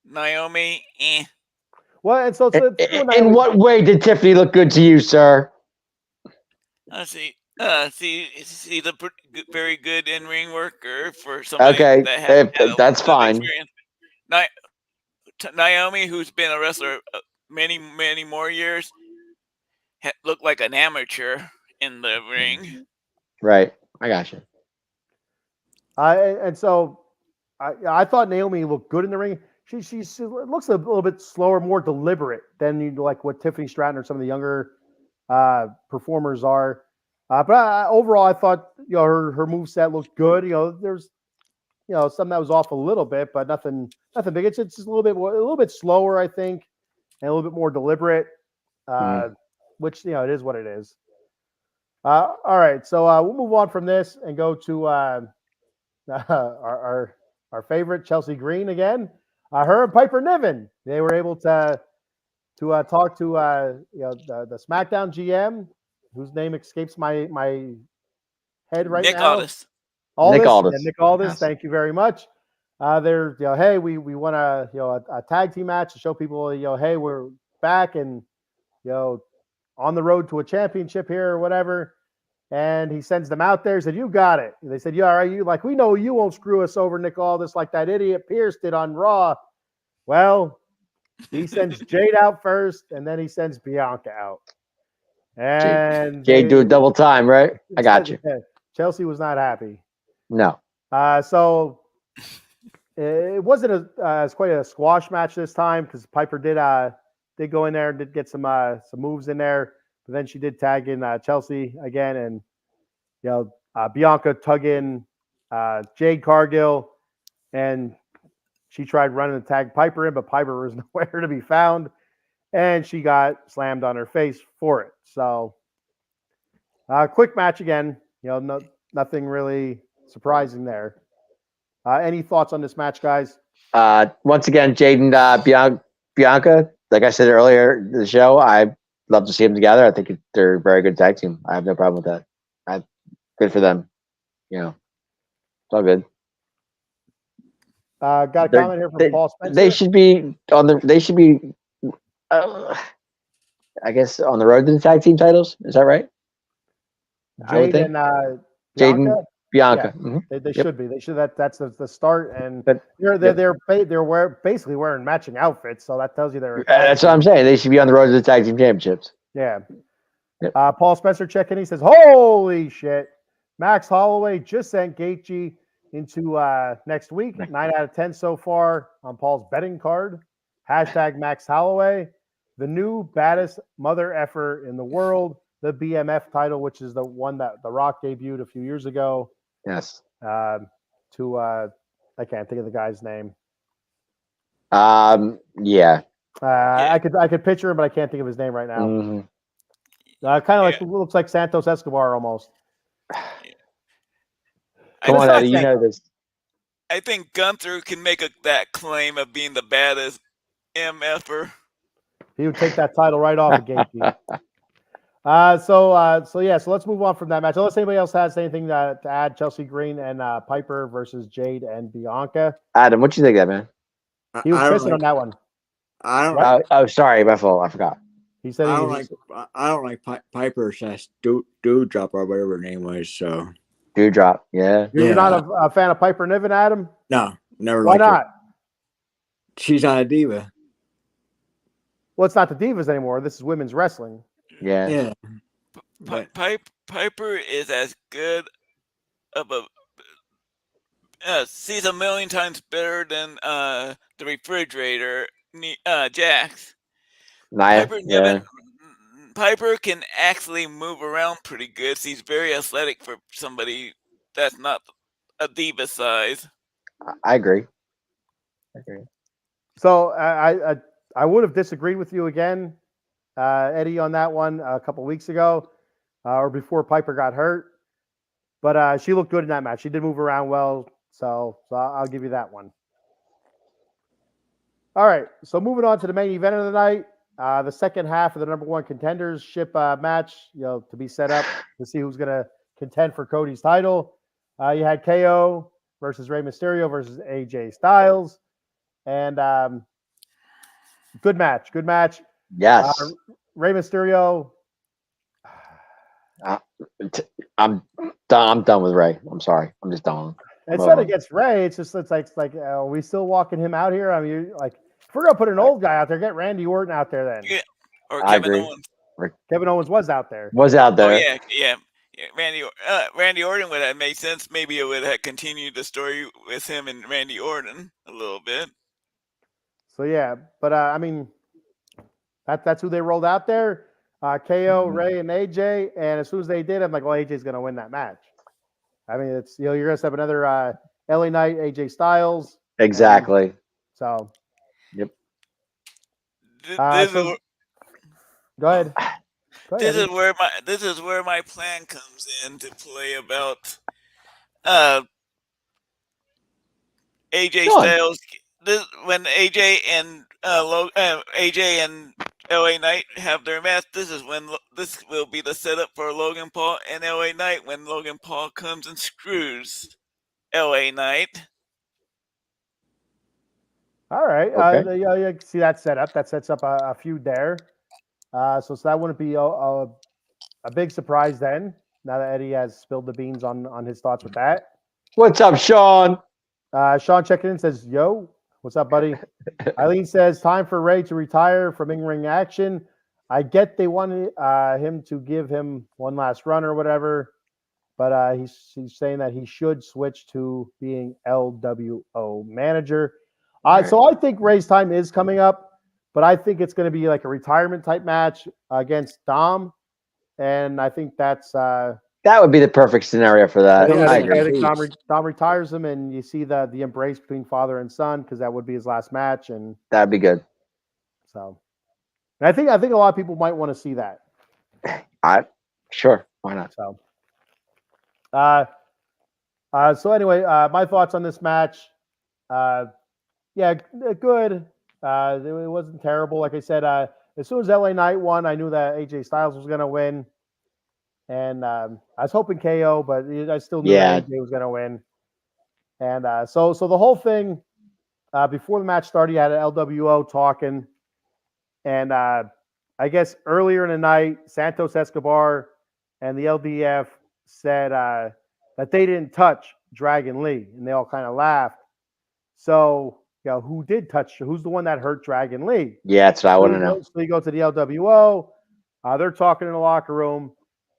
Naomi, Well, and so In what way did Tiffany look good to you, sir? Let's see. She's a very good in-ring worker for somebody Okay, that has that's fine. experience. Naomi, who's been a wrestler many more years, looked like an amateur in the ring. Right, I got you. And so I thought Naomi looked good in the ring. She looks a little bit slower, more deliberate than like what Tiffany Stratton or some of the younger performers are. But overall, I thought her moveset looked good. There's something that was off a little bit, but nothing big. It's just a little bit slower, I think, and a little bit more deliberate. Which it is what it is. All right, so we'll move on from this and go to our favorite Chelsea Green again. Her and Piper Niven, they were able to talk to the SmackDown GM, whose name escapes my head right Nick now. Aldis. Nick Aldis. Yeah, Nick Aldis. Yes. Thank you very much. They're hey, we want a tag team match to show people hey, we're back and on the road to a championship here or whatever. And he sends them out there. He said, "You got it." And they said, "Yeah, all right. You we know you won't screw us over, Nick Aldis, like that idiot Pierce did on Raw." Well, he sends Jade out first, and then he sends Bianca out. And Jade do a double time, right? I got you. Chelsea was not happy. No. So it wasn't as quite a squash match this time because Piper did go in there and did get some moves in there. But then she did tag in Chelsea again, and Bianca tug in Jade Cargill, and she tried running to tag Piper in, but Piper was nowhere to be found, and she got slammed on her face for it. So quick match again. Nothing really surprising there. Any thoughts on this match, guys? Once again, Jade and Bianca, like I said earlier in the show, I love to see them together. I think they're a very good tag team. I have no problem with that. Good for them. It's all good. Got a comment here from Paul Spencer. They should be I guess on the road to the tag team titles. Is that right? Jade and Jade Bianca. Yeah, Mm-hmm. they should be. They should. That's the start, and But, they're basically wearing matching outfits, so that tells you they're. That's what I'm saying. They should be on the road to the tag team championships. Yeah. Yep. Paul Spencer checking. He says, "Holy shit! Max Holloway just sent Gaethje into next week. 9 out of 10 so far on Paul's betting card. # Max Holloway, the new baddest mother effer in the world. The BMF title, which is the one that The Rock debuted a few years ago. Yes. I can't think of the guy's name. Yeah. I could picture him, but I can't think of his name right now. Mm-hmm. Kind of like looks like Santos Escobar almost. Come on, Eddie, you know this. I think Gunther can make that claim of being the baddest MFer. He would take that title right off of Gaethje. So let's move on from that match. Unless anybody else has anything to add, Chelsea Green and Piper versus Jade and Bianca. Adam, what you think of that, man? He was I don't pissing on like. that one. I don't. What? Oh, sorry, my fault. I forgot. He said I he don't like. I don't like Piper says Dewdrop or whatever her name was. So Dewdrop, yeah. you're Yeah. not a fan of Piper Niven, Adam? no, never Why liked her. not? She's not a diva. Well, it's not the Divas anymore. This is women's wrestling. Yeah. Yeah. But Piper is as good of a she's a million times better than the refrigerator Jax. Nia, Piper yeah. Niven, Piper can actually move around pretty good. She's very athletic for somebody that's not a diva size. I agree. So I would have disagreed with you again, Eddie, on that one a couple weeks ago, or before Piper got hurt. But she looked good in that match. She did move around well, so I'll give you that one. All right, so moving on to the main event of the night, the second half of the number one contendership match, to be set up to see who's going to contend for Cody's title. You had KO versus Rey Mysterio versus AJ Styles, and good match. Yes. Rey Mysterio. I'm done with Ray. I'm sorry. I'm just done. It's not against Ray. It's like are we still walking him out here? I mean, like if we're gonna put an old guy out there, get Randy Orton out there then. Yeah, or I Kevin agree. Owens. Kevin Owens was out there. Was out there. Oh yeah. Randy Orton would have made sense. Maybe it would have continued the story with him and Randy Orton a little bit. So yeah, but I mean, that's who they rolled out there. KO, Ray, and AJ, and as soon as they did, I'm like, well, AJ's gonna win that match. I mean, it's you're gonna have another LA Knight, AJ Styles. Exactly. So. Yep. Go ahead. This is where my plan comes into play about AJ Styles. When AJ and AJ and LA Knight have their match, this will be the setup for Logan Paul and LA Knight when Logan Paul comes and screws LA Knight. All right. Okay. You see that setup. That sets up a feud there. So that wouldn't be a big surprise then, now that Eddie has spilled the beans on his thoughts with that. What's up, Sean? Sean checking in says, yo, what's up, buddy? Eileen says, time for Ray to retire from in-ring action. I get they wanted him to give him one last run or whatever, but he's saying that he should switch to being LWO manager. So I think Ray's time is coming up, but I think it's going to be like a retirement type match against Dom, and I think that's that would be the perfect scenario for that. I agree. I think Dom retires him, and you see the embrace between father and son because that would be his last match, and that'd be good. So, and I think a lot of people might want to see that. Sure, why not? So anyway, my thoughts on this match. Yeah, good. It wasn't terrible. Like I said, as soon as LA Knight won, I knew that AJ Styles was going to win. And I was hoping KO, but I still knew that AJ was going to win. And so the whole thing, before the match started, you had an LWO talking. And I guess earlier in the night, Santos Escobar and the LDF said that they didn't touch Dragon Lee. And they all kind of laughed. So, who did touch? Who's the one that hurt Dragon Lee? Yeah, that's what I want to know. So you go to the LWO. They're talking in the locker room,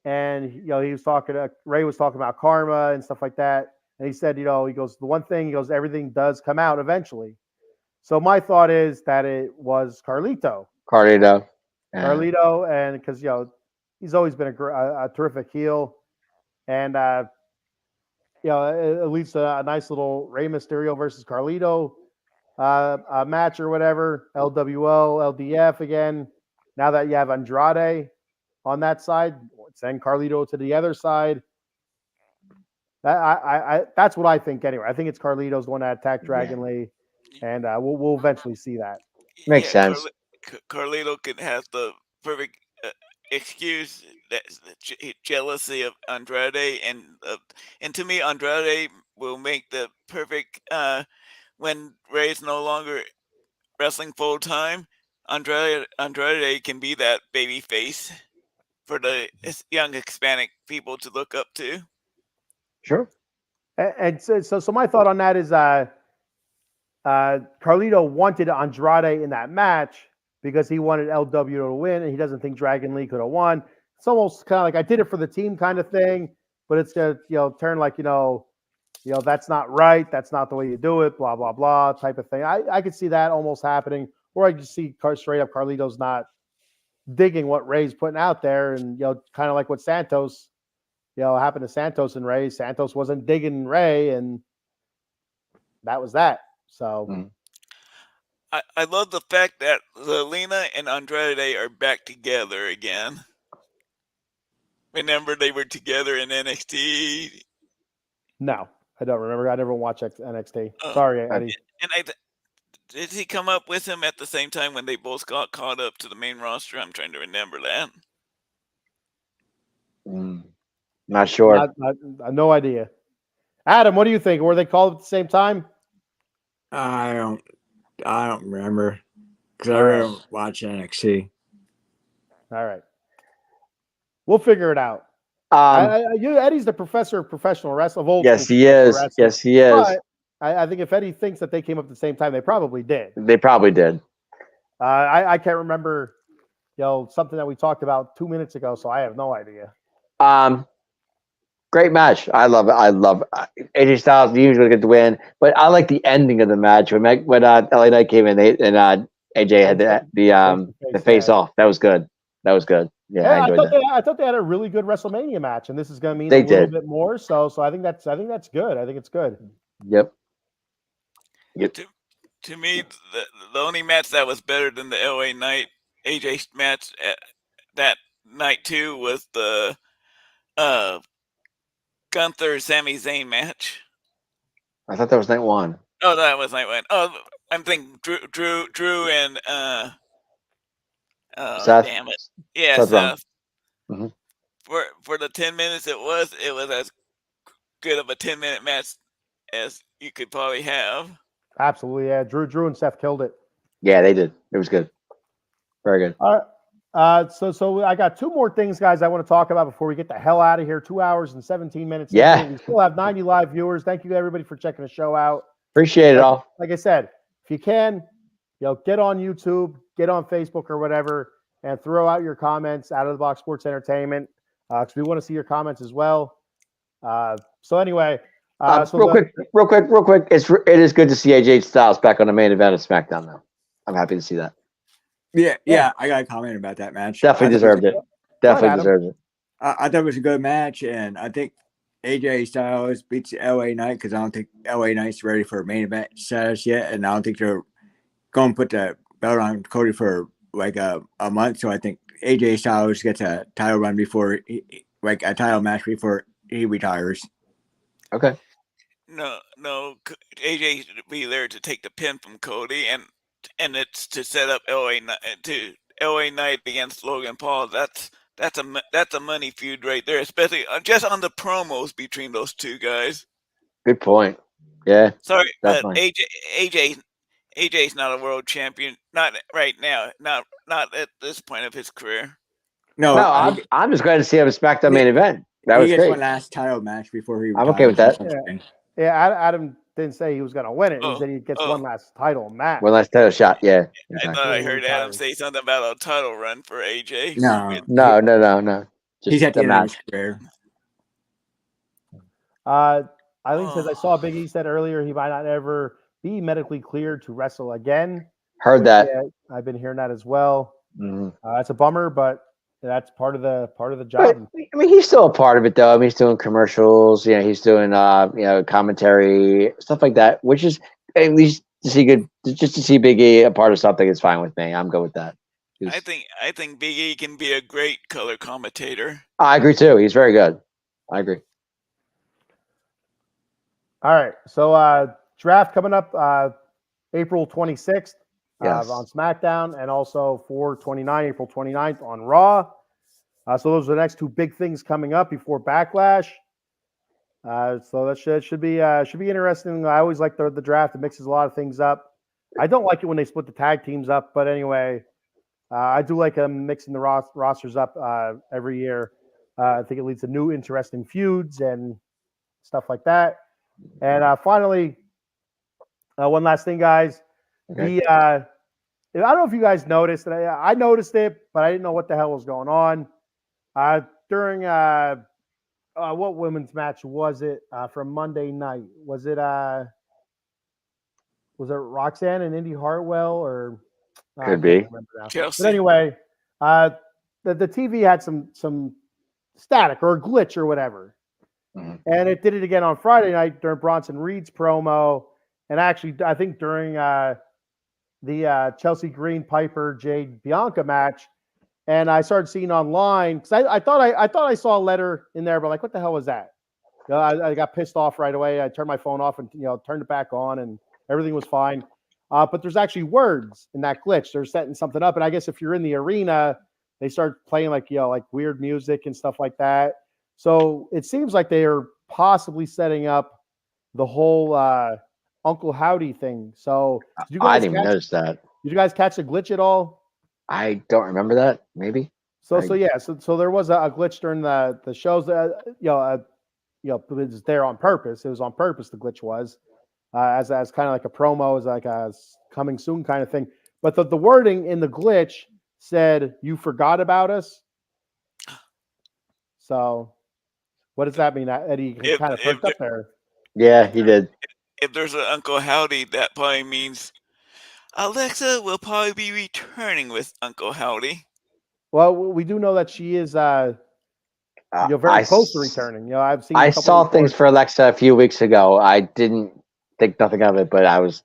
and he was talking. Ray was talking about karma and stuff like that. And he said, he goes, the one thing, everything does come out eventually. So my thought is that it was Carlito. Yeah. Carlito, and because he's always been a terrific heel, and at least a nice little Rey Mysterio versus Carlito match or whatever. LWO, LDF again. Now that you have Andrade on that side, send Carlito to the other side. That's what I think anyway. I think it's Carlito's the one that attacked Dragon Lee, and we'll eventually see that. Makes sense. Carlito could have the perfect excuse that jealousy of Andrade, and to me, Andrade will make the perfect when Ray's no longer wrestling full time. Andrade can be that baby face for the young Hispanic people to look up to. Sure. And so my thought on that is Carlito wanted Andrade in that match because he wanted LW to win, and he doesn't think Dragon Lee could have won. It's almost kind of like I did it for the team kind of thing, but it's gonna turn like that's not right, that's not the way you do it, blah blah blah type of thing. I could see that almost happening, or I could see straight up Carlito's not digging what Ray's putting out there, and kind of like what Santos, happened to Santos and Ray. Santos wasn't digging Ray, and that was that. So I love the fact that Zelina and Andrade are back together again. Remember they were together in NXT? No, I don't remember. I never watched NXT. Sorry, Eddie. And did he come up with him at the same time when they both got caught up to the main roster? I'm trying to remember that. Not sure. No idea. Adam, what do you think? Were they called at the same time? I don't remember because I really don't watch NXT. All right, we'll figure it out. Eddie's the professor of professional wrestling. Yes, he is. Yes, he is. But I think if Eddie thinks that they came up at the same time, they probably did. They probably did. I can't remember, something that we talked about 2 minutes ago, so I have no idea. Great match. I love it. I love AJ Styles usually get the win, but I like the ending of the match when LA Knight came in and AJ had the face off. That was good. That was good. Yeah, I enjoyed that. I thought they had a really good WrestleMania match, and this is going to mean a little bit more. So I think that's good. I think it's good. Yep. To me, the only match that was better than the LA Knight AJ match that night too was the Gunther Sami Zayn match. I thought that was night one. Oh, that was night one. Oh, I'm thinking Drew and Seth. Damn it. Yeah, Seth. Mm-hmm. For the 10 minutes it was as good of a 10-minute match as you could probably have. Absolutely, yeah. Drew and Seth killed it. Yeah, they did. It was good. Very good. All right. So I got two more things, guys, I want to talk about before we get the hell out of here. 2 hours and 17 minutes. Yeah. We still have 90 live viewers. Thank you, everybody, for checking the show out. Appreciate it all. Like I said, if you can, get on YouTube, get on Facebook or whatever, and throw out your comments. Out of the Box Sports Entertainment, because we want to see your comments as well. So anyway, real quick. It is good to see AJ Styles back on the main event of SmackDown now. I'm happy to see that. Yeah. I got a comment about that match. Definitely deserved it. Definitely deserved it. I thought it was a good match, and I think AJ Styles beats LA Knight because I don't think LA Knight's ready for a main event status yet, and I don't think they're going to put the belt on Cody for like a month. So I think AJ Styles gets a title run before a title match before he retires. Okay. No, AJ should be there to take the pin from Cody, and it's to set up LA Knight against Logan Paul. That's a money feud right there, especially just on the promos between those two guys. Good point. Yeah. Sorry, definitely. but AJ's not a world champion. Not right now. Not at this point of his career. No, I'm just glad to see him SmackDown main event. That was great. He gets one last title match before he retires. I'm okay with that. Yeah, Adam didn't say he was going to win it. He said he gets one last title match. One last title shot, yeah. Exactly. I thought I heard Adam say something about a title run for AJ. No. He's at the end of his career. I think says I saw Big E said earlier he might not ever be medically cleared to wrestle again. Heard that. Yeah, I've been hearing that as well. Mm-hmm. That's a bummer, but that's part of the job. But, I mean, he's still a part of it, though. I mean, he's doing commercials. He's doing commentary, stuff like that. Which is at least to see Big E a part of something is fine with me. I'm good with that. I think Big E can be a great color commentator. I agree too. He's very good. I agree. All right, so draft coming up April 26th. Yes. On SmackDown, and also April 29th on Raw. So those are the next two big things coming up before Backlash. So that should be interesting. I always like the draft. It mixes a lot of things up. I don't like it when they split the tag teams up, but anyway, I do like them mixing the rosters up every year. I think it leads to new interesting feuds and stuff like that. And finally, one last thing, guys. Okay. I don't know if you guys noticed, and I noticed it, but I didn't know what the hell was going on. During what women's match was it from Monday night? Was it Roxanne and Indy Hartwell or Could be. Chelsea. But anyway, the TV had some static or a glitch or whatever. Mhm. And it did it again on Friday night during Bronson Reed's promo. And actually, I think during the Chelsea Green Piper Jade Bianca match. And I started seeing online because I thought I saw a letter in there, but like, what the hell was that? I got pissed off right away. I turned my phone off and turned it back on, and everything was fine. But there's actually words in that glitch. They're setting something up, and I guess if you're in the arena, they start playing like weird music and stuff like that. So it seems like they are possibly setting up the whole Uncle Howdy thing. So did you guys I didn't even notice that. Did you guys catch the glitch at all? I don't remember that. Maybe. So there was a glitch during the shows. It was there on purpose. It was on purpose. The glitch was as kind of like a promo, as like a coming soon kind of thing. But the wording in the glitch said, "You forgot about us." So, what does that mean, Eddie? You kind of perked up there. Yeah, he did. If there's an Uncle Howdy, that probably means Alexa will probably be returning with Uncle Howdy. Well, we do know that she is very close to returning. I've seen. I saw things for Alexa a few weeks ago. I didn't think nothing of it, but I was,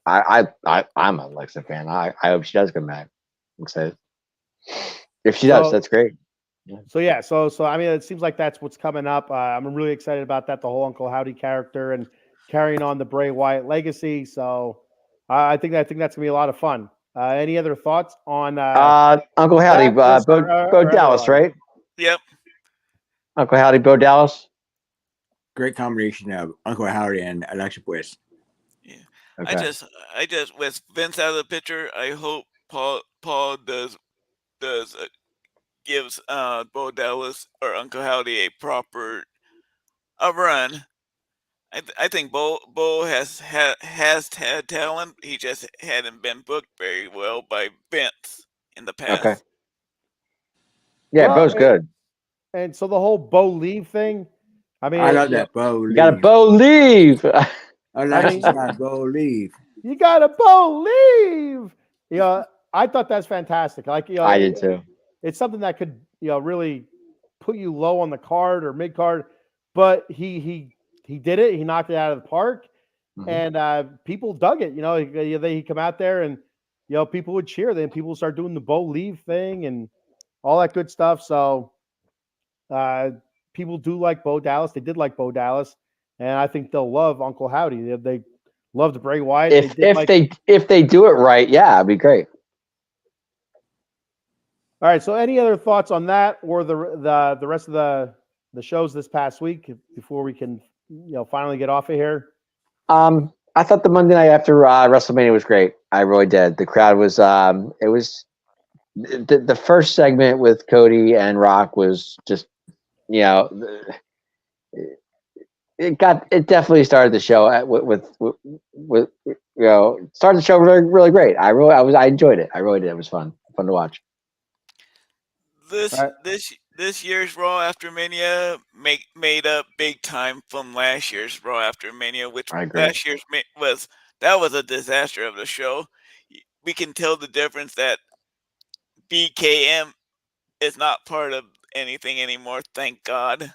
I'm an Alexa fan. I hope she does come back. I'm excited. If she does, that's great. Yeah. So I mean, it seems like that's what's coming up. I'm really excited about that. The whole Uncle Howdy character and carrying on the Bray Wyatt legacy. So I think that's gonna be a lot of fun. Any other thoughts on Uncle Howdy, Bo Dallas, right? Yep. Uncle Howdy, Bo Dallas. Great combination of Uncle Howdy and Alexa Bliss. Yeah. Okay. I just with Vince out of the picture, I hope Paul gives Bo Dallas or Uncle Howdy a proper run. I think Bo has had talent. He just hadn't been booked very well by Vince in the past. Okay. Yeah, Bo's good. And so the whole Bo leave thing. I mean, I love that Bo. You got to Bo leave. Alexa's got Bo leave. You got to Bo leave. I thought that's fantastic. Like, I did too. It's something that could, really put you low on the card or mid card, but he did it. He knocked it out of the park, and people dug it. He come out there and people would cheer. Then people would start doing the Bo leave thing and all that good stuff. So people do like Bo Dallas. They did like Bo Dallas, and I think they'll love Uncle Howdy. They loved Bray Wyatt. If they do it right, yeah, it'd be great. All right. So, any other thoughts on that, or the rest of the shows this past week before we can finally get off of here? I thought the Monday night after WrestleMania was great. I really did. The crowd was it was the first segment with Cody and Rock was just it definitely started the show with started the show really, really great. I enjoyed it. I really did. It was fun to watch. This year's Raw After Mania made up big time from last year's Raw After Mania, which last year's was a disaster of the show. We can tell the difference that BKM is not part of anything anymore. Thank God.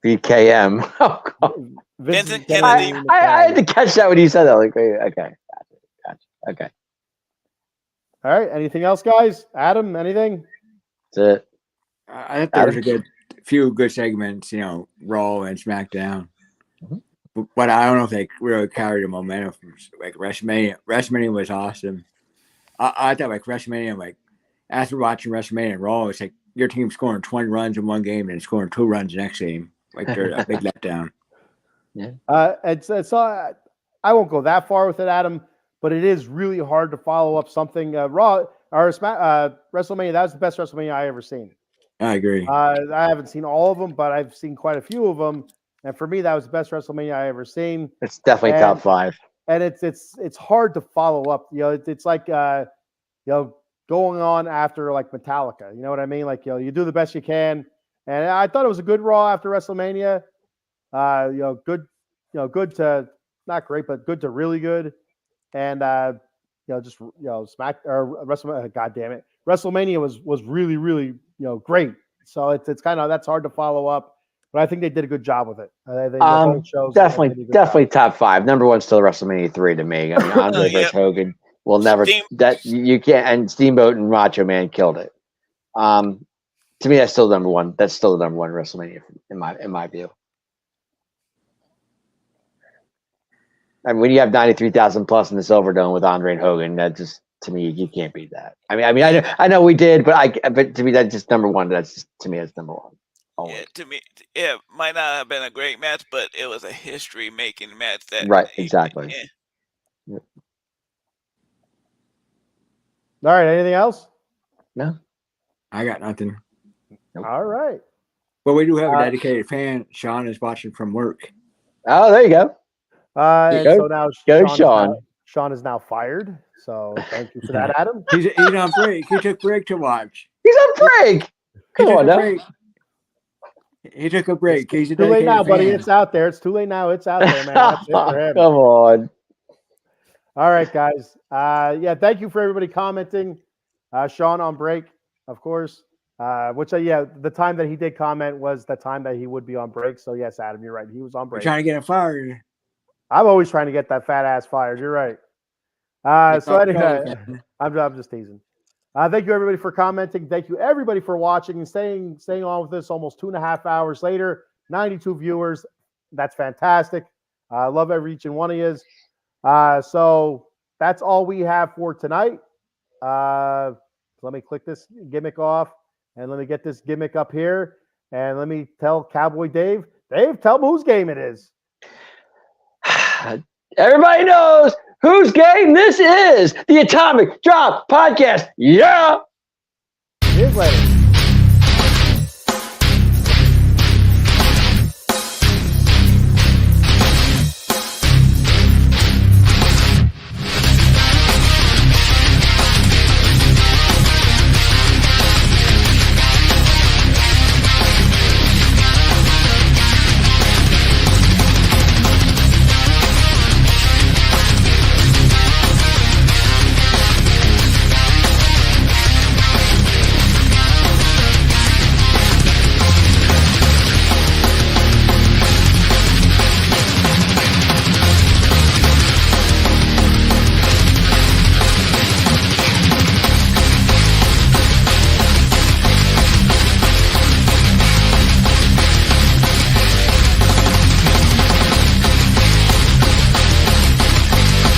BKM. Oh, God. Vincent Kennedy. I had to catch that when you said that. Like, okay, gotcha. Okay. All right. Anything else, guys? Adam, anything? That's it. I thought there was a few good segments, Raw and SmackDown. But I don't know if they really carried the momentum from like WrestleMania. WrestleMania was awesome. I thought like WrestleMania, like after watching WrestleMania and Raw, it's like your team scoring 20 runs in one game and scoring 2 runs the next game. Like they're a big letdown. It's I won't go that far with it, Adam, but it is really hard to follow up something Raw or WrestleMania. That was the best WrestleMania I ever seen. I agree. I haven't seen all of them, but I've seen quite a few of them, and for me, that was the best WrestleMania I ever seen. It's definitely top 5. And it's hard to follow up. You know, it's like going on after like Metallica. You know what I mean? Like you do the best you can. And I thought it was a good Raw after WrestleMania. Good to not great, but good to really good. And Smack or WrestleMania. God damn it, WrestleMania was really really great. So it's kind of that's hard to follow up. But I think they did a good job with it. The whole shows definitely top 5. Number 1 still WrestleMania 3 to me. I mean, Andre versus Hogan will never you can't. And Steamboat and Macho Man killed it. To me, that's still number 1. That's still the number 1 WrestleMania in my view. I mean, when you have 93,000 plus in the Silverdome with Andre and Hogan, that just to me you can't beat that. I know we did, but to me that's just number 1. That's just, to me that's number 1. Always. Yeah, to me, it might not have been a great match, but it was a history-making match. Right, exactly. Yeah. Yep. All right. Anything else? No, I got nothing. Nope. All right. But we do have a dedicated fan. Sean is watching from work. Oh, there you go. So now Sean is now fired. So thank you for that, Adam. He's on break. He took break to watch. He's on break. Come on now. He took a break. He's a too late now, fan. buddy. It's out there. It's too late now. It's out there, man. That's it for him. Come on. All right, guys. Thank you for everybody commenting. Sean on break, of course. The time that he did comment was the time that he would be on break. So yes, Adam, you're right. He was on break. We're trying to get him fired. I'm always trying to get that fat ass fired. You're right. So anyway, I'm just teasing. Thank you everybody for commenting. Thank you everybody for watching and staying on with us almost 2.5 hours later. 92 viewers. That's fantastic. I love each and one of you. So that's all we have for tonight. Let me click this gimmick off and let me get this gimmick up here. And let me tell Cowboy Dave, tell him whose game it is. Everybody knows whose game this is. The Atomic Drop Podcast. Yeah. It is later.